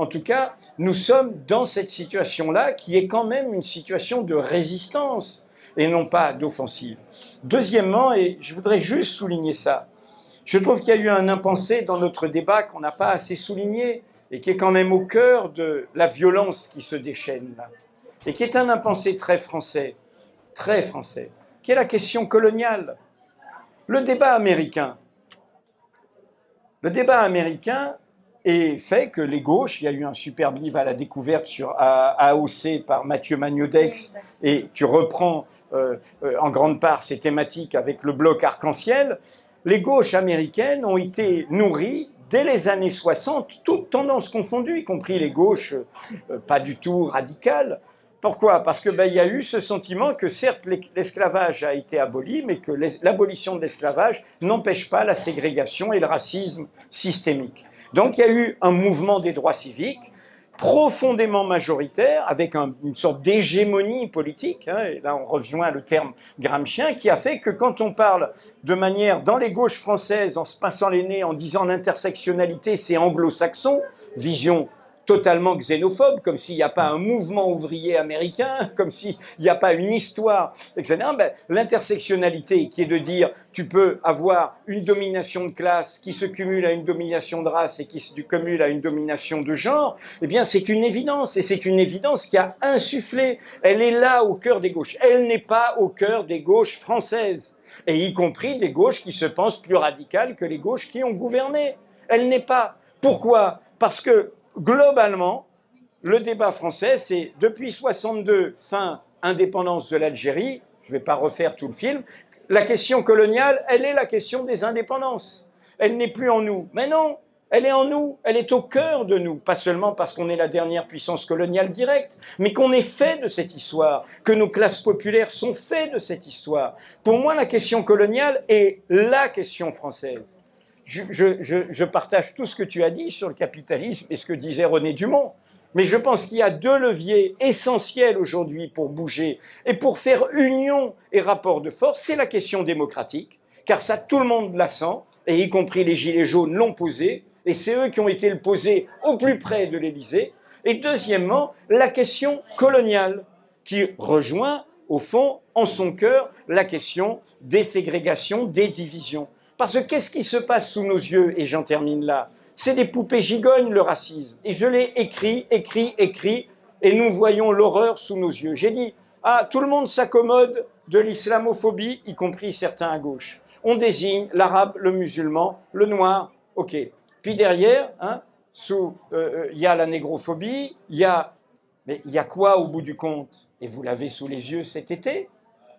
nous sommes dans cette situation-là, qui est quand même une situation de résistance, et non pas d'offensive. Deuxièmement, et je voudrais juste souligner ça, je trouve qu'il y a eu un impensé dans notre débat qu'on n'a pas assez souligné, et qui est quand même au cœur de la violence qui se déchaîne là, et qui est un impensé très français, qui est la question coloniale. Le débat américain est fait que les gauches, il y a eu un superbe livre à la découverte sur AOC par Mathieu Magnodex, et tu reprends en grande part ces thématiques avec le bloc arc-en-ciel. Les gauches américaines ont été nourries dès les années 60, toutes tendances confondues, y compris les gauches pas du tout radicales. Pourquoi? Parce que il y a eu ce sentiment que certes l'esclavage a été aboli, mais que l'abolition de l'esclavage n'empêche pas la ségrégation et le racisme systémique. Donc il y a eu un mouvement des droits civiques profondément majoritaire, avec une sorte d'hégémonie politique, hein, et là on rejoint le terme gramscien, qui a fait que quand on parle de manière, dans les gauches françaises, en se pinçant les nez, en disant l'intersectionnalité c'est anglo-saxon, vision totalement xénophobe, comme s'il n'y a pas un mouvement ouvrier américain, comme s'il n'y a pas une histoire, etc. L'intersectionnalité, qui est de dire tu peux avoir une domination de classe qui se cumule à une domination de race et qui se cumule à une domination de genre, eh bien c'est une évidence, et c'est une évidence qui a insufflé. Elle est là au cœur des gauches. Elle n'est pas au cœur des gauches françaises, et y compris des gauches qui se pensent plus radicales que les gauches qui ont gouverné. Elle n'est pas. Pourquoi? Parce que globalement, le débat français, c'est depuis 62, fin indépendance de l'Algérie, je ne vais pas refaire tout le film, la question coloniale, elle est la question des indépendances. Elle n'est plus en nous. Mais non, elle est en nous, elle est au cœur de nous, pas seulement parce qu'on est la dernière puissance coloniale directe, mais qu'on est fait de cette histoire, que nos classes populaires sont faites de cette histoire. Pour moi, la question coloniale est la question française. Je partage tout ce que tu as dit sur le capitalisme et ce que disait René Dumont. Mais je pense qu'il y a deux leviers essentiels aujourd'hui pour bouger et pour faire union et rapport de force. C'est la question démocratique, car ça, tout le monde la sent, et y compris les Gilets jaunes l'ont posé, et c'est eux qui ont été le posé au plus près de l'Élysée. Et deuxièmement, la question coloniale, qui rejoint, au fond, en son cœur, la question des ségrégations, des divisions. Parce que qu'est-ce qui se passe sous nos yeux, et j'en termine là, c'est des poupées gigognes, le racisme. Et je l'ai écrit, et nous voyons l'horreur sous nos yeux. J'ai dit, tout le monde s'accommode de l'islamophobie, y compris certains à gauche. On désigne l'arabe, le musulman, le noir, ok. Puis derrière, il y a la négrophobie, mais il y a quoi au bout du compte? Et vous l'avez sous les yeux cet été,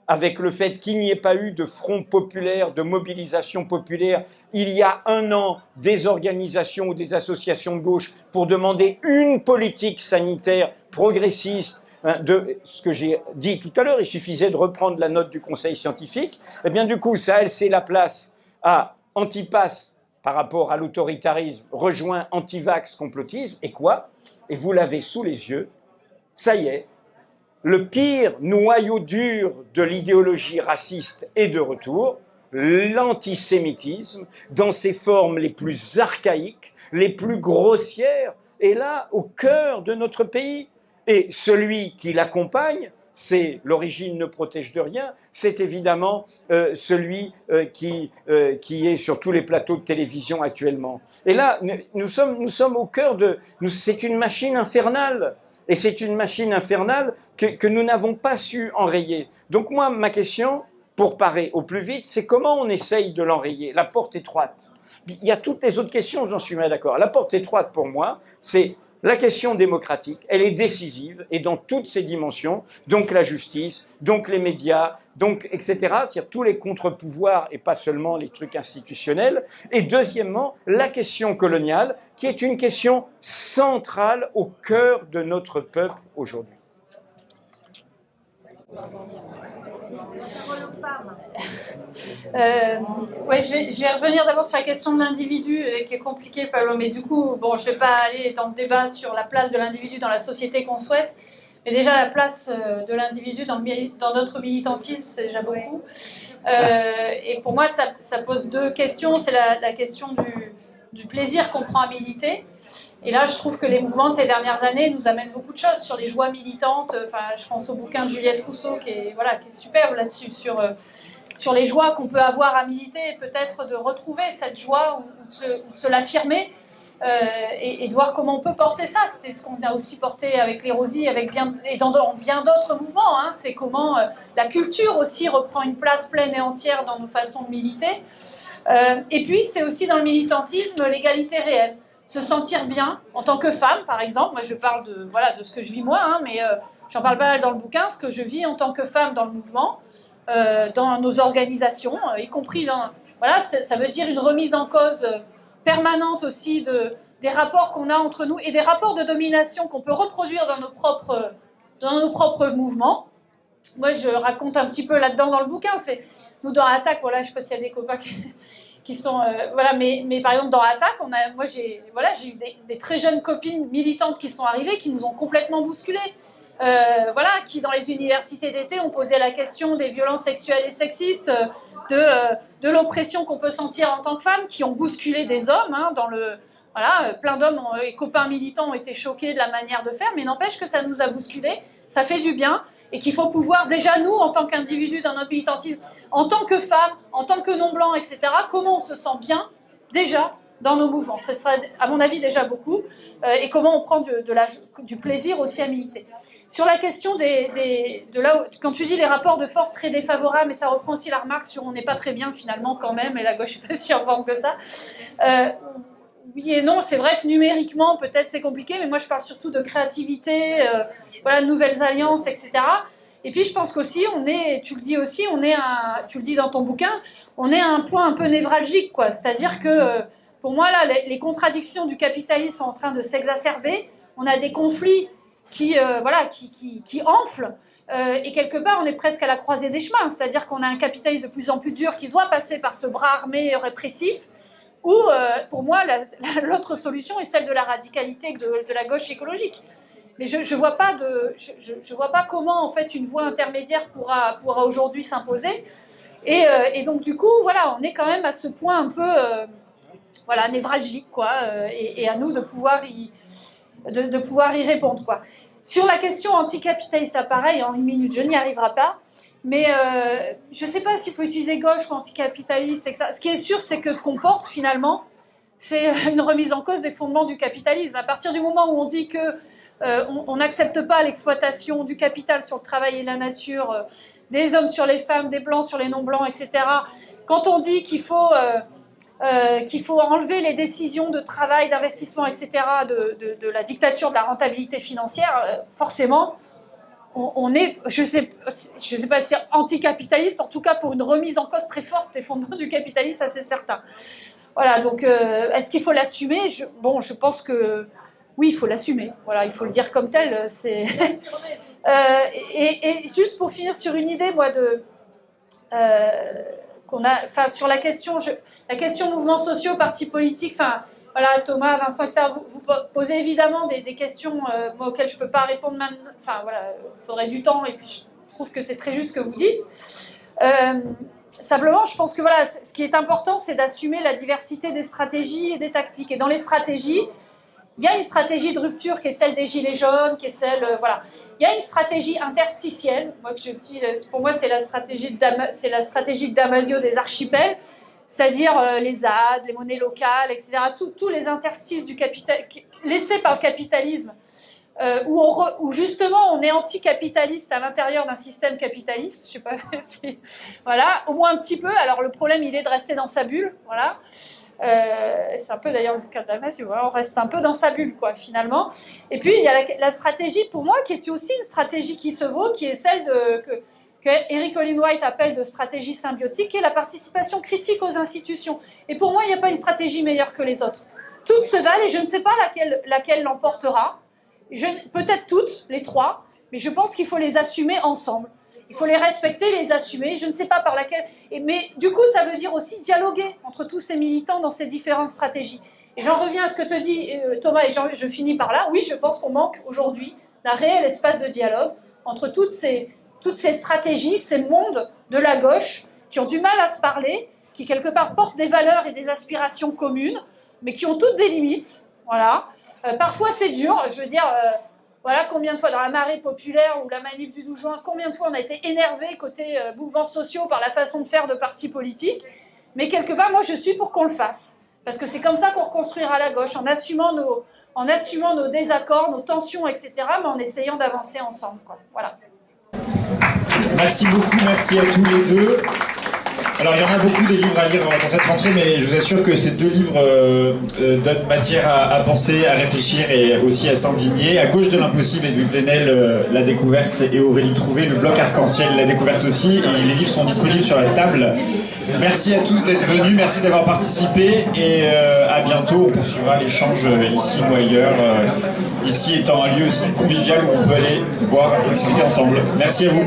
avec le fait qu'il n'y ait pas eu de front populaire, de mobilisation populaire, il y a un an, des organisations ou des associations de gauche pour demander une politique sanitaire progressiste, de ce que j'ai dit tout à l'heure, il suffisait de reprendre la note du Conseil scientifique, et bien du coup, ça a laissé la place à anti-pass par rapport à l'autoritarisme, rejoint anti-vax, complotisme, et quoi? Et vous l'avez sous les yeux, ça y est, le pire noyau dur de l'idéologie raciste est de retour, l'antisémitisme, dans ses formes les plus archaïques, les plus grossières, est là au cœur de notre pays. Et celui qui l'accompagne, c'est l'origine ne protège de rien, c'est évidemment celui qui est sur tous les plateaux de télévision actuellement. Et là, nous sommes au cœur c'est une machine infernale. Et c'est une machine infernale que nous n'avons pas su enrayer. Donc moi, ma question, pour parer au plus vite, c'est comment on essaye de l'enrayer, la porte étroite. Il y a toutes les autres questions, j'en suis bien d'accord. La porte étroite, pour moi, c'est la question démocratique. Elle est décisive, et dans toutes ses dimensions, donc la justice, donc les médias, donc etc., c'est-à-dire tous les contre-pouvoirs, et pas seulement les trucs institutionnels. Et deuxièmement, la question coloniale, qui est une question centrale au cœur de notre peuple aujourd'hui. Ouais, je vais revenir d'abord sur la question de l'individu qui est compliquée, Pablo, mais du coup, bon, je ne vais pas aller dans le débat sur la place de l'individu dans la société qu'on souhaite, mais déjà la place de l'individu dans notre militantisme, c'est déjà beaucoup. Et pour moi, ça pose deux questions. C'est la question du plaisir qu'on prend à militer. Et là, je trouve que les mouvements de ces dernières années nous amènent beaucoup de choses sur les joies militantes. Enfin, je pense au bouquin de Juliette Rousseau qui est superbe là-dessus, sur les joies qu'on peut avoir à militer et peut-être de retrouver cette joie ou de se l'affirmer et de voir comment on peut porter ça. C'était ce qu'on a aussi porté avec les Rosies et dans bien d'autres mouvements. Hein. C'est comment la culture aussi reprend une place pleine et entière dans nos façons de militer. Et puis, c'est aussi dans le militantisme l'égalité réelle. Se sentir bien en tant que femme, par exemple. Moi, je parle de ce que je vis moi, hein, mais j'en parle pas dans le bouquin, ce que je vis en tant que femme dans le mouvement, dans nos organisations, y compris dans... Voilà, ça veut dire une remise en cause permanente aussi des rapports qu'on a entre nous et des rapports de domination qu'on peut reproduire dans nos propres mouvemmoi. Moi, je raconte un petit peu là-dedans dans le bouquin. C'est nous dans Attaque. Voilà, je sais pas s'il y a des copains qui sont mais par exemple dans Attaque, j'ai eu des très jeunes copines militantes qui sont arrivées, qui nous ont complètement bousculées. Qui dans les universités d'été ont posé la question des violences sexuelles et sexistes, de l'oppression qu'on peut sentir en tant que femme, qui ont bousculé des hommes. Hein, plein d'hommes et copains militants ont été choqués de la manière de faire, mais n'empêche que ça nous a bousculés, ça fait du bien, et qu'il faut pouvoir déjà nous, en tant qu'individus dans notre militantisme, en tant que femmes, en tant que non-blancs, etc., comment on se sent bien déjà dans nos mouvements. Ce serait, à mon avis, déjà beaucoup. Et comment on prend du plaisir aussi à militer. Sur la question quand tu dis les rapports de force très défavorables, et ça reprend aussi la remarque sur on n'est pas très bien finalement quand même, et la gauche n'est pas si en forme que ça. Oui et non, c'est vrai que numériquement, peut-être c'est compliqué, mais moi je parle surtout de créativité, de nouvelles alliances, etc. Et puis je pense qu'aussi, tu le dis aussi, tu le dis dans ton bouquin, on est à un point un peu névralgique, quoi. C'est-à-dire que, pour moi, là, les contradictions du capitalisme sont en train de s'exacerber. On a des conflits qui enflent. Et quelque part, on est presque à la croisée des chemins. C'est-à-dire qu'on a un capitalisme de plus en plus dur qui doit passer par ce bras armé répressif. Ou, pour moi, l'autre solution est celle de la radicalité de la gauche écologique. Mais je vois pas comment en fait une voie intermédiaire pourra aujourd'hui s'imposer. Et donc du coup, on est quand même à ce point un peu névralgique, quoi, et à nous de pouvoir y répondre, quoi. Sur la question anticapitaliste, ça pareil, en une minute, je n'y arriverai pas. Mais je ne sais pas s'il faut utiliser gauche ou anticapitaliste. Ce qui est sûr, c'est que ce qu'on porte finalement, c'est une remise en cause des fondements du capitalisme. À partir du moment où on dit qu'on n'accepte pas l'exploitation du capital sur le travail et la nature, des hommes sur les femmes, des blancs sur les non-blancs, etc. Quand on dit qu'il faut enlever les décisions de travail, d'investissement, etc. de la dictature de la rentabilité financière, forcément, on est, je sais pas si c'est anticapitaliste, en tout cas pour une remise en cause très forte des fondements du capitalisme, ça c'est certain. Voilà, donc est-ce qu'il faut l'assumer ? Je pense que oui, il faut l'assumer. Voilà, il faut le dire comme tel. Et juste pour finir sur une idée, moi, sur la question mouvements sociaux, partis politiques. Voilà, Thomas, Vincent, etc. Vous posez évidemment des questions auxquelles je peux pas répondre maintenant. Il faudrait du temps, et puis je trouve que c'est très juste ce que vous dites. Simplement, je pense que ce qui est important, c'est d'assumer la diversité des stratégies et des tactiques. Et dans les stratégies, Il y a une stratégie de rupture qui est celle des Gilets jaunes, qui est celle... voilà. Il y a une stratégie interstitielle. Moi, pour moi, c'est la stratégie de Damasio des archipels, c'est-à-dire les ZAD, les monnaies locales, etc. Tous les interstices laissés par le capitalisme, où justement on est anticapitaliste à l'intérieur d'un système capitaliste. Je sais pas si... Voilà, au moins un petit peu. Alors le problème, il est de rester dans sa bulle. Voilà. C'est un peu d'ailleurs le cas de Damasio, on reste un peu dans sa bulle quoi finalement. Et puis il y a la stratégie pour moi qui est aussi une stratégie qui se vaut, qui est celle que Eric Olin White appelle de stratégie symbiotique, qui est la participation critique aux institutions. Et pour moi il n'y a pas une stratégie meilleure que les autres. Toutes se valent et je ne sais pas laquelle l'emportera. Peut-être toutes, les trois, mais je pense qu'il faut les assumer ensemble. Il faut les respecter, les assumer. Je ne sais pas par laquelle... Mais du coup, ça veut dire aussi dialoguer entre tous ces militants dans ces différentes stratégies. Et j'en reviens à ce que te dit Thomas, et je finis par là. Oui, je pense qu'on manque aujourd'hui d'un réel espace de dialogue entre toutes ces stratégies, ces mondes de la gauche qui ont du mal à se parler, qui quelque part portent des valeurs et des aspirations communes, mais qui ont toutes des limites. Voilà. Parfois, c'est dur. Je veux dire... Voilà combien de fois dans la marée populaire ou la manif du 12 juin, combien de fois on a été énervé côté mouvements sociaux par la façon de faire de partis politiques. Mais quelque part, moi, je suis pour qu'on le fasse. Parce que c'est comme ça qu'on reconstruira la gauche, en assumant nos désaccords, nos tensions, etc., mais en essayant d'avancer ensemble, quoi. Voilà. Merci beaucoup, merci à tous les deux. Alors il y en a beaucoup des livres à lire dans cette rentrée, mais je vous assure que ces deux livres donnent matière à penser, à réfléchir et aussi à s'indigner. À gauche de l'impossible, Edwy Plenel, La Découverte, et Aurélie Trouvé, Le Bloc Arc-en-Ciel, La Découverte aussi. Et les livres sont disponibles sur la table. Merci à tous d'être venus, merci d'avoir participé et à bientôt. On poursuivra l'échange ici ou ailleurs. Ici étant un lieu aussi convivial où on peut aller boire et discuter ensemble. Merci à vous.